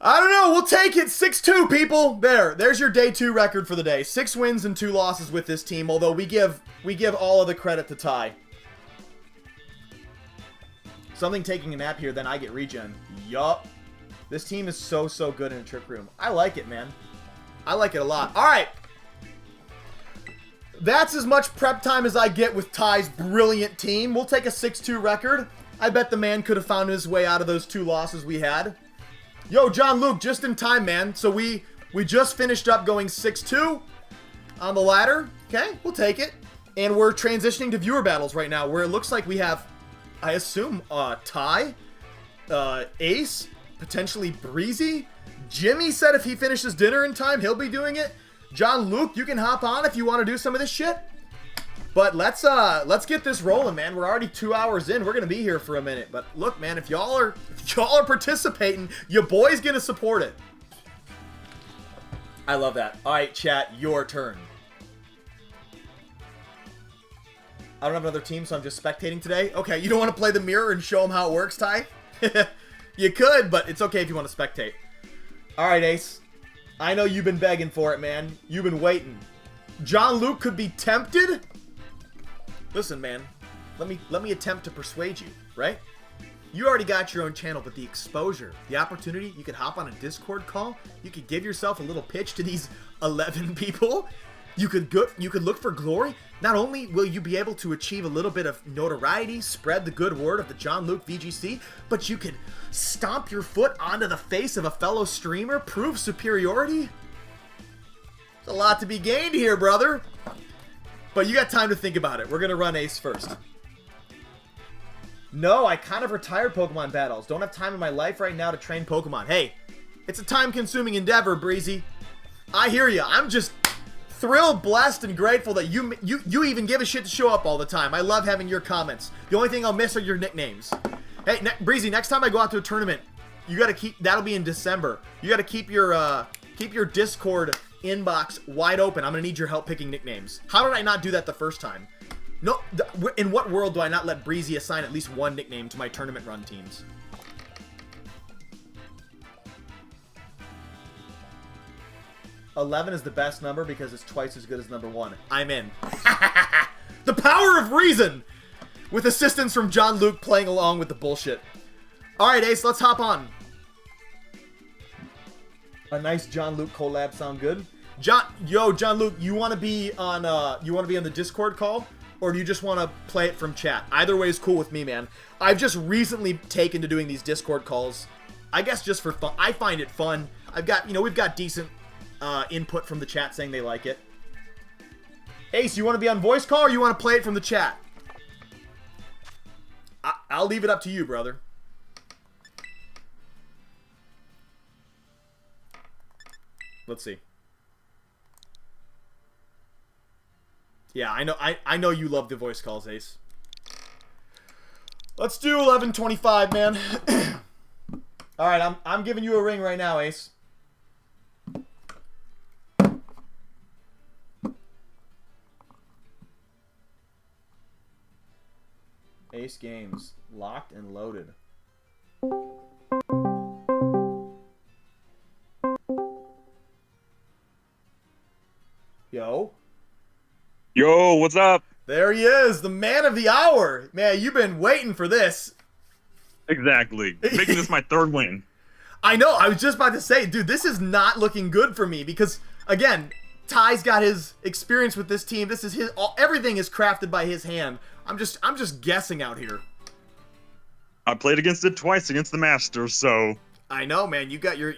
I don't know, we'll take it. 6-2, people. There's your day 2 record for the day. 6 wins and 2 losses with this team, although we give all of the credit to Ty. Something taking a nap here, then I get regen. Yup. This team is so good in a Trick Room. I like it, man. I like it a lot. All right. That's as much prep time as I get with Ty's brilliant team. We'll take a 6-2 record. I bet the man could have found his way out of those 2 losses we had. Yo, John Luke, just in time, man. So we just finished up going 6-2 on the ladder. Okay, we'll take it. And we're transitioning to viewer battles right now, where it looks like we have, I assume, Ty, Ace, potentially Breezy. Jimmy said if he finishes dinner in time, he'll be doing it. John Luke, you can hop on if you want to do some of this shit. But let's get this rolling, man. We're already 2 hours in. We're gonna be here for a minute. But look, man, if y'all are participating, your boy's gonna support it. I love that. All right, chat, your turn. I don't have another team, so I'm just spectating today. Okay, you don't want to play the mirror and show them how it works, Ty? You could, but it's okay if you want to spectate. All right, Ace. I know you've been begging for it, man. You've been waiting. John Luke could be tempted. Listen, man. Let me attempt to persuade you, right? You already got your own channel, but the exposure, the opportunity, you could hop on a Discord call. You could give yourself a little pitch to these 11 people. You could look for glory. Not only will you be able to achieve a little bit of notoriety, spread the good word of the John Luke VGC, but you could stomp your foot onto the face of a fellow streamer, prove superiority. There's a lot to be gained here, brother. But you got time to think about it. We're going to run Ace first. No, I kind of retired Pokemon battles. Don't have time in my life right now to train Pokemon. Hey, it's a time-consuming endeavor, Breezy. I hear you. I'm just thrilled, blessed, and grateful that you even give a shit to show up all the time. I love having your comments. The only thing I'll miss are your nicknames. Hey, Breezy, next time I go out to a tournament, you got to keep... That'll be in December. You got to keep your Discord inbox wide open. I'm going to need your help picking nicknames. How did I not do that the first time? No, in what world do I not let Breezy assign at least one nickname to my tournament run teams? $11 is the best number because it's twice as good as number 1. I'm in. The power of reason! With assistance from John Luke playing along with the bullshit. Alright, Ace, let's hop on. A nice John Luke collab sound good? John Luke, you want to be on the Discord call? Or do you just want to play it from chat? Either way is cool with me, man. I've just recently taken to doing these Discord calls. I guess just for fun. I find it fun. We've got decent input from the chat saying they like it. Ace, you want to be on voice call or you want to play it from the chat? I'll leave it up to you, brother. Let's see. Yeah, I know you love the voice calls, Ace. Let's do 11:25, man. All right, I'm giving you a ring right now, Ace. Ace Games, locked and loaded. Yo, what's up? There he is, the man of the hour. Man, you've been waiting for this. Exactly. Making this my third win. I know, I was just about to say, dude, this is not looking good for me because, again, Ty's got his experience with this team. This is everything is crafted by his hand. I'm just guessing out here. I played against it twice against the Masters, so I know, man. You got your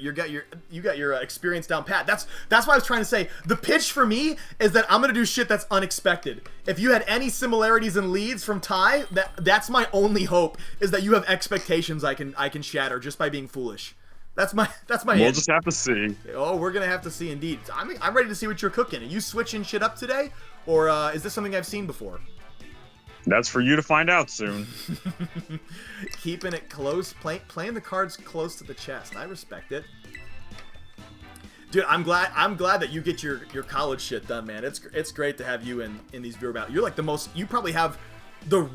experience down pat. That's what I was trying to say. The pitch for me is that I'm gonna do shit that's unexpected. If you had any similarities and leads from Ty, that's my only hope is that you have expectations I can shatter just by being foolish. That's my. We'll just have to see. Oh, we're gonna have to see indeed. I'm ready to see what you're cooking. Are you switching shit up today, or is this something I've seen before? That's for you to find out soon. Keeping it close, playing the cards close to the chest. I respect it. Dude, I'm glad that you get your college shit done, man. It's great to have you in these viewer battles. You're like the most. You probably have the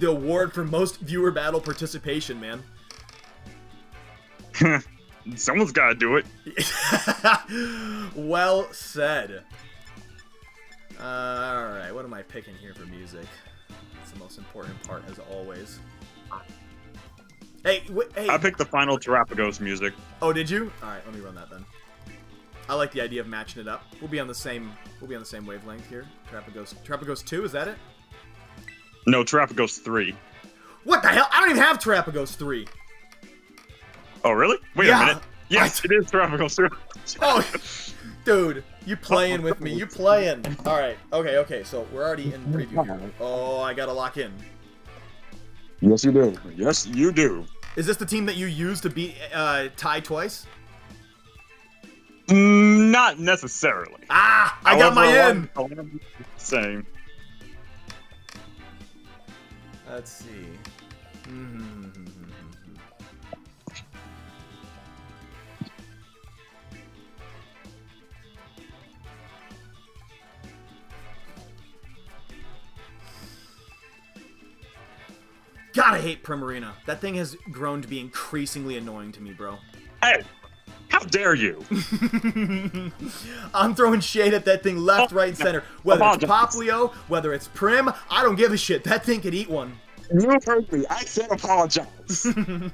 award for most viewer battle participation, man. Someone's got to do it. Well said. All right, what am I picking here for music? That's the most important part, as always. Hey, hey. I picked the final Terrapagos music. Oh, did you? All right, let me run that then. I like the idea of matching it up. We'll be on the same wavelength here. Terrapagos 2, is that it? No, Terrapagos 3. What the hell? I don't even have Terrapagos 3. Oh, really? Wait a minute. Yes, it is Terrapagos 3. Oh, dude, you playing with me? You playing? All right. Okay. So we're already in preview here. Oh, I gotta lock in. Yes, you do. Yes, you do. Is this the team that you used to beat Ty twice? Not necessarily. Ah, I got my in. Same. Let's see. God, I hate Primarina. That thing has grown to be increasingly annoying to me, bro. Hey, how dare you? I'm throwing shade at that thing left, right, and center. Whether it's Poplio, whether it's Prim, I don't give a shit. That thing could eat one. You heard me. I said apologize. I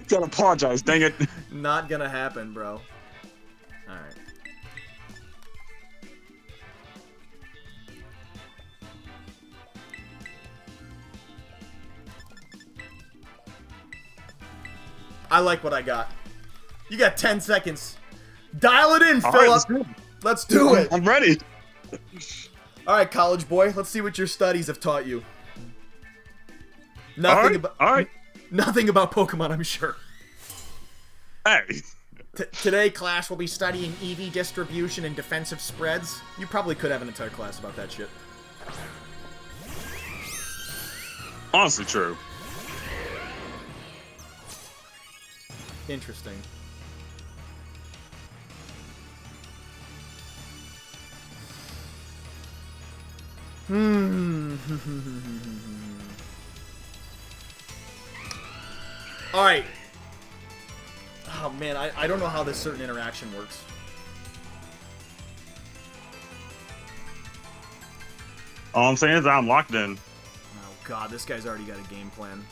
said apologize, dang it. Not gonna happen, bro. Alright. I like what I got. You got 10 seconds. Dial it in, Philip. Let's do it. I'm ready. All right, college boy. Let's see what your studies have taught you. All Nothing right. Nothing about Pokemon, I'm sure. Hey. Today, class will be studying EV distribution and defensive spreads. You probably could have an entire class about that shit. Honestly true. Interesting. Alright. Oh man, I don't know how this certain interaction works. All I'm saying is I'm locked in. Oh god, this guy's already got a game plan.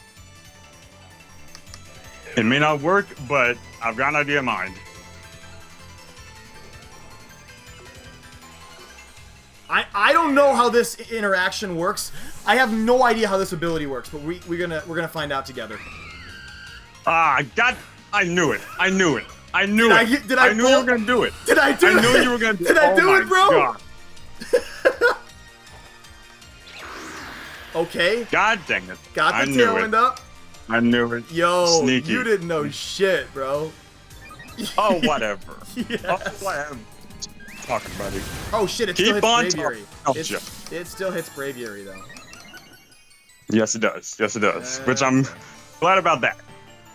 It may not work, but I've got an idea in mind. I don't know how this interaction works. I have no idea how this ability works, but we're gonna find out together. I knew it. I knew it. I knew it. I knew you were gonna do it. Did I do it? I knew you were gonna do it. Did I do it, bro? God. Okay. God dang it. Got the tailwind up. I knew it. Yo, Sneaky. you didn't know shit, bro. Oh, whatever. Yes. Oh, whatever. Talking, buddy. Oh shit, it Keep still hits on Braviary. talking. It still hits Braviary, though. Yes, it does. Yes, it does. Which I'm glad about that.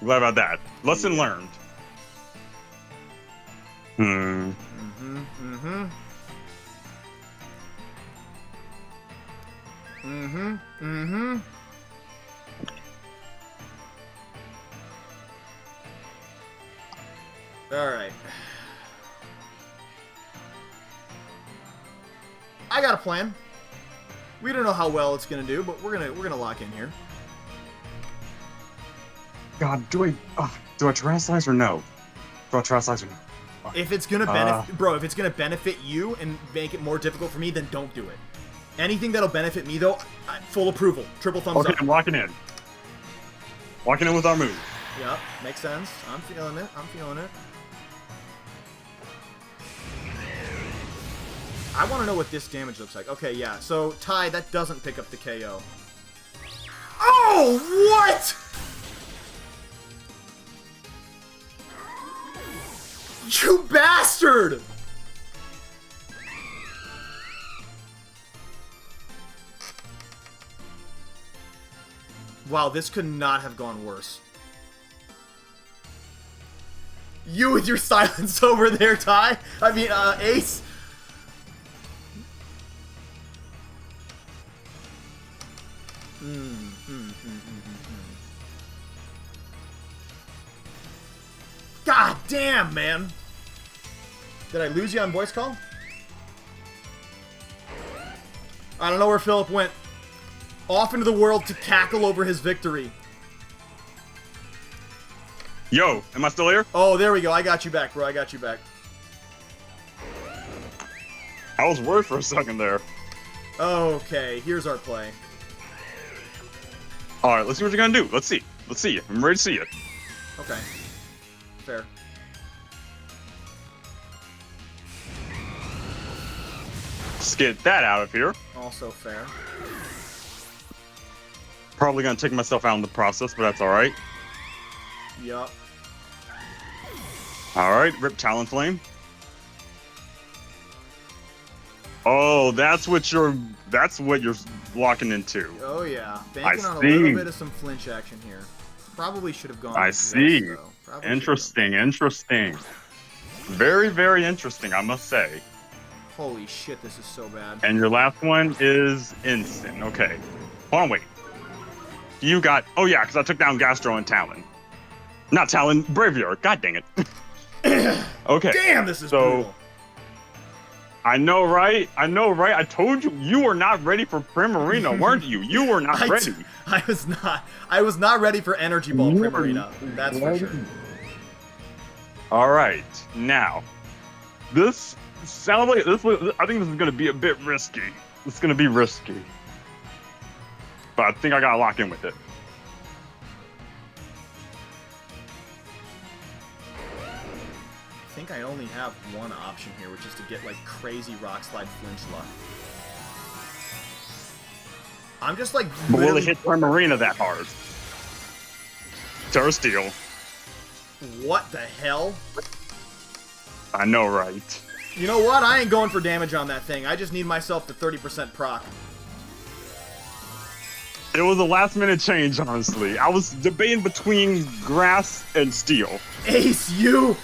Glad about that. Lesson learned. Alright. I got a plan. We don't know how well it's gonna do, but we're gonna lock in here. God, do I Terrasilize or no? Do I Terrasilize or no? If it's gonna benefit, bro, if it's gonna benefit you and make it more difficult for me, then don't do it. Anything that'll benefit me, though, full approval, triple thumbs Okay, up. I'm locking in. Locking in with our move. Yep, makes sense. I'm feeling it. I'm feeling it. I want to know what this damage looks like. Okay, yeah. So, Ty, that doesn't pick up the KO. Oh, what? You bastard! Wow, this could not have gone worse. You with your silence over there, Ty. I mean, Ace. God damn, man. Did I lose you on voice call? I don't know where Philip went. Off into the world to cackle over his victory. Yo, am I still here? Oh, there we go. I got you back, bro. I got you back. I was worried for a second there. Okay, here's our play. Alright, let's see what you're gonna do. Let's see. Let's see you. I'm ready to see it. Okay. Fair. Let's get that out of here. Also fair. Probably gonna take myself out in the process, but that's alright. Yup. Alright, rip Talonflame. Oh, that's what you're locking into. Oh yeah, banking on a see. little bit of some flinch action here. Probably should have gone. I with this, see. though. Probably Interesting, interesting. Very, very interesting, I must say. Holy shit, this is so bad. And your last one is instant. Okay. Hold on, wait. You got... Oh, yeah, because I took down Gastro and Talon. Not Talon, Braviar. God dang it. Okay. Damn, this is so, brutal. I know, right? I know, right? I told you, you were not ready for Primarina, weren't you? You were not ready. I was not. I was not ready for Energy Ball Primarina. That's for sure. All right, now, this sounds like this. I think this is going to be a bit risky. It's going to be risky, but I think I got to lock in with it. I think I only have one option here, which is to get like crazy Rock Slide flinch luck. I'm just like. But will it hit Primarina that hard? Terra Steel. What the hell? I know, right? You know what? I ain't going for damage on that thing. I just need myself to 30% proc. It was a last-minute change, honestly. I was debating between Grass and Steel. Ace, you!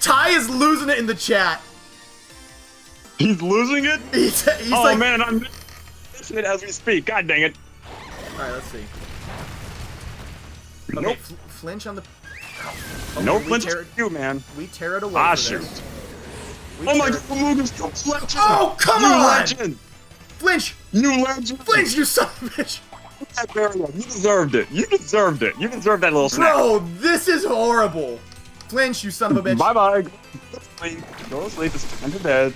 Ty is losing it in the chat. He's losing it? He's oh, like... man, I'm missing it as we speak. God dang it. Alright, let's see. Okay, Nope. Flinch on the... Okay, no flinch for you, man. We tear it away. Ah, for shoot. This. Oh my god, Muga's still flinching! Oh, come you on! Legend! Flinch! You legend! Flinch, you son of a bitch! You deserved it. You deserved it. You deserved that little snap. Bro, this is horrible. Flinch, you son of a bitch. Bye-bye. Go to sleep. Go to sleep. It's time to bed.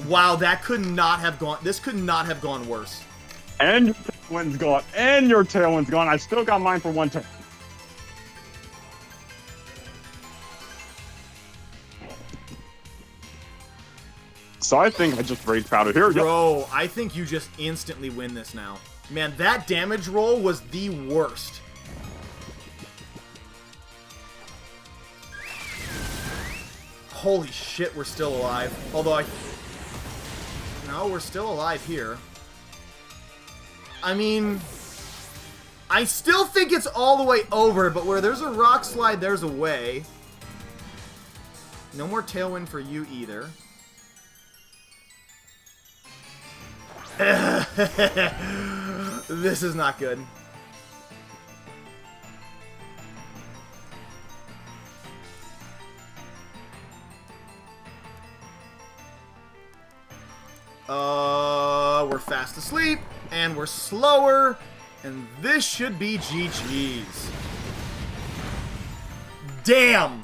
Wow, that could not have gone... This could not have gone worse. And your tailwind's gone. And your tailwind's gone. I still got mine for one turn. So I think I just rage powder here. Bro, I think you just instantly win this now. Man, that damage roll was the worst. Holy shit, we're still alive. Although No, we're still alive here. I mean... I still think it's all the way over, but where there's a rock slide, there's a way. No more tailwind for you either. This is not good. We're fast asleep, and we're slower, and this should be GG's. Damn!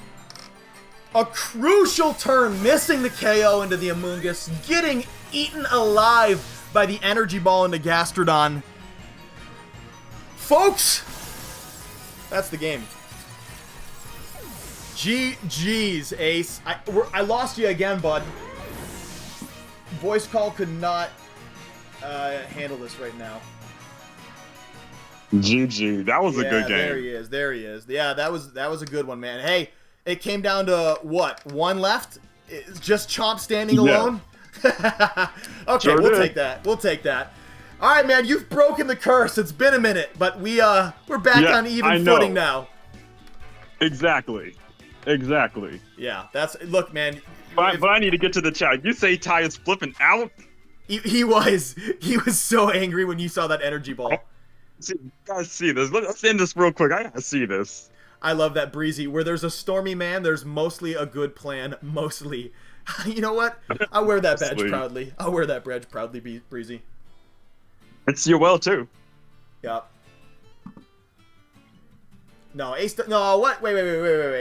A crucial turn, missing the KO into the Amoonguss, getting eaten alive by the Energy Ball into Gastrodon. Folks, that's the game. GG's, Ace. I lost you again, bud. Voice call could not handle this right now. GG. That was a good game. There he is. There he is. Yeah, that was a good one, man. Hey, it came down to what? One left? It's just Chomp standing alone? Okay, Sure we'll did. take that. We'll take that. All right, man, you've broken the curse. It's been a minute, but we're back on even footing now. Exactly. Exactly. Yeah, look, man. But I need to get to the chat. You say Ty is flipping out? He was so angry when you saw that energy ball. See, you guys see this. Let's end this real quick. I gotta see this. I love that, Breezy. Where there's a stormy man, there's mostly a good plan. Mostly. You know what? I'll wear that badge proudly. I'll wear that badge proudly, Breezy. It's you well, too. Yup. No, Ace... No, what? Wait.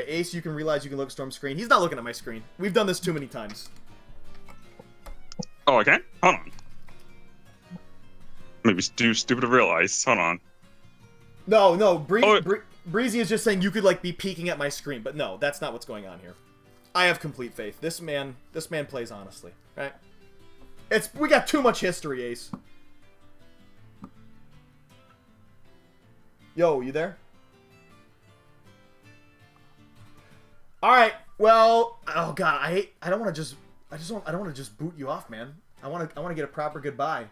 Ace, you can realize you can look at Storm's screen. He's not looking at my screen. We've done this too many times. Oh, I can? Hold on. Maybe too stupid to realize. Hold on. No. Breezy is just saying you could, like, be peeking at my screen. But no, that's not what's going on here. I have complete faith. This man plays honestly, right? We got too much history, Ace. Yo, you there? All right. Well, oh god, I don't want to just boot you off, man. I want to get a proper goodbye.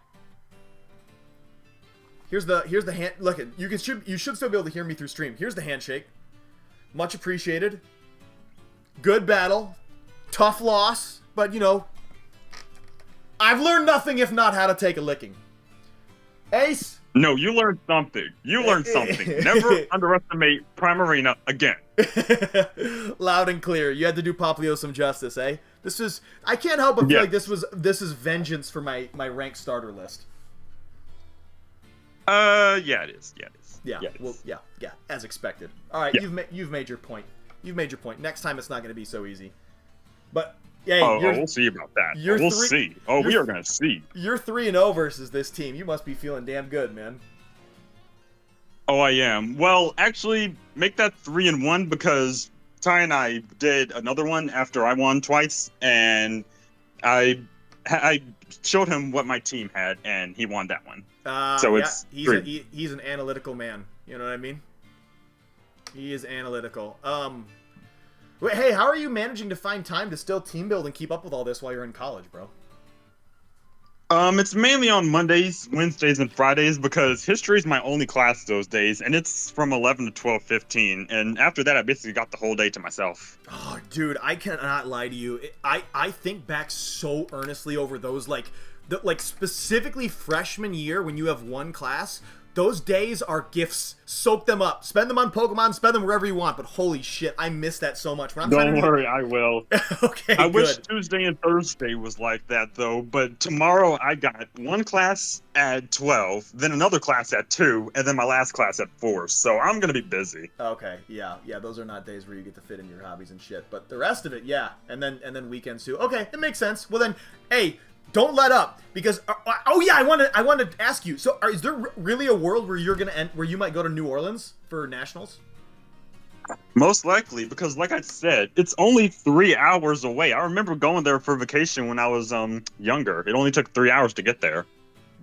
Here's the hand. Look, you should still be able to hear me through stream. Here's the handshake. Much appreciated. Good battle. Tough loss, but you know, I've learned nothing if not how to take a licking. Ace. No, you learned something. You learned something. Never underestimate Primarina again. Loud and clear. You had to do Poplio some justice, eh? I can't help but feel like this is vengeance for my ranked starter list. Yeah, it is. Yeah, it is. Yeah, it well, is. yeah, as expected. All right, Yeah. you've made your point. You've made your point. Next time it's not going to be so easy. But hey, we'll see about that. We'll see. Oh, we are gonna see. You're 3-0 versus this team. You must be feeling damn good, man. Oh, I am. Well, actually, make that 3-1 because Ty and I did another one after I won twice, and I showed him what my team had, and he won that one. So it's he's an analytical man. You know what I mean? He is analytical. Wait, hey, how are you managing to find time to still team build and keep up with all this while you're in college, bro? It's mainly on Mondays, Wednesdays, and Fridays because history is my only class those days, and it's from 11 to 12:15. And after that, I basically got the whole day to myself. Oh, dude, I cannot lie to you. I think back so earnestly over those, like specifically freshman year when you have one class. Those days are gifts. Soak them up. Spend them on Pokemon. Spend them wherever you want. But holy shit, I miss that so much. When I'm Don't worry, I will. Okay, I good. wish Tuesday and Thursday was like that, though. But tomorrow I got one class at 12, then another class at 2, and then my last class at 4. So I'm going to be busy. Okay, yeah. Those are not days where you get to fit in your hobbies and shit. But the rest of it, yeah. And then weekends, too. Okay, it makes sense. Well, then, hey... Don't let up, because oh yeah, I wanted to ask you. So, is there really a world where where you might go to New Orleans for nationals? Most likely, because like I said, it's only 3 hours away. I remember going there for vacation when I was younger. It only took 3 hours to get there.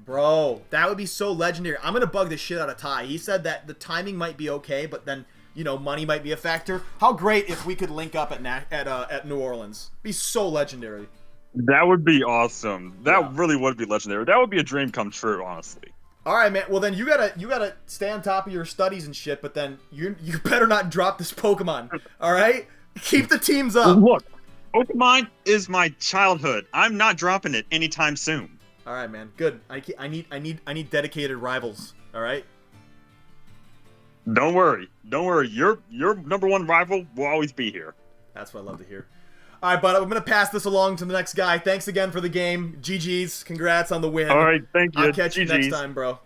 Bro, that would be so legendary. I'm gonna bug the shit out of Ty. He said that the timing might be okay, but then money might be a factor. How great if we could link up at New Orleans? Be so legendary. That would be awesome. That really would be legendary. That would be a dream come true, honestly. All right, man. Well, then you gotta stay on top of your studies and shit. But then you better not drop this Pokemon. All right, keep the teams up. Look, Pokemon is my childhood. I'm not dropping it anytime soon. All right, man. Good. I need dedicated rivals. All right. Don't worry. Your number one rival will always be here. That's what I love to hear. All right, bud, I'm going to pass this along to the next guy. Thanks again for the game. GG's. Congrats on the win. All right, thank you. I'll catch you GG's. next time, bro.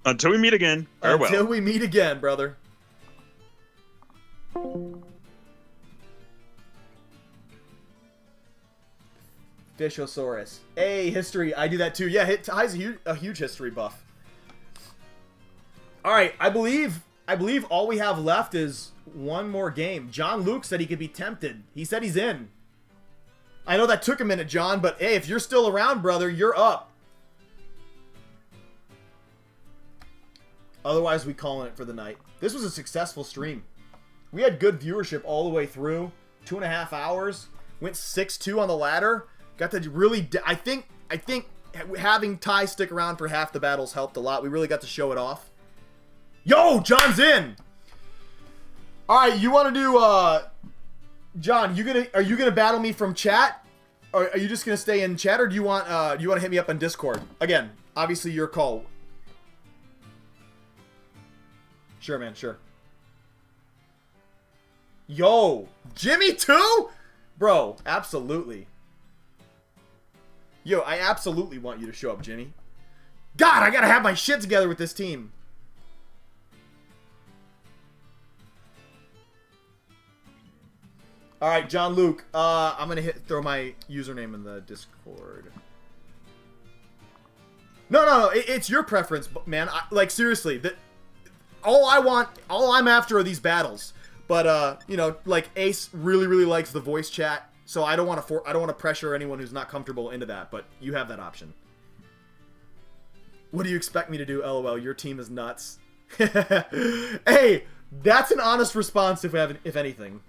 Until we meet again, farewell. Until we meet again, brother. Fishosaurus. Hey, history. I do that too. Yeah, Ty's a huge history buff. All right, I believe all we have left is one more game. John Luke said he could be tempted. He said he's in. I know that took a minute, John, but hey, if you're still around, brother, you're up. Otherwise, we calling it for the night. This was a successful stream. We had good viewership all the way through. 2.5 hours. Went 6-2 on the ladder. Got to really... I think having Ty stick around for half the battles helped a lot. We really got to show it off. Yo, John's in! Alright, you want to do, John, are you gonna battle me from chat? Or are you just gonna stay in chat, or do you want to hit me up on Discord? Again, obviously your call. Sure, man, sure. Yo, Jimmy too? Bro, absolutely. Yo, I absolutely want you to show up, Jimmy. God, I gotta have my shit together with this team. All right, John Luke. I'm gonna throw my username in the Discord. No. It's your preference, man. Like seriously, all I'm after are these battles. But like Ace really likes the voice chat, so I don't want to pressure anyone who's not comfortable into that. But you have that option. What do you expect me to do? LOL. Your team is nuts. Hey, that's an honest response if anything.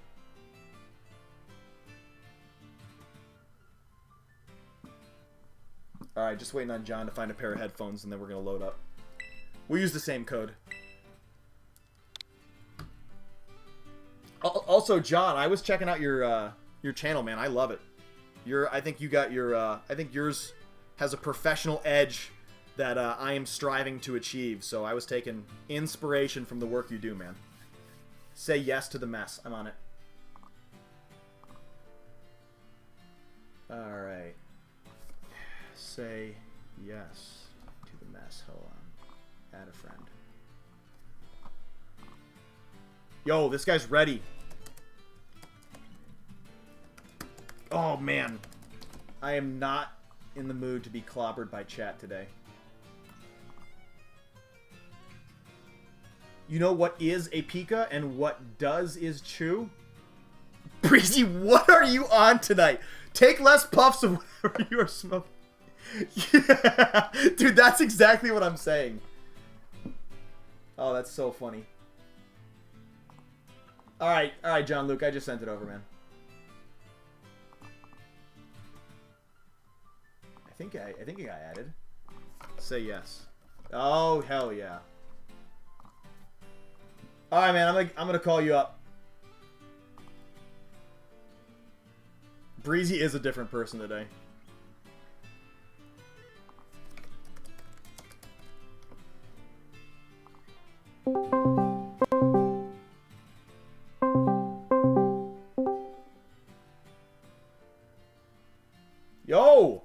Alright, just waiting on John to find a pair of headphones, and then we're going to load up. We'll use the same code. Also, John, I was checking out your channel, man. I love it. I think you got your. I think yours has a professional edge that I am striving to achieve. So I was taking inspiration from the work you do, man. Say yes to the mess. I'm on it. All right. Say yes to the mess. Hold on. Add a friend. Yo, this guy's ready. Oh, man. I am not in the mood to be clobbered by chat today. You know what is a Pika and what does is chew? Breezy, what are you on tonight? Take less puffs of whatever you are smoking. Yeah. Dude, that's exactly what I'm saying. Oh, that's so funny. Alright, John Luke, I just sent it over, man. I think it got added. Say yes. Oh, hell yeah. Alright, man, I'm gonna call you up. Breezy is a different person today. Yo!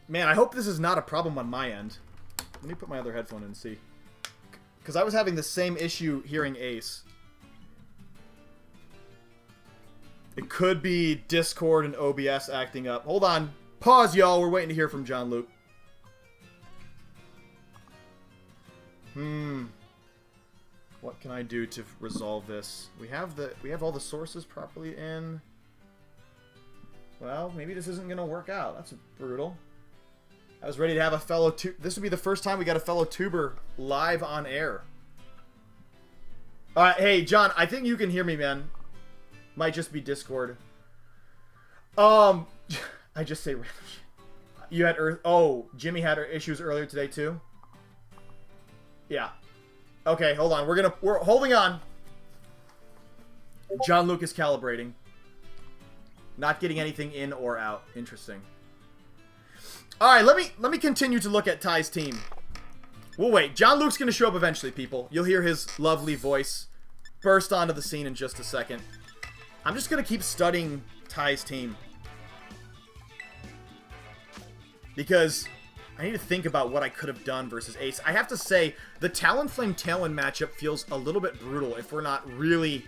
Man, I hope this is not a problem on my end. Let me put my other headphone in and see. Because I was having the same issue hearing Ace. It could be Discord and OBS acting up. Hold on. Pause, y'all. We're waiting to hear from John Luke. What can I do to resolve this? We have all the sources properly in. Well, maybe this isn't gonna work out. That's brutal. I was ready to have a fellow this would be the first time we got a fellow tuber live on air. Alright, hey John, I think you can hear me, man. Might just be Discord. I just say random shit. You had Jimmy had issues earlier today too? Yeah. Okay, hold on. We're holding on. John Luke is calibrating. Not getting anything in or out. Interesting. Alright, let me continue to look at Ty's team. We'll wait. John Luke's gonna show up eventually, people. You'll hear his lovely voice burst onto the scene in just a second. I'm just gonna keep studying Ty's team. Because I need to think about what I could have done versus Ace. I have to say, the Talonflame Tailwind matchup feels a little bit brutal if we're not really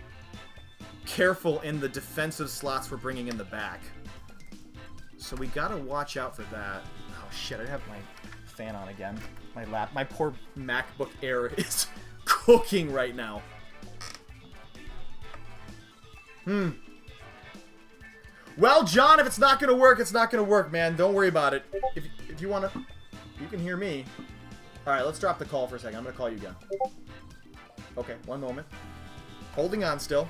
careful in the defensive slots we're bringing in the back. So we gotta watch out for that. Oh shit, I have my fan on again. My poor MacBook Air is cooking right now. Well, John, if it's not gonna work, it's not gonna work, man. Don't worry about it. If you wanna... You can hear me. Alright, let's drop the call for a second. I'm gonna call you again. Okay, one moment. Holding on still.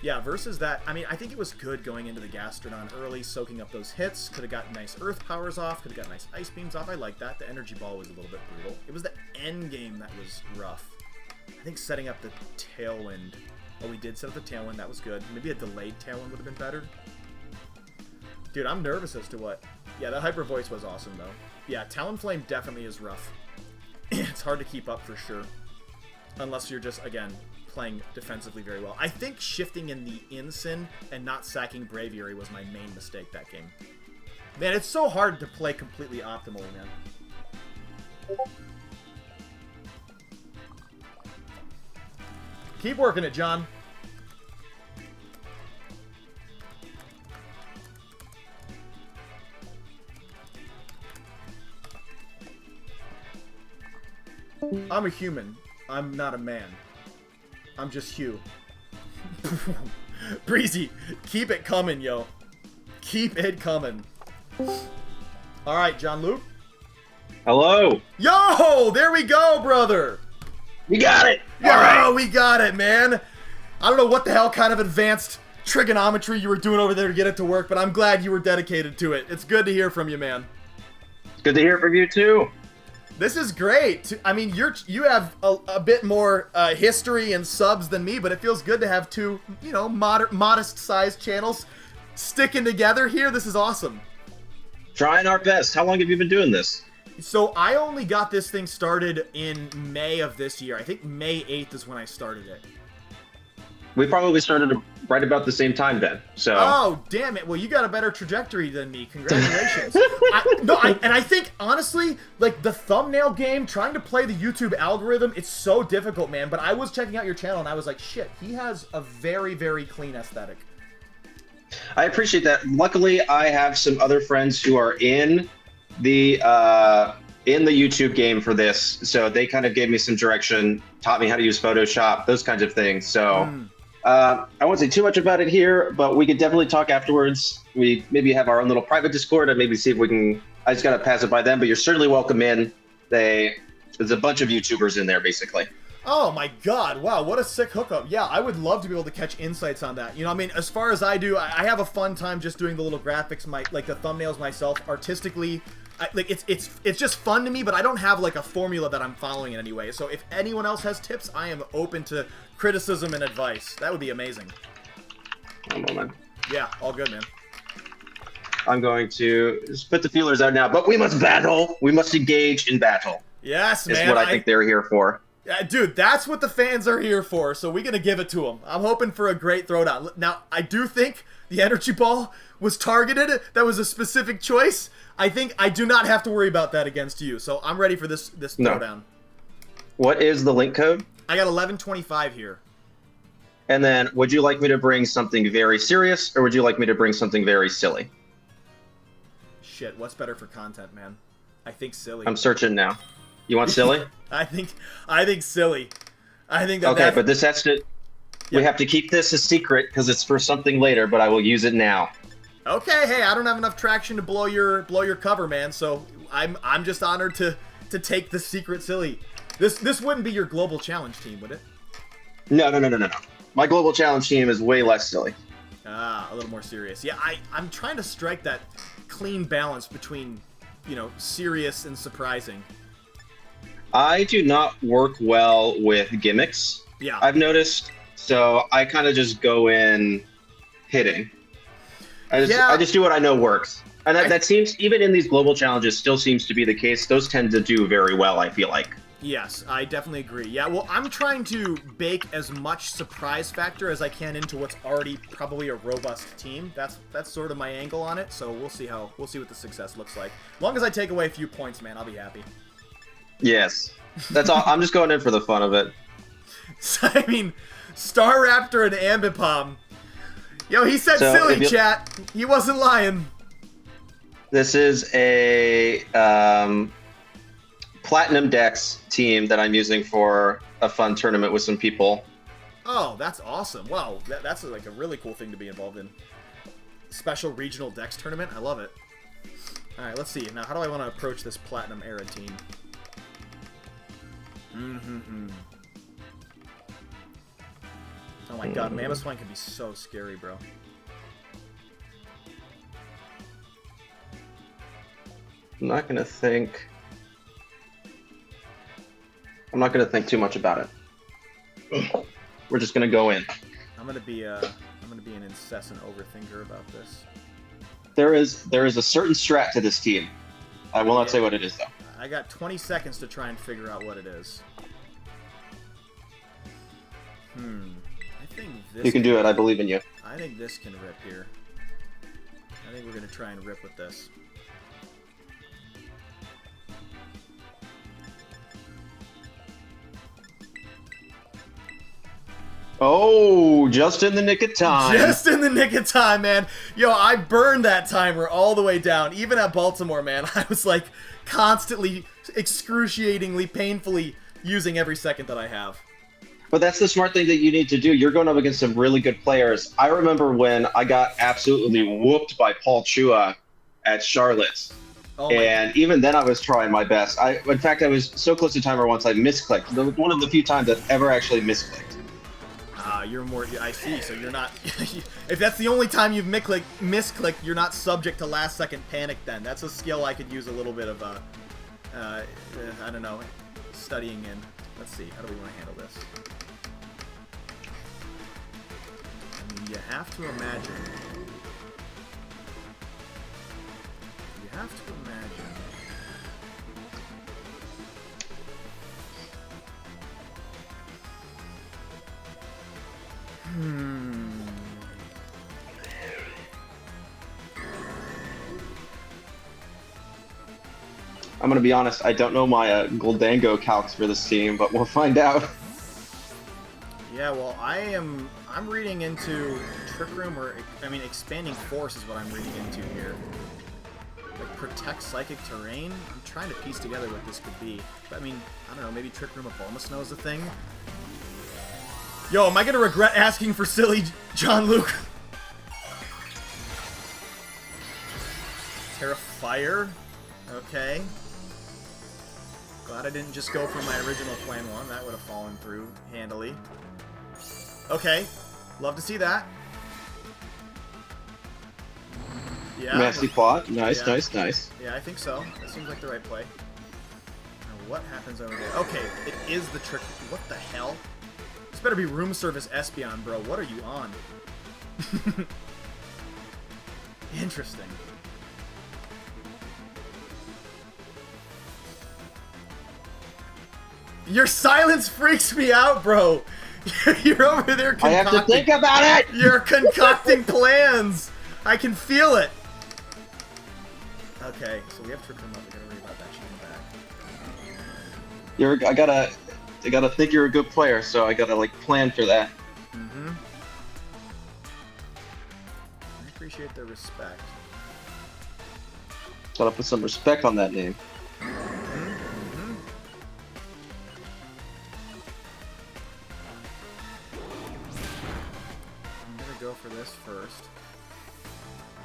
Yeah, versus that, I mean, I think it was good going into the Gastrodon early, soaking up those hits. Could have gotten nice Earth Powers off. Could have got nice Ice Beams off. I like that. The Energy Ball was a little bit brutal. It was the end game that was rough. I think setting up the Tailwind. Oh, we did set up the Tailwind. That was good. Maybe a delayed Tailwind would have been better. Dude, I'm nervous as to what... Yeah, that Hyper Voice was awesome, though. Yeah, Talonflame definitely is rough. It's hard to keep up for sure. Unless you're just, again, playing defensively very well. I think shifting in the Incin and not sacking Braviary was my main mistake that game. Man, it's so hard to play completely optimally, man. Keep working it, John. I'm a human. I'm not a man. I'm just Hugh. Breezy, keep it coming, yo. Keep it coming. Alright, John Luke. Hello. Yo, there we go, brother. We got it. Yo, All right. we got it, man. I don't know what the hell kind of advanced trigonometry you were doing over there to get it to work, but I'm glad you were dedicated to it. It's good to hear from you, man. good to hear from you too. This is great. I mean, you have a bit more history and subs than me, but it feels good to have two, modest-sized channels sticking together here. This is awesome. Trying our best. How long have you been doing this? So I only got this thing started in May of this year. I think May 8th is when I started it. We probably started right about the same time then. So. Oh, damn it. Well, you got a better trajectory than me. Congratulations. I think, honestly, like, the thumbnail game, trying to play the YouTube algorithm, it's so difficult, man. But I was checking out your channel, and I was like, shit, he has a very, very clean aesthetic. I appreciate that. Luckily, I have some other friends who are in the YouTube game for this, so they kind of gave me some direction, taught me how to use Photoshop, those kinds of things. So I won't say too much about it here, but we could definitely talk afterwards. We maybe have our own little private Discord and maybe see if we can. I just gotta pass it by them, but you're certainly welcome in. There's a bunch of YouTubers in there, basically. Oh my god, wow, what a sick hookup. Yeah, I would love to be able to catch insights on that. I mean, as far as I do, I have a fun time just doing the little graphics, like the thumbnails myself, artistically. It's just fun to me, but I don't have like a formula that I'm following in any way. So if anyone else has tips, I am open to criticism and advice. That would be amazing. One moment. Yeah, all good, man. I'm going to just put the feelers out now, but we must battle. We must engage in battle. Yes, man. Is what I think they're here for. Dude, that's what the fans are here for, so we're going to give it to them. I'm hoping for a great throwdown. Now, I do think the energy ball was targeted. That was a specific choice. I think I do not have to worry about that against you, so I'm ready for this throwdown. What is the link code? I got 1125 here. And then, would you like me to bring something very serious, or would you like me to bring something very silly? Shit, what's better for content, man? I think silly. I'm searching now. You want silly? I think silly. I think that. Okay, but this has to. We have to keep this a secret because it's for something later. But I will use it now. Okay, hey, I don't have enough traction to blow your cover, man. So I'm just honored to take the secret silly. This wouldn't be your global challenge team, would it? No. My global challenge team is way less silly. Ah, a little more serious. Yeah, I'm trying to strike that clean balance between, serious and surprising. I do not work well with gimmicks. Yeah. I've noticed. So I kind of just go in hitting. I just do what I know works. And that seems, even in these global challenges, still seems to be the case. Those tend to do very well, I feel like. Yes, I definitely agree. Yeah, well, I'm trying to bake as much surprise factor as I can into what's already probably a robust team. That's sort of my angle on it. So we'll see what the success looks like. As long as I take away a few points, man, I'll be happy. Yes, that's all. I'm just going in for the fun of it. So, I mean, Star Raptor and Ambipom. Yo, he said silly, chat. He wasn't lying. This is a Platinum Dex team that I'm using for a fun tournament with some people. Oh, that's awesome. Wow, that's like a really cool thing to be involved in. Special regional Dex tournament. I love it. All right, let's see. Now, how do I want to approach this Platinum era team? Oh my god, Mamoswine can be so scary, bro. I'm not gonna think too much about it. We're just gonna go in. I'm gonna be an incessant overthinker about this. There is a certain strat to this team. I will not say what it is, though. I got 20 seconds to try and figure out what it is. I think this. You can do it. I believe in you. I think this can rip here. I think we're gonna try and rip with this. Oh, just in the nick of time. Just in the nick of time, man. Yo, I burned that timer all the way down. Even at Baltimore, man, I was like constantly, excruciatingly, painfully using every second that I have. But that's the smart thing that you need to do. You're going up against some really good players. I remember when I got absolutely whooped by Paul Chua at Charlotte. Oh and even then I was trying my best. In fact, I was so close to timer once I misclicked. One of the few times I've ever actually misclicked. You're more. I see. So you're not. If that's the only time you've misclicked, you're not subject to last-second panic. Then that's a skill I could use a little bit of. I don't know, studying in. Let's see. How do we want to handle this? I mean, you have to imagine. You have to imagine. I'm gonna be honest. I don't know my Goldango calcs for this team, but we'll find out. Yeah, well, I'm reading into Trick Room, or I mean, Expanding Force is what I'm reading into here. Like protect psychic terrain. I'm trying to piece together what this could be. But I mean, I don't know. Maybe Trick Room of Bulma is a thing. Yo, am I gonna regret asking for silly John Luke? Terra Fire. Okay. Glad I didn't just go for my original plan one. That would have fallen through handily. Okay. Love to see that. Yeah. Nasty plot. Nice, Yeah. nice. Yeah, I think so. That seems like the right play. Now, what happens over there? Okay, it is the trick. What the hell? This better be room service Espeon, bro. What are you on? Interesting. Your silence freaks me out, bro. You're over there concocting. I have to think about it! You're concocting plans. I can feel it. Okay, so we have Trick Room up. We gotta worry about that shooting back. I gotta think you're a good player, so I gotta like plan for that. Mm-hmm. I appreciate the respect. Gotta put some respect on that name. Mm-hmm. I'm gonna go for this first.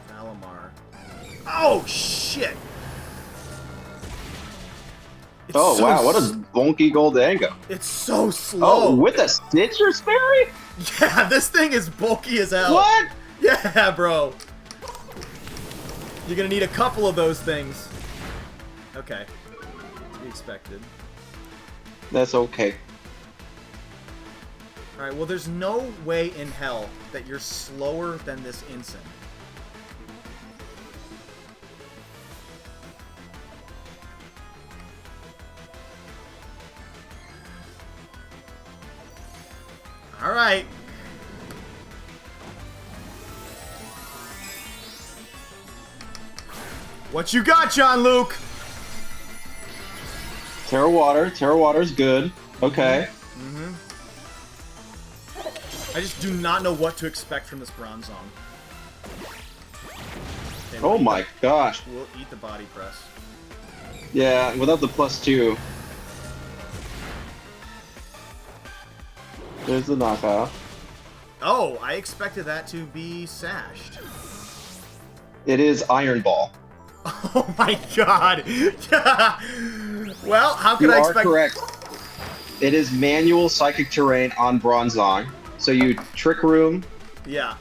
Valimar. Oh shit! It's Oh so wow, what a bonky Goldango. It's so slow. Oh, with a Stitcher Sperry? Yeah, this thing is bulky as hell. What? Yeah, bro. You're gonna need a couple of those things. Okay. To be expected. That's okay. Alright, well there's no way in hell that you're slower than this Ensign. Alright. What you got, John Luke? Terra Water's good. Okay. Mm-hmm. I just do not know what to expect from this Bronzong. Okay, Oh my gosh. We'll eat the body press. Yeah, without the +2. There's the knockoff. Oh, I expected that to be sashed. It is Iron Ball. Oh my god! Well, how could You I are expect? correct. It is manual psychic terrain on Bronzong. So you Trick Room, Yeah.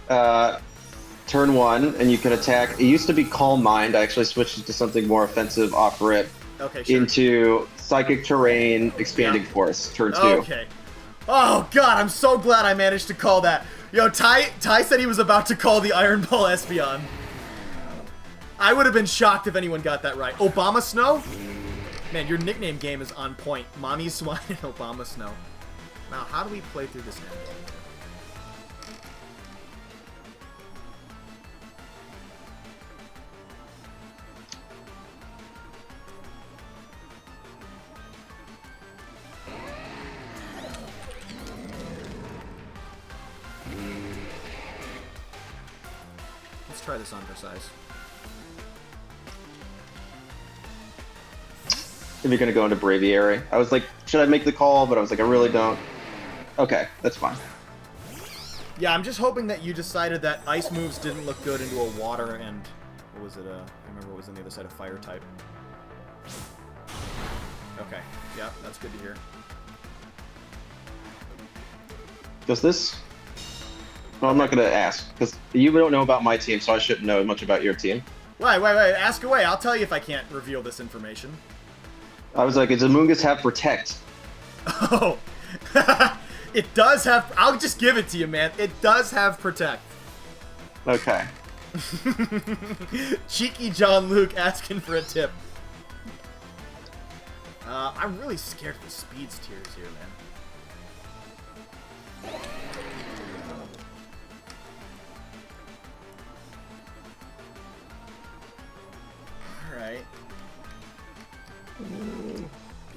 turn 1, and you can attack. It used to be Calm Mind. I actually switched it to something more offensive off rip. Okay, sure. Into Psychic Terrain, Expanding Force, turn 2. Okay. Oh god, I'm so glad I managed to call that. Yo, Ty said he was about to call the Iron Ball Espeon. I would have been shocked if anyone got that right. Obama Snow? Man, your nickname game is on point. Mommy Swine and Obama Snow. Now, how do we play through this end? Let's try this on precise. If you're gonna go into Braviary. I was like, should I make the call? But I was like, I really don't. Okay, that's fine. Yeah, I'm just hoping that you decided that ice moves didn't look good into a water and... What was it? I remember what was on the other side of fire type. Okay. Yeah, that's good to hear. Does this Well, I'm not gonna ask because you don't know about my team, so I shouldn't know much about your team. Wait. Ask away. I'll tell you if I can't reveal this information. I was like, does Amoonguss have Protect? Oh. It does have... I'll just give it to you, man. It does have Protect. Okay. Cheeky John Luke asking for a tip. I'm really scared of the speeds tiers here, man. Alright.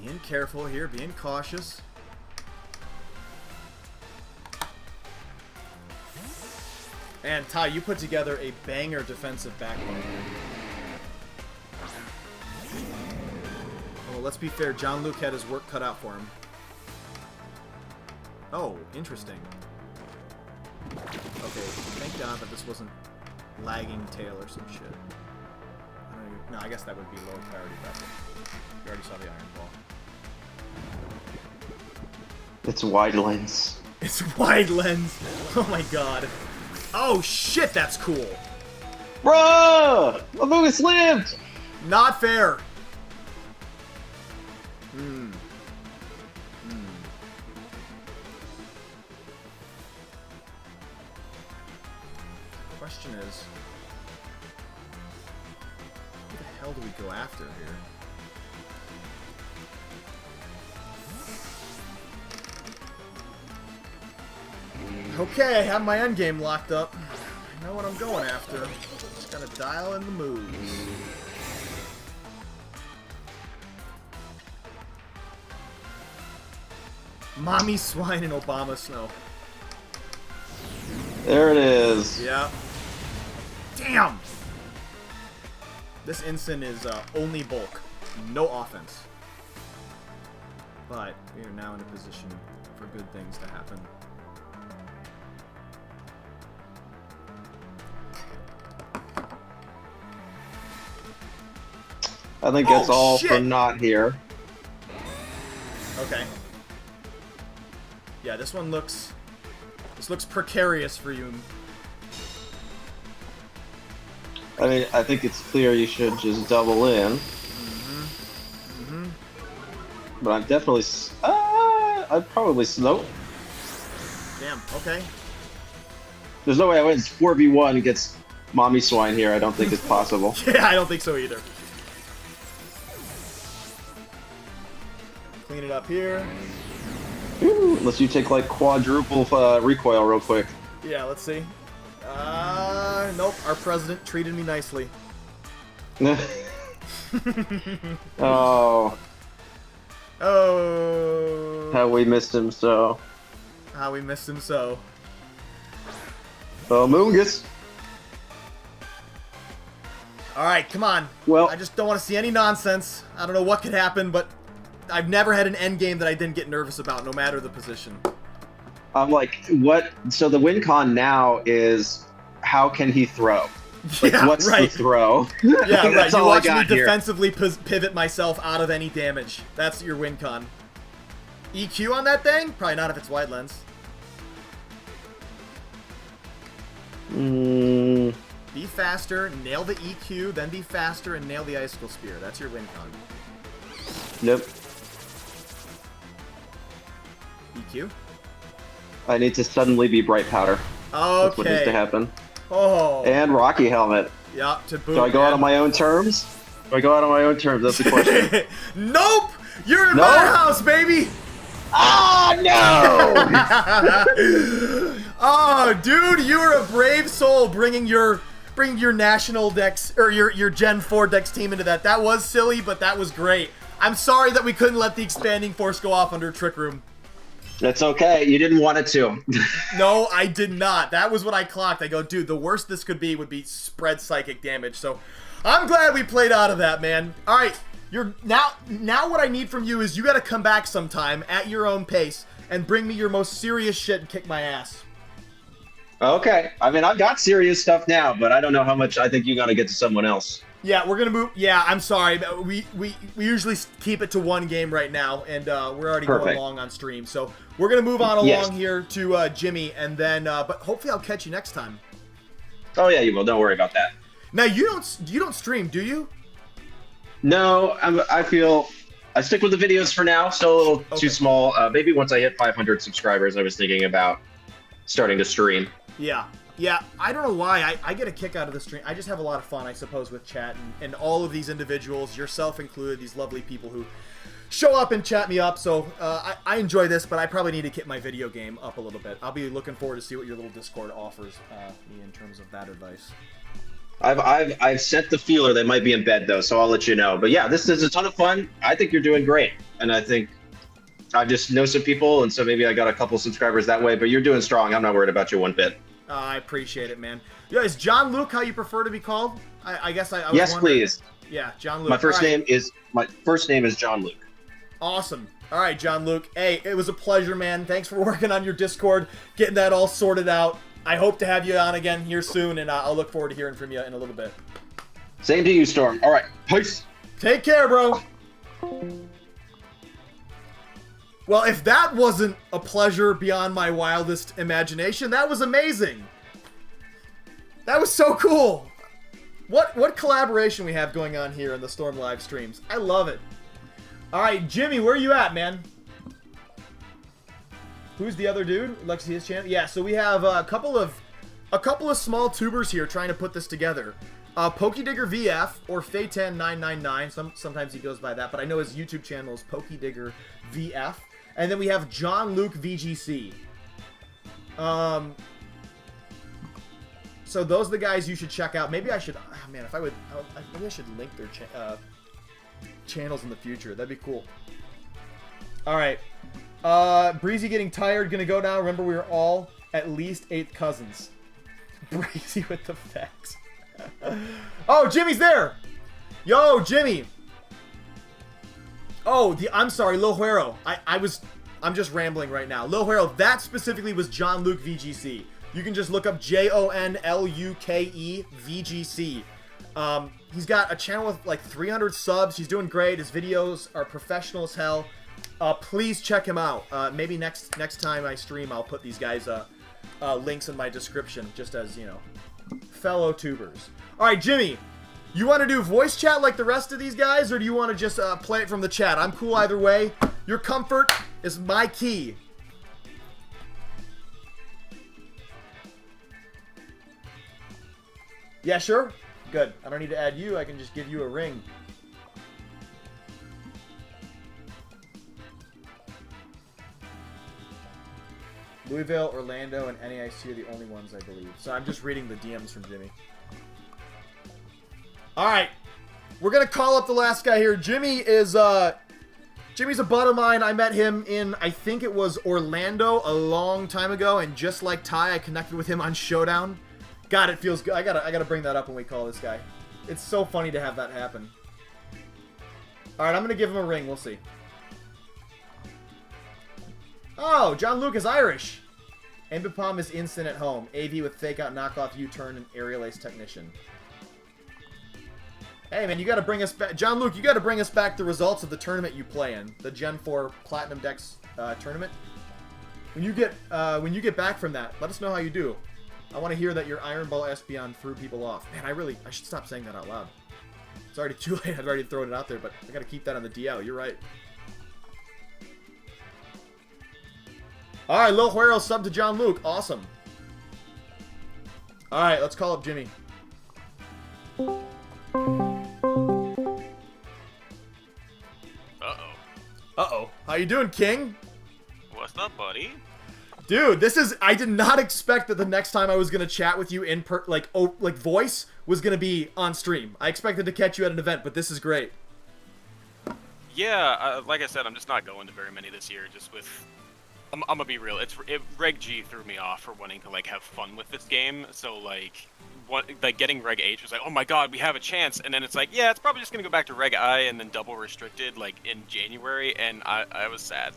Being careful here, being cautious. And Ty, you put together a banger defensive backbone here. Oh, let's be fair, John Luke had his work cut out for him. Oh, interesting. Okay, thank God that this wasn't lagging tail or some shit. I don't even, no, I guess that would be low priority battle. You already saw the Iron Ball. It's wide lens. It's wide lens. Oh my God. Oh shit, that's cool. Bruh! Amoonguss lived! Not fair. Question is, who the hell do we go after here? Okay, I have my endgame locked up. I know what I'm going after. Just gotta dial in the moves. Mommy Swine and Obama Snow. There it is. Yeah. Damn! This Ensign is only bulk. No offense. But we are now in a position for good things to happen. I think that's all shit. for not here. Okay. Yeah, this one looks... This looks precarious for you. I mean, I think it's clear you should just double in. But I'm definitely... I'd probably snow. Damn, okay. There's no way I win 4v1 against Mommy Swine here. I don't think it's possible. Yeah, I don't think so either. Clean it up here. Ooh, unless you take like quadruple recoil real quick. Yeah, let's see. Nope, our president treated me nicely. Oh, Oh. how we missed him so. How we missed him so. Oh, Moongus. Alright, come on. Well, I just don't want to see any nonsense. I don't know what could happen, but I've never had an end game that I didn't get nervous about, no matter the position. I'm like, what? So the win con now is how can he throw? Like, Yeah, what's right. the throw? Yeah, right. That's You all I watch me got here. defensively pivot myself out of any damage. That's your win con. EQ on that thing? Probably not if it's wide lens. Mm, Be faster, nail the EQ, then be faster and nail the icicle spear. That's your win con. nope. EQ? I need to suddenly be bright powder. That's what needs to Okay. happen. Oh. And Rocky Helmet. Yeah, to boot. Do I go out man. on my own terms? Do I go out on my own terms? That's the question. Nope! You're in No? my house, baby! Ah, no! Oh, dude, you're a brave soul bringing your national Dex or your Gen 4 Dex team into that. That was silly, but that was great. I'm sorry that we couldn't let the expanding force go off under Trick Room. That's okay. You didn't want it to. No, I did not. That was what I clocked. I go, dude, the worst this could be would be spread psychic damage. So I'm glad we played out of that, man. All right, now what I need from you is you got to come back sometime at your own pace and bring me your most serious shit and kick my ass. Okay. I mean, I've got serious stuff now, but I don't know how much I think you got to get to someone else. Yeah, we're gonna move. Yeah, I'm sorry. We usually keep it to one game right now, and we're already going long on stream. So we're gonna move on along here to Jimmy, and then but hopefully I'll catch you next time. Oh yeah, you will. Don't worry about that. Now you don't stream, do you? No, I feel I stick with the videos for now. Still a little too small. Maybe once I hit 500 subscribers, I was thinking about starting to stream. Yeah. Yeah, I don't know why. I get a kick out of the stream. I just have a lot of fun, I suppose, with chat and all of these individuals, yourself included, these lovely people who show up and chat me up. So I enjoy this, but I probably need to get my video game up a little bit. I'll be looking forward to see what your little Discord offers me in terms of that advice. I've sent the feeler that might be in bed though, so I'll let you know. But yeah, this is a ton of fun. I think you're doing great, and I think I just know some people, and so maybe I got a couple subscribers that way. But you're doing strong. I'm not worried about you one bit. I appreciate it, man. Yeah, is John Luke how you prefer to be called? I guess I was yes, wondering. please. Yeah, John Luke. My first name is John Luke. Awesome. All right, John Luke. Hey, it was a pleasure, man. Thanks for working on your Discord, getting that all sorted out. I hope to have you on again here soon, and I'll look forward to hearing from you in a little bit. Same to you, Storm. All right, peace. Take care, bro. Well, if that wasn't a pleasure beyond my wildest imagination, that was amazing. That was so cool. What collaboration we have going on here in the Storm live streams. I love it. All right, Jimmy, where are you at, man? Who's the other dude? Would like to see his channel? Yeah, so we have a couple of small tubers here trying to put this together. Pokedigger VF or Faytan999. Sometimes he goes by that, but I know his YouTube channel is Pokedigger VF. And then we have John Luke VGC. So those are the guys you should check out. Maybe I should, man, if I would, maybe I should link their channels in the future. That'd be cool. All right. Breezy getting tired, gonna go now. Remember, we were all at least 8th cousins. Breezy with the facts. Oh, Jimmy's there. Yo, Jimmy. Oh, I'm sorry, Lohuero. I'm just rambling right now. Lohuero, that specifically was John Luke VGC. You can just look up JONLUKE VGC. He's got a channel with like 300 subs. He's doing great. His videos are professional as hell. Please check him out. Maybe next time I stream, I'll put these guys links in my description, just as, you know, fellow tubers. All right, Jimmy. You want to do voice chat like the rest of these guys, or do you want to just play it from the chat? I'm cool either way. Your comfort is my key. Yeah, sure. Good. I don't need to add you. I can just give you a ring. Louisville, Orlando, and NAIC are the only ones, I believe. So I'm just reading the DMs from Jimmy. All right, we're gonna call up the last guy here. Jimmy's a bud of mine. I met him in, I think it was Orlando a long time ago, and just like Ty, I connected with him on Showdown. God, it feels good. I gotta bring that up when we call this guy. It's so funny to have that happen. All right, I'm gonna give him a ring. We'll see. Oh, John Luke is Irish. Mbipom is instant at home. AV with fake out knockoff U-turn and aerial ace technician. Hey, man, you got to bring us back. John Luke, you got to bring us back the results of the tournament you play in. The Gen 4 Platinum Dex tournament. When you get back from that, let us know how you do. I want to hear that your Iron Ball Espeon threw people off. Man, I should stop saying that out loud. It's already too late. I've already thrown it out there, but I got to keep that on the DL. You're right. All right, Lil Huero sub to John Luke. Awesome. All right, let's call up Jimmy. Uh-oh. How you doing, King? What's up, buddy? Dude, I did not expect that the next time I was going to chat with you in voice was going to be on stream. I expected to catch you at an event, but this is great. Yeah, like I said, I'm just not going to very many this year, just with... I'm gonna be real, Reg G threw me off for wanting to, like, have fun with this game, so, like, getting Reg H was like, oh my god, we have a chance, and then it's like, yeah, it's probably just gonna go back to Reg I and then double restricted, like, in January, and I was sad.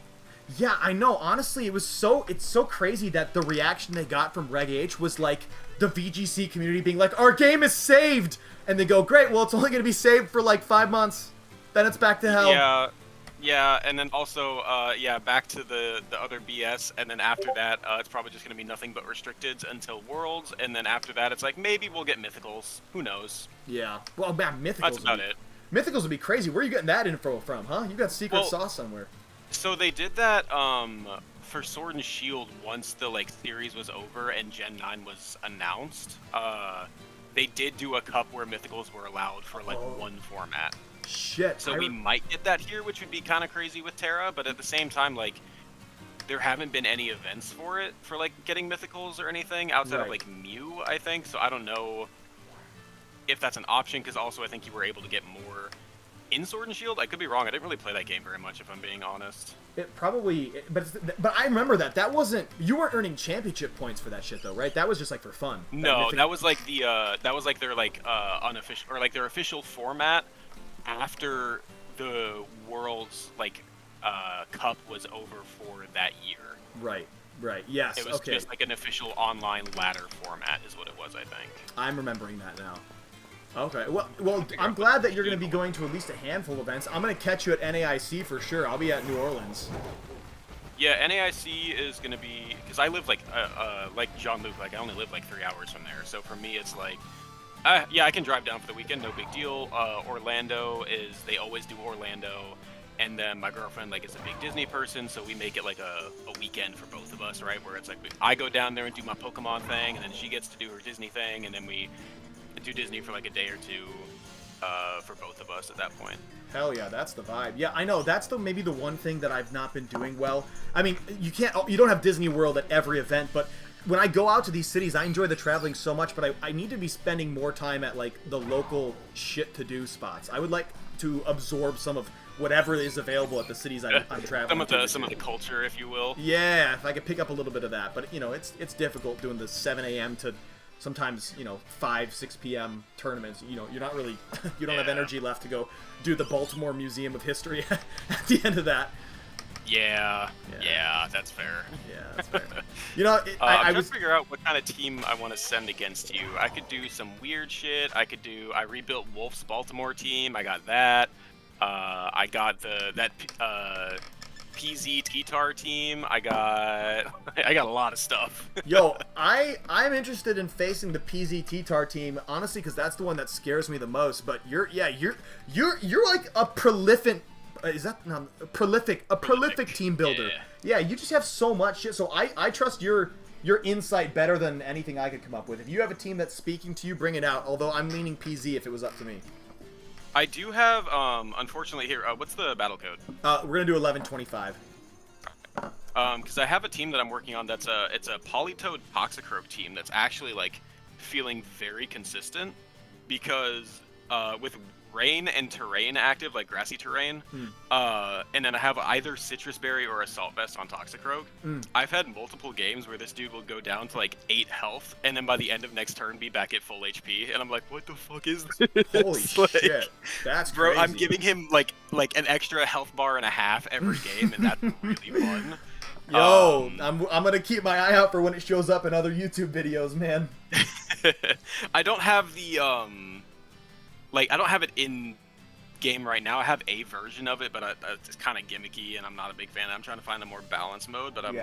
Yeah, I know. Honestly, it's so crazy that the reaction they got from Reg H was like the VGC community being like, "Our game is saved," and they go, "Great, well, it's only going to be saved for like 5 months, then it's back to hell." Yeah, and then also, back to the other BS, and then after that, it's probably just going to be nothing but restricteds until Worlds, and then after that, it's like, maybe we'll get Mythicals. Who knows? Yeah. Well, man, Mythicals. That's about it. Mythicals would be crazy. Where are you getting that info from, huh? You got secret sauce somewhere. So they did that for Sword and Shield once the series was over and Gen 9 was announced. They did do a cup where Mythicals were allowed for one format. Shit. So we might get that here, which would be kind of crazy with Terra, but at the same time, there haven't been any events for it for getting Mythicals or anything outside of Mew, I think. So I don't know if that's an option, because also I think you were able to get more in Sword and Shield. I could be wrong. I didn't really play that game very much, if I'm being honest. It probably, but I remember that wasn't, you weren't earning championship points for that shit though, right? That was just for fun. No, that was their unofficial, or their official format after the World's cup was over for that year. Right. Yes. It was just an official online ladder format, is what it was, I think. I'm remembering that now. Okay, well, I'm glad that you're going to be going to at least a handful of events. I'm going to catch you at NAIC for sure. I'll be at New Orleans. Yeah, NAIC is going to be, because I live like Jean-Luc, I only live 3 hours from there. So for me, it's I can drive down for the weekend, no big deal. Orlando they always do Orlando. And then my girlfriend is a big Disney person, so we make it a weekend for both of us, right? Where it's I go down there and do my Pokemon thing, and then she gets to do her Disney thing, and then we do Disney for a day or two for both of us at that point. Hell yeah, that's the vibe. Yeah, I know. That's maybe the one thing that I've not been doing well. I mean, you don't have Disney World at every event, but when I go out to these cities, I enjoy the traveling so much, but I need to be spending more time at the local shit to do spots. I would like to absorb some of whatever is available at the cities I'm traveling some of the culture, if you will. Yeah, if I could pick up a little bit of that, but it's difficult doing the 7 a.m. to sometimes 5, 6 p.m. tournaments. You're not really you don't have energy left to go do the Baltimore Museum of History at the end of that. Yeah, that's fair. Yeah, that's fair. I'm trying to figure out what kind of team I want to send against you. I could do some weird shit. I rebuilt Wolf's Baltimore team. I got that. I got that PZ T-Tar team. I got a lot of stuff. Yo, I'm interested in facing the PZ T-Tar team, honestly, because that's the one that scares me the most. But you're like a prolific. Prolific team builder. Yeah, you just have so much shit. So I trust your insight better than anything I could come up with. If you have a team that's speaking to you, bring it out. Although I'm leaning PZ if it was up to me. I do have, unfortunately here, what's the battle code? We're gonna do 1125. Because I have a team that I'm working on it's a Polytoad Toxicroak team that's actually feeling very consistent, because with rain and terrain active, grassy terrain, and then I have either Citrus Berry or Assault Vest on Toxicroak. I've had multiple games where this dude will go down to 8 health, and then by the end of next turn be back at full HP, and I'm like, what the fuck is this? Holy shit, that's bro, crazy. I'm giving him an extra health bar and a half every game, and that's really fun. Yo, I'm gonna keep my eye out for when it shows up in other YouTube videos, man. I don't have the I don't have it in game right now. I have a version of it, but it's kind of gimmicky, and I'm not a big fan. I'm trying to find a more balanced mode, but I'm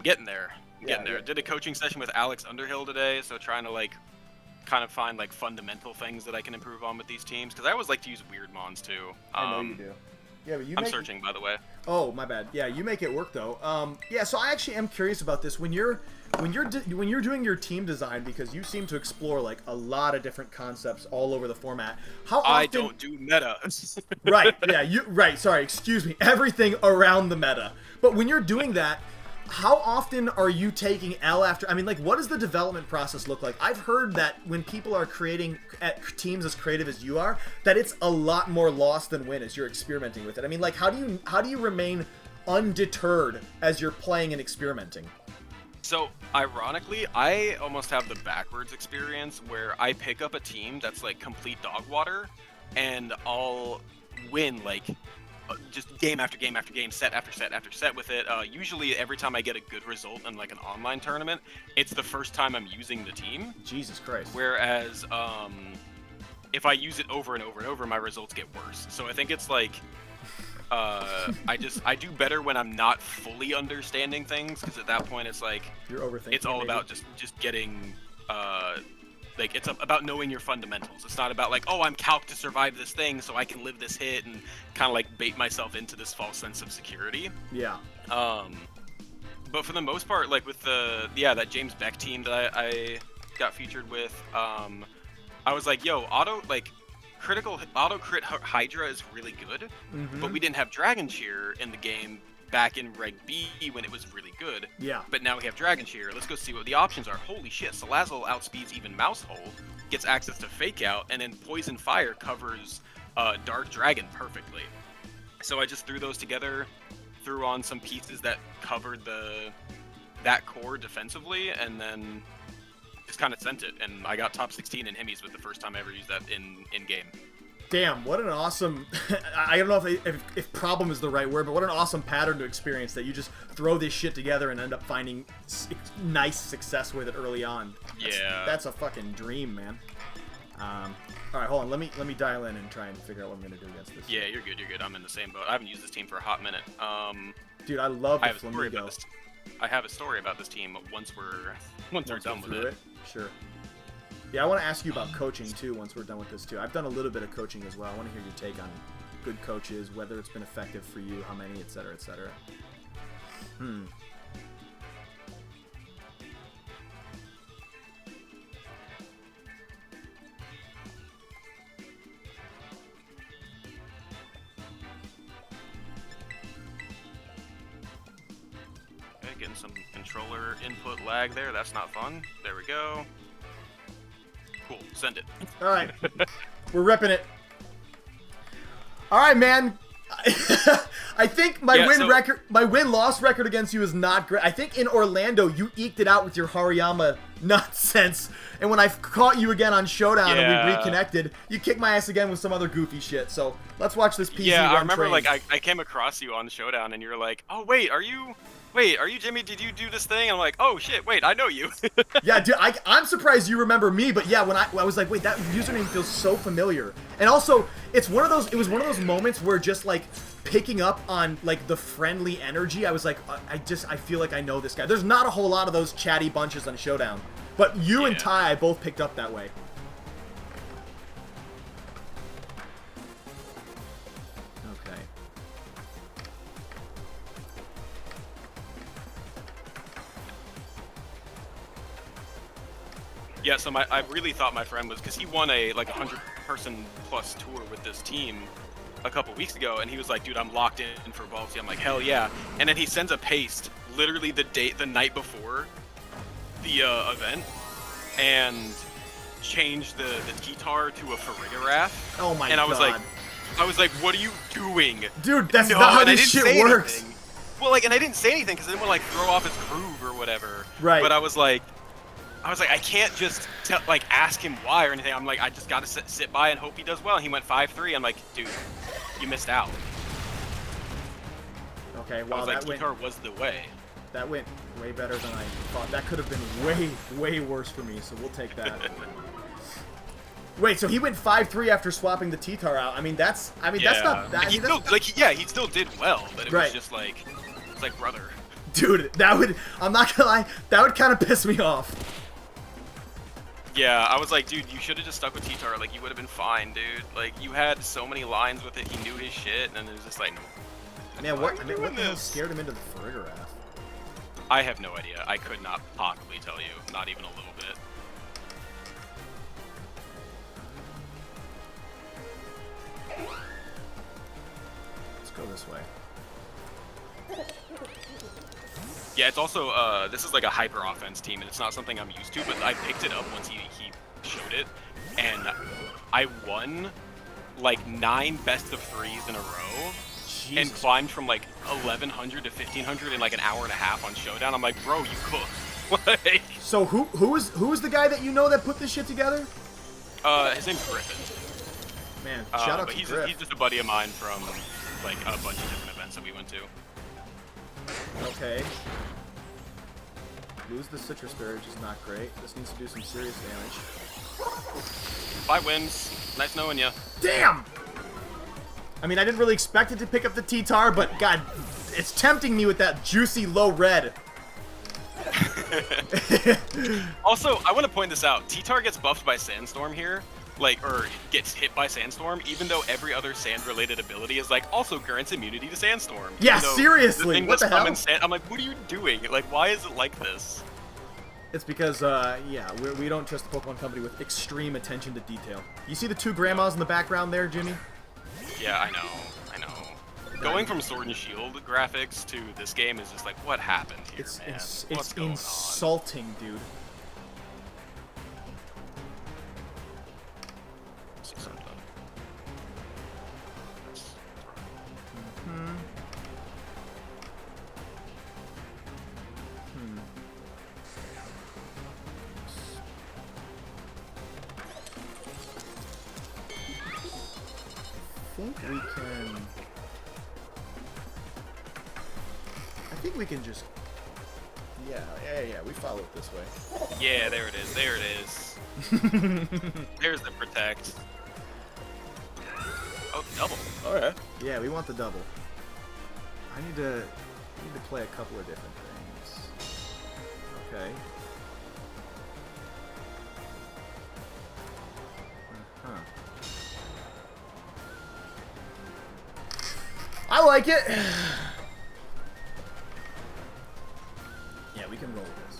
getting there. Getting there. Did a coaching session with Alex Underhill today, so trying to kind of find fundamental things that I can improve on with these teams, because I always like to use weird mons too. I know you do. Yeah, but I'm searching, by the way. Oh, my bad. Yeah, you make it work though. Yeah, so I actually am curious about this. When you're doing your team design, because you seem to explore a lot of different concepts all over the format. How often? I don't do meta. Right. Yeah. Sorry. Excuse me. Everything around the meta. But when you're doing that, how often are you taking L after? I mean, what does the development process look like? I've heard that when people are creating teams as creative as you are, that it's a lot more loss than win as you're experimenting with it. I mean, how do you remain undeterred as you're playing and experimenting? So, ironically, I almost have the backwards experience where I pick up a team that's complete dog water, and I'll win just game after game after game, set after set after set with it. Usually every time I get a good result in like an online tournament, it's the first time I'm using the team. Jesus Christ. Whereas if I use it over and over and over, my results get worse. So I think it's like I do better when I'm not fully understanding things, because at that point it's like You're overthinking. it's all maybe. about just getting like it's about knowing your fundamentals. It's not about like, oh, I'm calced to survive this thing so I can live this hit and kind of like bait myself into this false sense of security. Yeah. But for the most part, like with that James Beck team that I got featured with, I was like, yo, auto crit Hydra is really good, but we didn't have Dragon Cheer in the game back in Reg B when it was really good. Yeah. But now we have Dragon Cheer. Let's go see what the options are. Holy shit, Salazzle outspeeds even Mousehole, gets access to Fake Out, and then Poison Fire covers Dark Dragon perfectly. So I just threw those together, threw on some pieces that covered that core defensively, and then just kind of sent it. And I got top 16 in Hemis with the first time I ever used that in game. Damn, what an awesome... I don't know if problem is the right word, but what an awesome pattern to experience, that you just throw this shit together and end up finding nice success with it early on. That's a fucking dream, man. All right, hold on. Let me dial in and try and figure out what I'm going to do against this. Yeah, you're good. I'm in the same boat. I haven't used this team for a hot minute. Dude, I love the Flamingo. I have a story about this team once we're done with it. Sure. Yeah, I want to ask you about coaching, too, once we're done with this, too. I've done a little bit of coaching as well. I want to hear your take on good coaches, whether it's been effective for you, how many, etc., etc. Okay, getting some controller input lag there. That's not fun. There we go. Cool. Send it. All right. We're ripping it. All right, man. I think my win-loss record against you is not great. I think in Orlando you eked it out with your Hariyama nonsense, and when I caught you again on Showdown and we reconnected, you kicked my ass again with some other goofy shit. So let's watch this PC Yeah, run I remember train. like I came across you on Showdown and you're like, oh wait, are you Jimmy? Did you do this thing? And I'm like, oh shit, wait, I know you. Yeah, dude, I'm surprised you remember me, but yeah, when I was like, wait, that username feels so familiar. And also, it was one of those moments where just like picking up on like the friendly energy, I was like, I feel like I know this guy. There's not a whole lot of those chatty bunches on Showdown, but you and Ty both picked up that way. Okay. Yeah, so I really thought my friend was, because he won a like 100-person plus tour with this team a couple weeks ago, and he was like, dude, I'm locked in for Ball T. I'm like, hell yeah. And then he sends a paste literally the night before the event, and changed the T-Tar to a Farigarath. Oh my god. And I was like, what are you doing? Dude, that's not how this shit works. Anything. Well, like, and I didn't say anything because I didn't want to like throw off his groove or whatever. Right. But I was like, I can't just ask him why or anything. I'm like, I just gotta sit by and hope he does well. And he went 5-3. I'm like, dude, you missed out. Okay, I wow, was like, T-Tar was the way. That went way better than I thought. That could have been way, way worse for me, so we'll take that. Wait, so he went 5-3 after swapping the T-Tar out. I mean, that's not bad. He still did well, but it was just like, it's like, brother. Dude, I'm not gonna lie, that would kind of piss me off. Yeah, I was like, dude, you should have just stuck with T-Tar. Like, you would have been fine, dude. Like, you had so many lines with it. He knew his shit, and it was just like, no. Man, what the hell scared him into the Farigarath? I have no idea. I could not possibly tell you. Not even a little bit. Let's go this way. Yeah, it's also, this is like a hyper offense team, and it's not something I'm used to, but I picked it up once he showed it, and I won like 9 best of 3s in a row. Jesus. And climbed from like 1100 to 1500 in like an hour and a half on Showdown. I'm like, bro, you cooked. Like, so who is the guy that you know that put this shit together? His name's Griffin. Man, shout out to he's Griff. He's just a buddy of mine from like a bunch of different events that we went to. Okay. Lose the citrus berry, which is not great. This needs to do some serious damage. 5 wins. Nice knowing ya. Damn! I mean, I didn't really expect it to pick up the T-Tar, but god, it's tempting me with that juicy low red. Also, I want to point this out. T-Tar gets buffed by Sandstorm here, like, or gets hit by Sandstorm, even though every other sand-related ability is like also grants immunity to Sandstorm. Yeah, Even though seriously, thing what that's the hell? common I'm like, what are you doing? Like, why is it like this? It's because, yeah, we don't trust the Pokemon Company with extreme attention to detail. You see the 2 grandmas in the background there, Jimmy? Yeah, I know. Going from Sword and Shield graphics to this game is just like, what happened here, man? It's What's going on? insulting, dude. I think we can just... Yeah, we follow it this way. Yeah, there it is. There's the protect. Oh, double. Alright. Yeah, we want the double. I need to play a couple of different things. Okay. Huh. I like it! Yeah, we can roll this.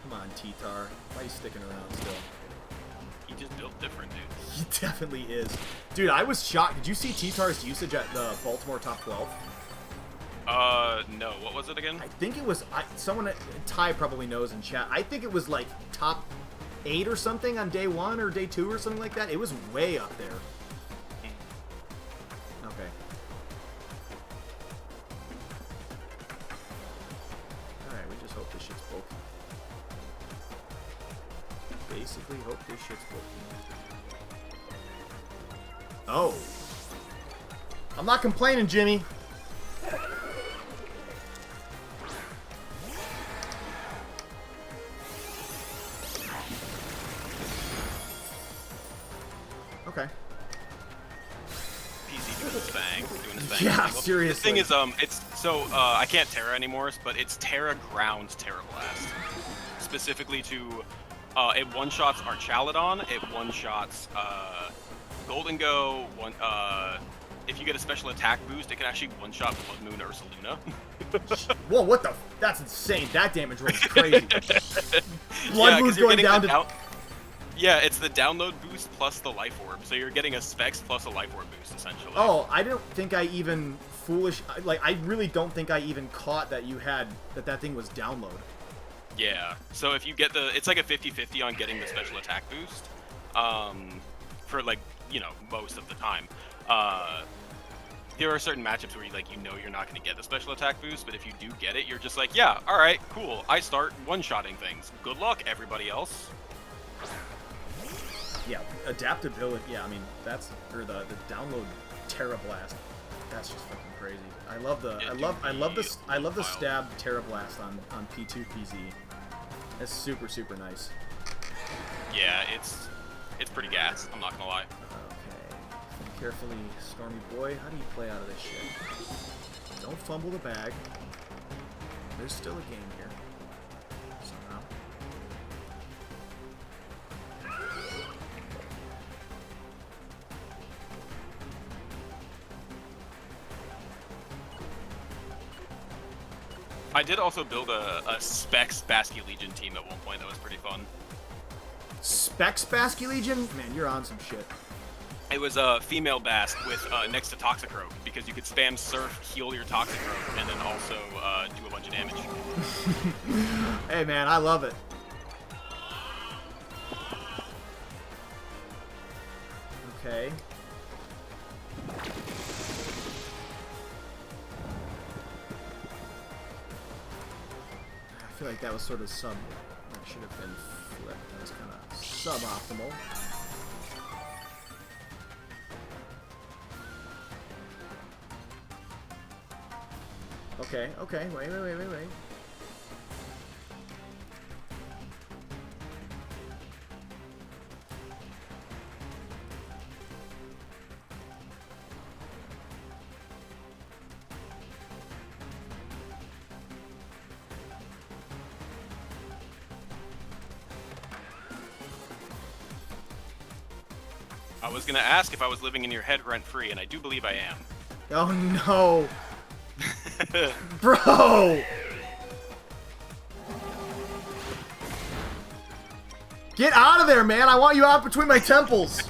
Come on, T-Tar. Why are you sticking around still? He just built different, dude. He definitely is. Dude, I was shocked. Did you see T-Tar's usage at the Baltimore Top 12? No. What was it again? I think it was... someone... Ty probably knows in chat. I think it was like top 8 or something on day 1 or day 2 or something like that. It was way up there. Okay. Alright, we just hope this shit's bulky. Basically hope this shit's bulky. Oh. I'm not complaining, Jimmy. Okay. PC doing his thing. Yeah, The seriously. thing is, it's so I can't Terra anymore, but it's Terra Ground Terra Blast. Specifically to, it one-shots Archaludon, it one-shots Golden Go. If you get a special attack boost, it can actually one-shot Blood Moon Ursaluna. Whoa, what the? That's insane. That damage roll is crazy. Blood Moon's going down to... Yeah, it's the download boost plus the life orb. So you're getting a specs plus a life orb boost, essentially. Oh, I don't think I even I really don't think I even caught that you had... that thing was download. Yeah, so if you get it's like a 50-50 on getting the special attack boost. For like, most of the time. There are certain matchups where you know you're not going to get the special attack boost, but if you do get it, you're just like, yeah, all right, cool. I start one-shotting things. Good luck, everybody else. Yeah, adaptability. Yeah, I mean the download Terra Blast. That's just fucking crazy. I love the stab Terra Blast on P2 PZ. It's super nice. Yeah, it's pretty gas. I'm not gonna lie. Okay, carefully, Stormy Boy. How do you play out of this shit? Don't fumble the bag. There's still a game here. Somehow. I did also build a Specs Basky Legion team at one point that was pretty fun. Specs Basky Legion? Man, you're on some shit. It was a female Bask with next to Toxicroak, because you could spam Surf, heal your Toxicroak, and then also do a bunch of damage. Hey man, I love it. Okay. I feel like that was sort of that should have been flipped. That was kind of suboptimal. Okay, okay, wait. I was gonna ask if I was living in your head rent-free, and I do believe I am. Oh no! Bro! Get out of there, man! I want you out between my temples!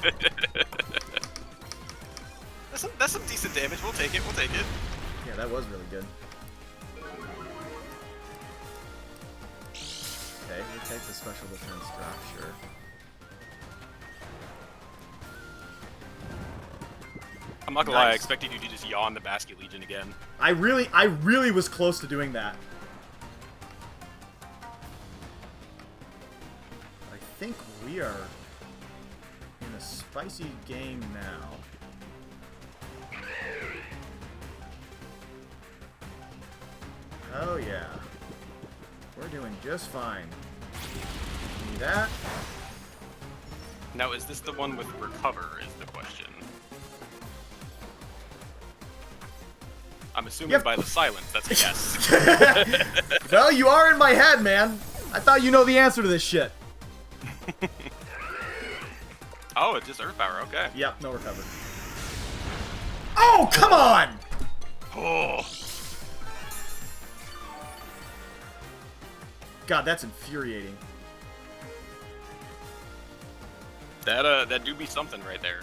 That's some decent damage. We'll take it. We'll take it. Yeah, that was really good. Okay, we'll take the special defense drop, sure. I'm not gonna lie, I Nice. expected you to just yawn the Basket Legion again. I really was close to doing that. I think we are in a spicy game now. Oh yeah. We're doing just fine. Give me that. Now, is this the one with recover, is the question. I'm assuming Yep. by the silence, that's a yes. Well, you are in my head, man. I thought you know the answer to this shit. Oh, it's just Earth Power, okay. Yep, no recover. Oh, come on! Oh, God, that's infuriating. that do be something right there.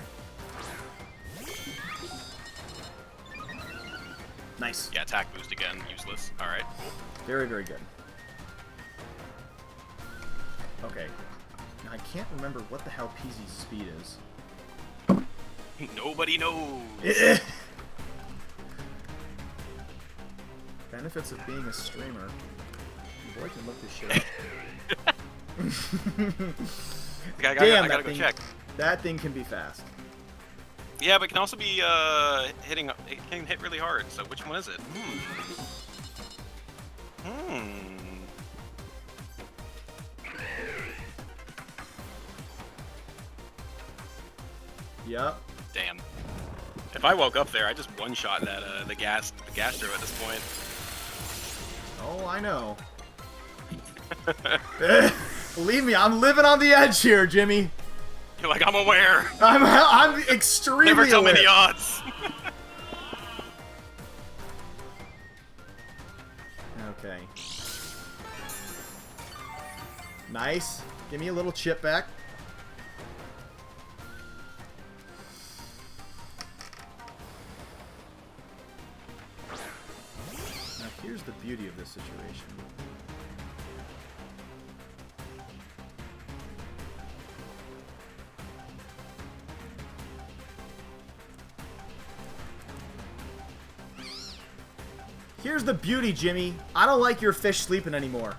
Nice. Yeah, attack boost again, useless. Alright, cool. Very, very good. Okay. Now, I can't remember what the hell PZ's speed is. Nobody knows. Benefits of being a streamer. Your boy can look this shit up. I Damn, gotta that go thing, check. that thing can be fast. Yeah, but it can also be hitting. It can hit really hard. So which one is it? Yep. Damn. If I woke up there, I just one-shot that the Gastro at this point. Oh, I know. Believe me, I'm living on the edge here, Jimmy. You're like, I'm aware. I'm extremely Never tell me aware. the odds. Okay. Nice. Give me a little chip back. Now here's the beauty of this situation. Here's the beauty, Jimmy. I don't like your fish sleeping anymore.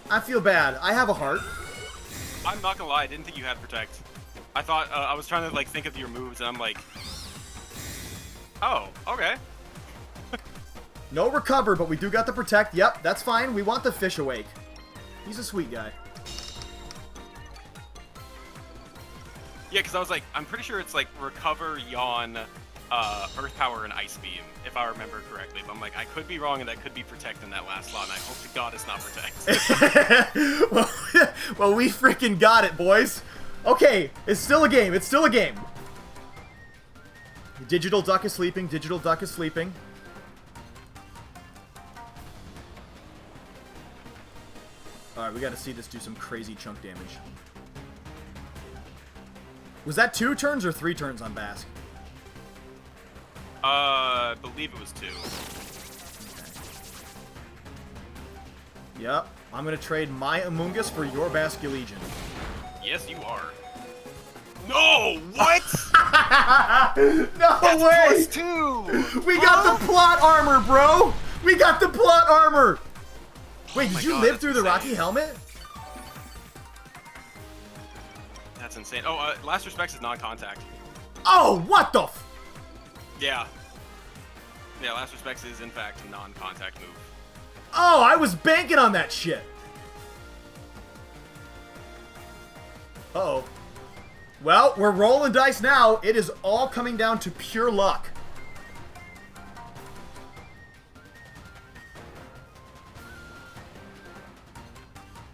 I feel bad. I have a heart. I'm not gonna lie, I didn't think you had Protect. I thought, I was trying to like think of your moves, and I'm like, oh, okay. No recover, but we do got the protect. Yep, that's fine. We want the fish awake. He's a sweet guy. Yeah, because I was like, I'm pretty sure it's like Recover, Yawn, Earth Power, and Ice Beam, if I remember correctly. But I'm like, I could be wrong, and that could be Protect in that last slot, and I hope to God it's not Protect. Well, we freaking got it, boys. Okay, it's still a game. It's still a game. Digital Duck is sleeping. Digital Duck is sleeping. Alright, we gotta see this do some crazy chunk damage. Was that 2 turns or 3 turns on Bask? I believe it was 2. Okay. Yep. I'm gonna trade my Amoongus for your Basculegion. Yes, you are. No! What? No That's way! +2! We got the plot armor, bro! We got the plot armor! Wait, my did you God, live that's through the insane. Rocky Helmet? That's insane. Oh, Last Respects is non-contact. Oh, what the f- Yeah. Yeah, Last Respects is in fact a non-contact move. Oh, I was banking on that shit. Uh-oh. Well, we're rolling dice now. It is all coming down to pure luck.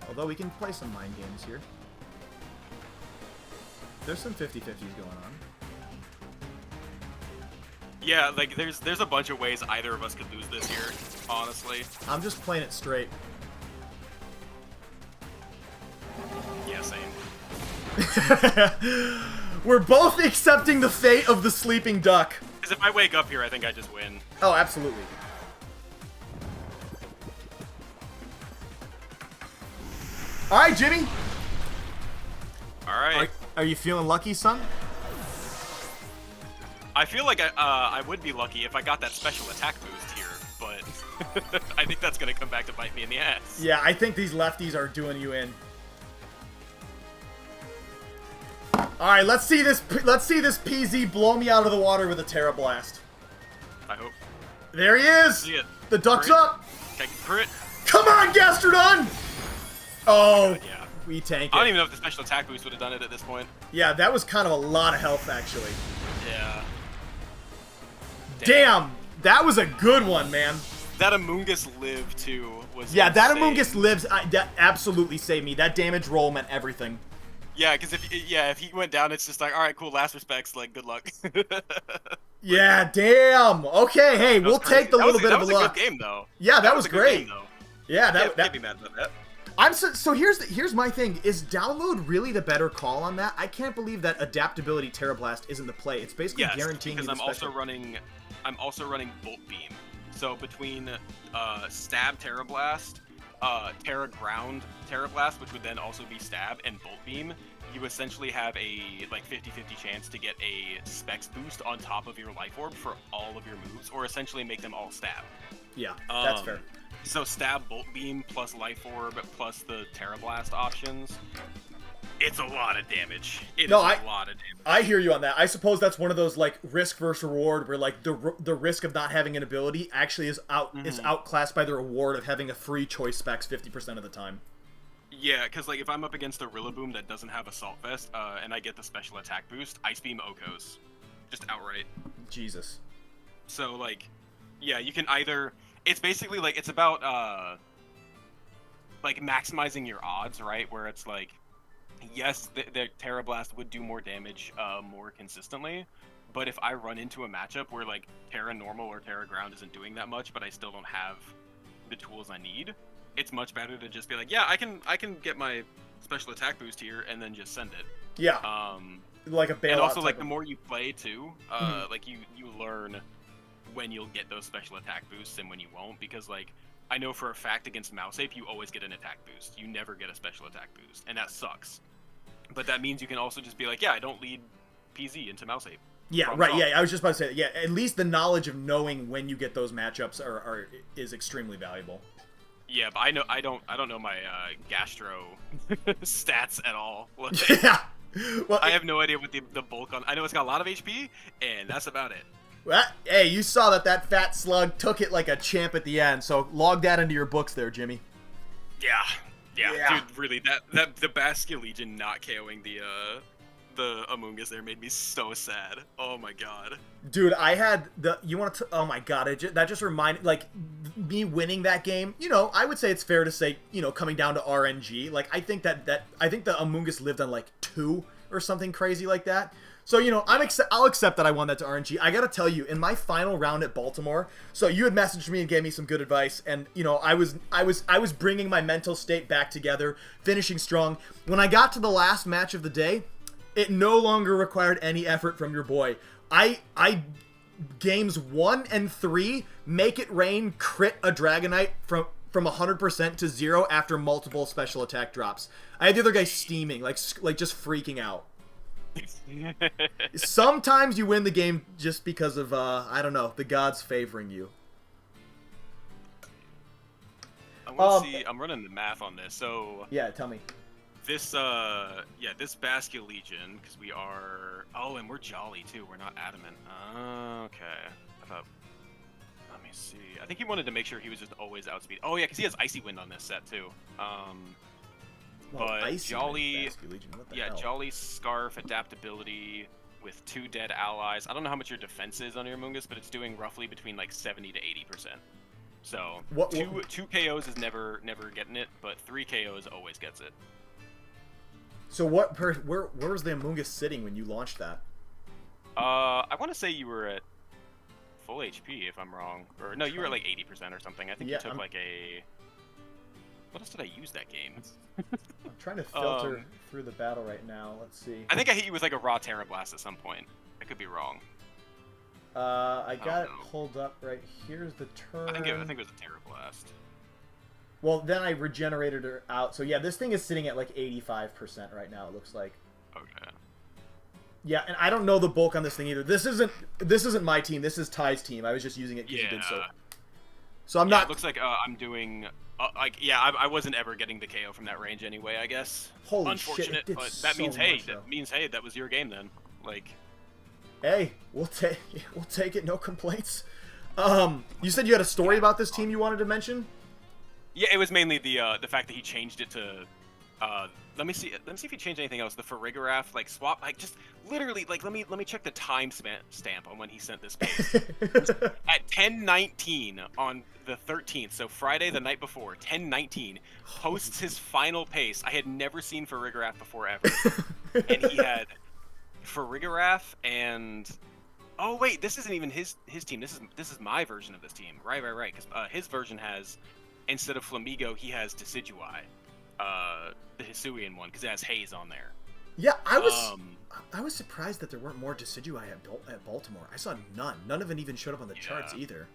Although we can play some mind games here. There's some 50-50s going on. Yeah, like there's a bunch of ways either of us could lose this here, honestly. I'm just playing it straight. Yeah, same. We're both accepting the fate of the sleeping duck. Because if I wake up here, I think I just win. Oh, absolutely. All right, Jimmy. All right. Are you feeling lucky, son? I feel like I would be lucky if I got that special attack boost here, but I think that's gonna come back to bite me in the ass. Yeah, I think these lefties are doing you in. All right, let's see this PZ blow me out of the water with a Terra Blast. I hope. There he is. See it. The duck's Crit. up. Okay, crit. Come on, Gastrodon. Oh, Yeah. we tank I don't it. even know if the special attack boost would have done it at this point. Yeah, that was kind of a lot of health, actually. Yeah. Damn, that was a good one, man. That Amoongus live too was. Yeah, that insane. Amoongus lives. That absolutely saved me. That damage roll meant everything. Yeah, because if he went down, it's just like, all right, cool. Last respects, like, good luck. Yeah, damn. Okay, hey, we'll take the little bit of luck. That was a good game, though. Yeah, that was a good great. game, though. Yeah, Can't be mad about that. So here's my thing. Is download really the better call on that? I can't believe that adaptability Terra Blast isn't the play. It's basically Yes, guaranteeing because you the I'm also running Bolt Beam. So between Stab Terra Blast, Terra Ground Terra Blast, which would then also be Stab, and Bolt Beam, you essentially have a like 50-50 chance to get a Specs boost on top of your Life Orb for all of your moves, or essentially make them all Stab. Yeah, that's Um, fair. So Stab, Bolt Beam, plus Life Orb, plus the Terra Blast options. It's a lot of damage. It is a lot of damage. I hear you on that. I suppose that's one of those like risk versus reward, where like the risk of not having an ability actually is outclassed by the reward of having a free choice specs 50% of the time. Yeah, because like if I'm up against a Rillaboom that doesn't have Assault Vest, and I get the special attack boost, Ice Beam Okos, just outright. Jesus. So like, yeah, you can either. It's basically like it's about like maximizing your odds, right? Where it's like, yes, the Terra Blast would do more damage more consistently, but if I run into a matchup where like Terra Normal or Terra Ground isn't doing that much, but I still don't have the tools I need, it's much better to just be like, yeah, I can get my special attack boost here and then just send it. Yeah. Like a bailout. And also like type the of- more you play too, like you learn when you'll get those special attack boosts and when you won't, because like I know for a fact against Mouse Ape you always get an attack boost. You never get a special attack boost, and that sucks. But that means you can also just be like, yeah, I don't lead PZ into Mouse Ape. Yeah, Problem right. solved. Yeah, I was just about to say that. Yeah, at least the knowledge of knowing when you get those matchups is extremely valuable. Yeah, but I don't know my Gastro stats at all. Like, Yeah. Well, I have no idea what the bulk on. I know it's got a lot of HP, and that's about it. hey, you saw that fat slug took it like a champ at the end, so log that into your books there, Jimmy. Yeah, Yeah. dude, really, that the Baskia Legion not KOing the Amoongus there made me so sad. Oh my god. Dude, I had oh my god, that just reminded, like, me winning that game, I would say it's fair to say, coming down to RNG, like, I think the Amoongus lived on, like, 2 or something crazy like that. So, I'll accept that I won that to RNG. I gotta tell you, in my final round at Baltimore, so you had messaged me and gave me some good advice, and, I was bringing my mental state back together, finishing strong. When I got to the last match of the day, it no longer required any effort from your boy. I games 1 and 3, make it rain, crit a Dragonite from 100% to 0 after multiple special attack drops. I had the other guy steaming, like just freaking out. Sometimes you win the game just because of, I don't know, the gods favoring you. I want to see. I'm running the math on this. So Yeah, tell me. this, this Baskia Legion, because we are. Oh, and we're Jolly too. We're not Adamant. Okay. I thought. see. I think he wanted to make sure he was just always outspeed. Oh yeah, because he has Icy Wind on this set too. But Icy Jolly, Wind, Basque Legion, what the yeah, hell? Jolly Scarf adaptability with 2 dead allies. I don't know how much your defense is on your Mungus, but it's doing roughly between like 70 to 80%. So two KOs is never getting it, but 3 KOs always gets it. So where was the Amoonguss sitting when you launched that? I want to say you were at full HP if I'm wrong, or no, you were at like 80% or something. I think you took like a. What else did I use that game? I'm trying to filter through the battle right now. Let's see. I think I hit you with like a raw Terra Blast at some point. I could be wrong. I got it pulled up right here's the turn. I think it was a Terra Blast. Well, then I regenerated her out. So yeah, this thing is sitting at like 85% right now. It looks like. Okay. Yeah, and I don't know the bulk on this thing either. This isn't my team. This is Ty's team. I was just using it because he did so. So I'm not. It looks like I'm doing. I wasn't ever getting the KO from that range anyway. I guess. Holy Unfortunate, shit! but that means that was your game then. Like. Hey, we'll take it. No complaints. You said you had a story about this team you wanted to mention. Yeah, it was mainly the fact that he changed it to. Let me see if he changed anything else. The Farigiraf, like swap, like just literally, like let me check the time stamp on when he sent this post. At 10:19 on the 13th, so Friday the night before, 10:19, posts his final pace. I had never seen Farigiraf before ever, and he had Farigiraf and. Oh wait, this isn't even his team. This is my version of this team. Right. Because his version has, instead of Flamigo, he has Decidueye. The Hisuian one, because it has Haze on there. Yeah, I was surprised that there weren't more Decidueye at Baltimore. I saw none. None of it even showed up on the charts either.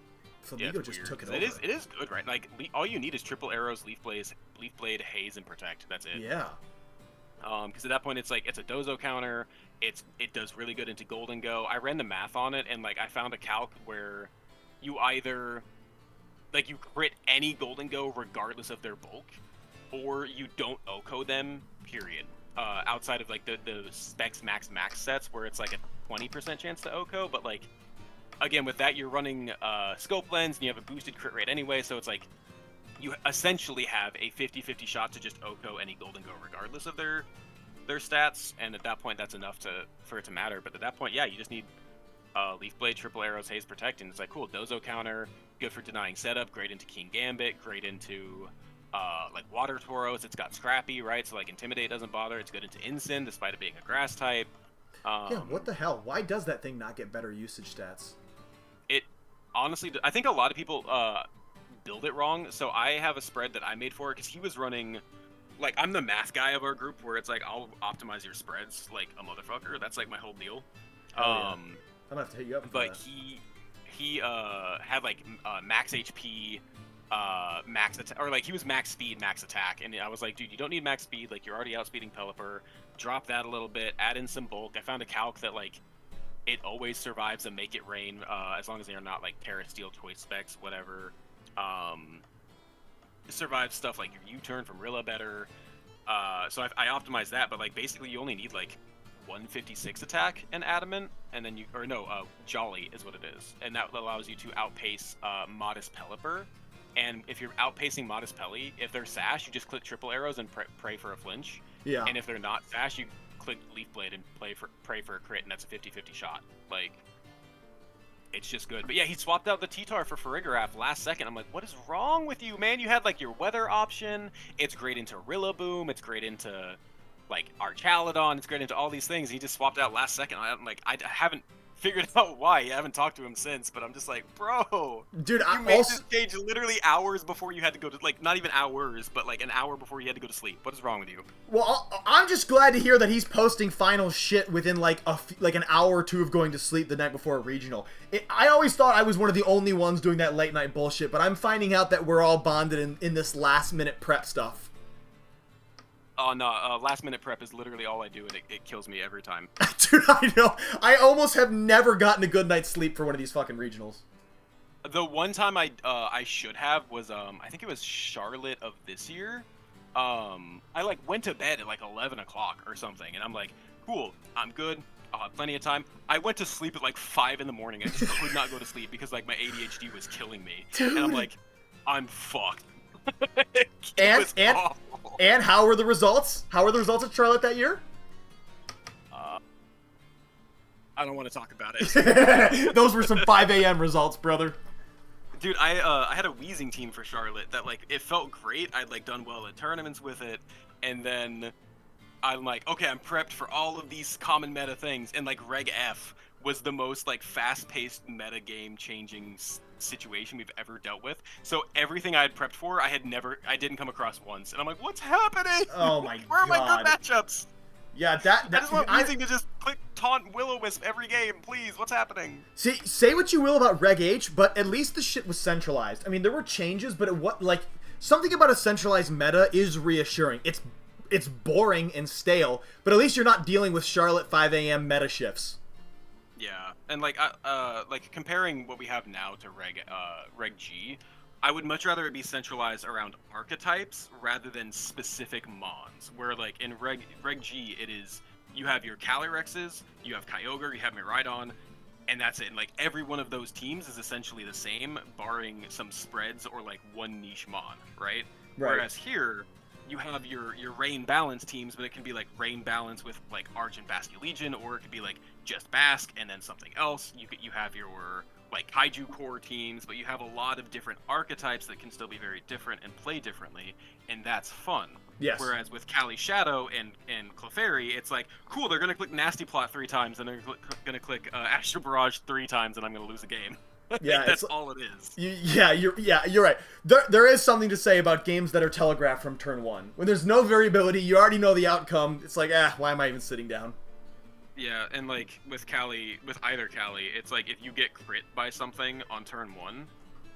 Flamigo just took it over. It is good, right? Like all you need is triple arrows, Leaf Blade, Haze, and Protect. That's it. Yeah. Because at that point it's like it's a Dozo counter. It does really good into Golden Go. I ran the math on it, and like I found a calc where you either like you crit any Golden Go regardless of their bulk, or you don't OHKO them, period. Outside of like the specs max sets where it's like a 20% chance to OHKO, but like again with that you're running scope lens and you have a boosted crit rate anyway, so it's like you essentially have a 50-50 shot to just OHKO any Golden Go regardless of their stats, and at that point that's enough for it to matter. But at that point, yeah, you just need Leaf Blade, Triple Arrows, Haze, Protect, and it's like cool. Dozo counter, good for denying setup, great into King Gambit, great into like Water Tauros. It's got Scrappy, right? So like Intimidate doesn't bother. It's good into Incin despite it being a grass type. Yeah, what the hell? Why does that thing not get better usage stats? It honestly, I think a lot of people build it wrong. So I have a spread that I made for it because he was running. Like, I'm the math guy of our group where it's like, I'll optimize your spreads like a motherfucker. That's like my whole deal. Yeah. I'm gonna have to hit you up for but that. he had like max HP, max attack, or like he was max speed, max attack. And I was like, dude, you don't need max speed. Like, you're already outspeeding Pelipper. Drop that a little bit, add in some bulk. I found a calc that like, it always survives a Make It Rain as long as they are not like Terrasteel choice specs, whatever. Survive stuff like your U-turn from Rilla better. So I optimized that, but like basically you only need like 156 attack and Adamant, and then Jolly is what it is, and that allows you to outpace Modest Pelipper. And if you're outpacing Modest Pelly, if they're Sash, you just click Triple Arrows and pray for a flinch. Yeah. And if they're not Sash, you click Leaf Blade and pray for a crit, and that's a 50-50 shot. Like, it's just good. But yeah, he swapped out the T-Tar for Farigiraf last second. I'm like, what is wrong with you, man? You had like your weather option. It's great into Rillaboom. It's great into like Archaludon. It's great into all these things. He just swapped out last second. I'm like, I haven't figured out why. I haven't talked to him since, but I'm just like, bro, dude, you made this stage literally hours before you had to go to, like, not even hours, but like an hour before you had to go to sleep. What is wrong with you? Well, I'm just glad to hear that he's posting final shit within like an hour or two of going to sleep the night before a regional. I always thought I was one of the only ones doing that late night bullshit, but I'm finding out that we're all bonded in this last minute prep stuff. Oh no, last minute prep is literally all I do, and it kills me every time. Dude, I know. I almost have never gotten a good night's sleep for one of these fucking regionals. The one time I should have was I think it was Charlotte of this year. I like went to bed at like 11 o'clock or something, and I'm like, cool, I'm good. I'll have plenty of time. I went to sleep at like 5 in the morning. I just could not go to sleep because like my ADHD was killing me. Dude. And I'm like, I'm fucked. And how were the results? How were the results at Charlotte that year? I don't want to talk about it. Those were some 5 a.m. results, brother. Dude, I had a wheezing team for Charlotte that like it felt great. I'd like done well at tournaments with it, and then I'm like, okay, I'm prepped for all of these common meta things, and like Reg F was the most like fast-paced meta game changing situation we've ever dealt with. So everything I had prepped for, I didn't come across once, and I'm like, what's happening? Oh my Where are my God. good matchups? Yeah, I just want Weezing to just click taunt Will-O-Wisp every game, please. What's happening? See, say what you will about Reg H, but at least the shit was centralized. I mean, there were changes, but something about a centralized meta is reassuring. It's boring and stale, but at least you're not dealing with Charlotte 5 a.m. meta shifts. Yeah, and like comparing what we have now to Reg G, I would much rather it be centralized around archetypes rather than specific mons. Where like in Reg G, it is you have your Calyrexes, you have Kyogre, you have Miraidon, and that's it. And like every one of those teams is essentially the same, barring some spreads or like one niche mon, right? Whereas here, you have your Rain Balance teams, but it can be like Rain Balance with like Argent Basculegion, or it could be like just Basque and then something else. You have your like Kaiju core teams, but you have a lot of different archetypes that can still be very different and play differently, and that's fun. Yes. Whereas with Kali Shadow and Clefairy, it's like, cool, they're gonna click Nasty Plot 3 times, and they're gonna click Astro Barrage 3 times, and I'm gonna lose a game. Yeah, that's all it is. You're right. There is something to say about games that are telegraphed from turn 1. When there's no variability, you already know the outcome. It's like, why am I even sitting down? Yeah, and like with either Kali, it's like if you get crit by something on turn 1,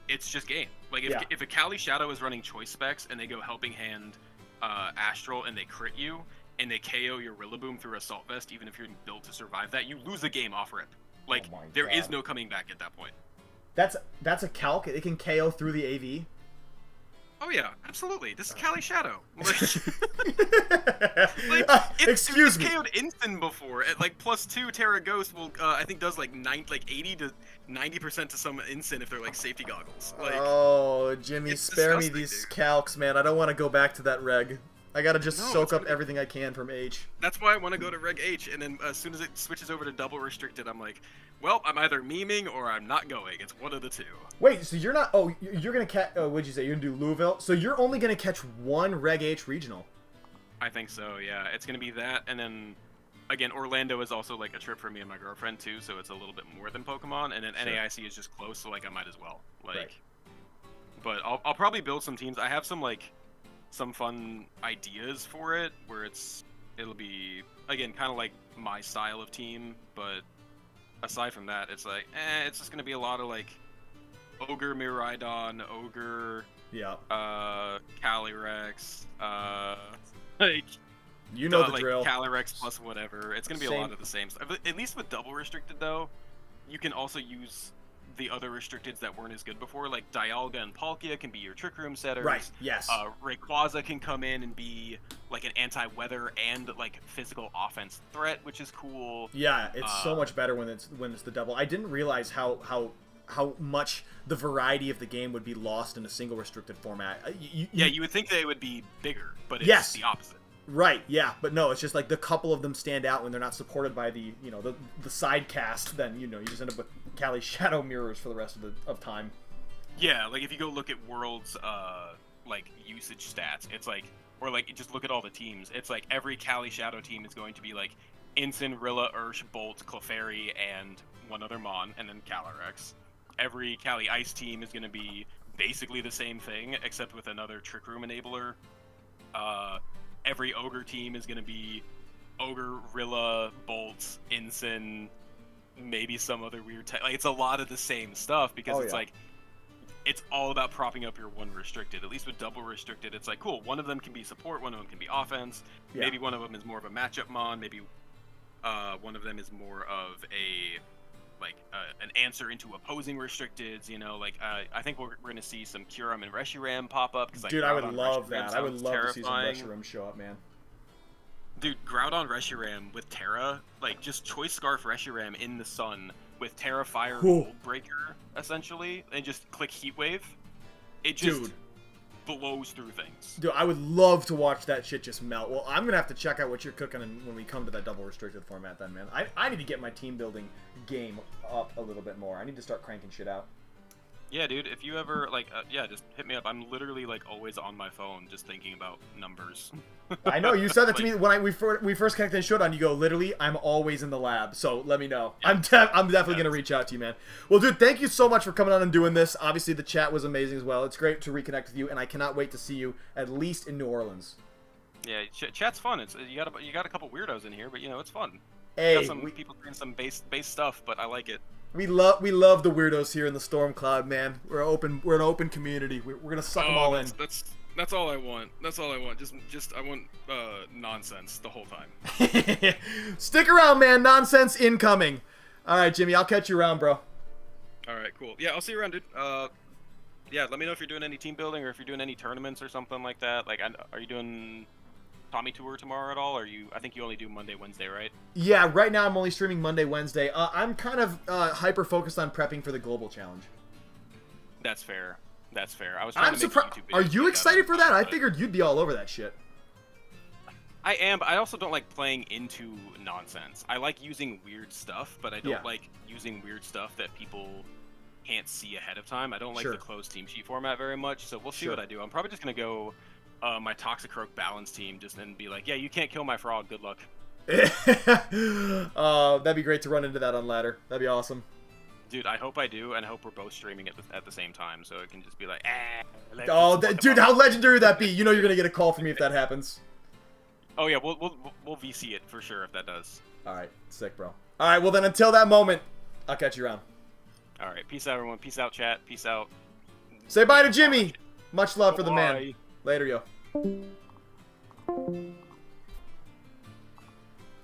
it's just game. Like if a Kali Shadow is running choice specs and they go Helping Hand Astral and they crit you and they KO your Rillaboom through Assault Vest, even if you're built to survive that, you lose the game off rip. Like there is no coming back at that point. That's a calc. It can KO through the AV. Oh yeah, absolutely. This is Kali Shadow. Excuse me. It's KO'd Instant before at like +2. Terra Ghost will I think does like 80 to 90% to some Instant if they're like safety goggles. Like, oh, Jimmy, spare me these dude. calcs, man. I don't want to go back to that reg. I gotta just soak up good. everything I can from H. That's why I want to go to Reg H, and then as soon as it switches over to double restricted, I'm like, well, I'm either memeing or I'm not going. It's one of the two. Wait, so you're not? Oh, you're gonna catch? What'd you say? You're gonna do Louisville? So you're only gonna catch one Reg H regional? I think so. Yeah, it's gonna be that, and then again, Orlando is also like a trip for me and my girlfriend too, so it's a little bit more than Pokemon, and then NAIC is just close, so like I might as well. Like, right. But I'll probably build some teams. I have some fun ideas for it, where it'll be again kind of like my style of team, but aside from that, it's like it's just gonna be a lot of like Ogre Miraidon, Ogre, Calyrex, like you know the like drill. Calyrex plus whatever. It's gonna be a lot of the same stuff. At least with double restricted though, you can also use the other restricteds that weren't as good before, like Dialga and Palkia can be your Trick Room setters. Right, yes. Rayquaza can come in and be like an anti-weather and like physical offense threat, which is cool. Yeah, it's so much better when it's the double. I didn't realize how much the variety of the game would be lost in a single restricted format. You would think they would be bigger, but it's the opposite. Right, yeah, but no, it's just like the couple of them stand out when they're not supported by the the side cast. Then you just end up with Kali Shadow mirrors for the rest of time. Yeah, like if you go look at Worlds like usage stats, it's like, or like just look at all the teams. It's like every Kali Shadow team is going to be like Incin, Rilla, Ursh, Bolt, Clefairy, and one other Mon, and then Calyrex. Every Kali Ice team is going to be basically the same thing, except with another Trick Room enabler. Every Ogre team is going to be Ogre, Rilla, Bolt, Incin, maybe some other weird type. Like, it's a lot of the same stuff because like, it's all about propping up your one restricted. At least with double restricted, it's like, cool, one of them can be support, one of them can be offense. Yeah. Maybe one of them is more of a matchup mon. Maybe one of them is more of an answer into opposing restricteds, like I think we're going to see some Kyurem and Reshiram pop up. Dude, I would love that. I would love to see some Reshiram show up, man. Dude, Groudon Reshiram with Terra, like, just Choice Scarf Reshiram in the sun with Terra Fire Cool. Mold Breaker, essentially, and just click Heat Wave. It just blows through things. Dude, I would love to watch that shit just melt. Well, I'm gonna have to check out what you're cooking when we come to that double restricted format then, man. I need to get my team building game up a little bit more. I need to start cranking shit out. Yeah, dude, if you ever, like, yeah, just hit me up. I'm literally, like, always on my phone just thinking about numbers. I know, you said that to me when we first connected in Showdown. You go, literally, I'm always in the lab, so let me know. Yeah. I'm definitely going to reach out to you, man. Well, dude, thank you so much for coming on and doing this. Obviously, the chat was amazing as well. It's great to reconnect with you, and I cannot wait to see you at least in New Orleans. Yeah, chat's fun. It's you got a couple weirdos in here, but, you know, it's fun. Hey, got some people doing some base stuff, but I like it. We love the weirdos here in the Storm Cloud, man. We're an open community. We're gonna suck them all in. That's all I want. That's all I want. Just I want nonsense the whole time. Stick around, man. Nonsense incoming. All right, Jimmy. I'll catch you around, bro. All right, cool. Yeah, I'll see you around, dude. Yeah, let me know if you're doing any team building or if you're doing any tournaments or something like that. Like, are you doing Tommy Tour tomorrow at all? Or I think you only do Monday, Wednesday, right? Yeah, right now I'm only streaming Monday, Wednesday. I'm kind of hyper focused on prepping for the global challenge. That's fair. That's fair. I'm surprised. Are you excited for that? I figured you'd be all over that shit. I am, but I also don't like playing into nonsense. I like using weird stuff, but I don't like using weird stuff that people can't see ahead of time. I don't like the closed team sheet format very much, so we'll see what I do. I'm probably just gonna go my Toxicroak balance team just then be like, yeah, you can't kill my frog, good luck. That'd be great to run into that on ladder. That'd be awesome. Dude, I hope I do, and I hope we're both streaming at the same time, so it can just be like, dude, how legendary would that be? You know you're gonna get a call from me if that happens. Oh yeah, we'll VC it for sure if that does. All right, sick, bro. All right, well then, until that moment, I'll catch you around. All right, peace out, everyone. Peace out, chat. Peace out. Say bye to Jimmy. Much love for the man. Later, yo.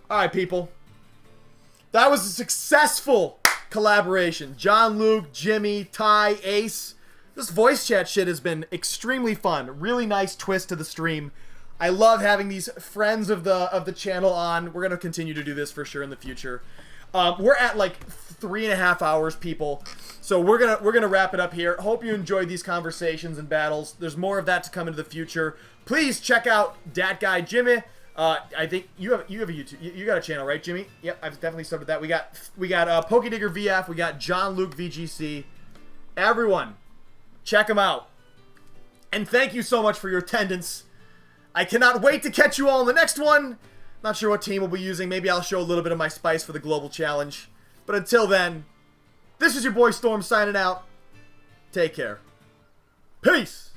Alright, people. That was a successful collaboration. John Luke, Jimmy, Ty, Ace. This voice chat shit has been extremely fun. Really nice twist to the stream. I love having these friends of the channel on. We're gonna continue to do this for sure in the future. We're at like 3.5 hours, people. So we're gonna wrap it up here. Hope you enjoyed these conversations and battles. There's more of that to come into the future. Please check out Dat Guy Jimmy. I think you have a YouTube. You got a channel, right, Jimmy? Yep, I've definitely subbed to that. We got Pokedigger VF. We got John Luke VGC. Everyone, check them out. And thank you so much for your attendance. I cannot wait to catch you all in the next one. Not sure what team we'll be using. Maybe I'll show a little bit of my spice for the global challenge. But until then, this is your boy Storm signing out. Take care. Peace.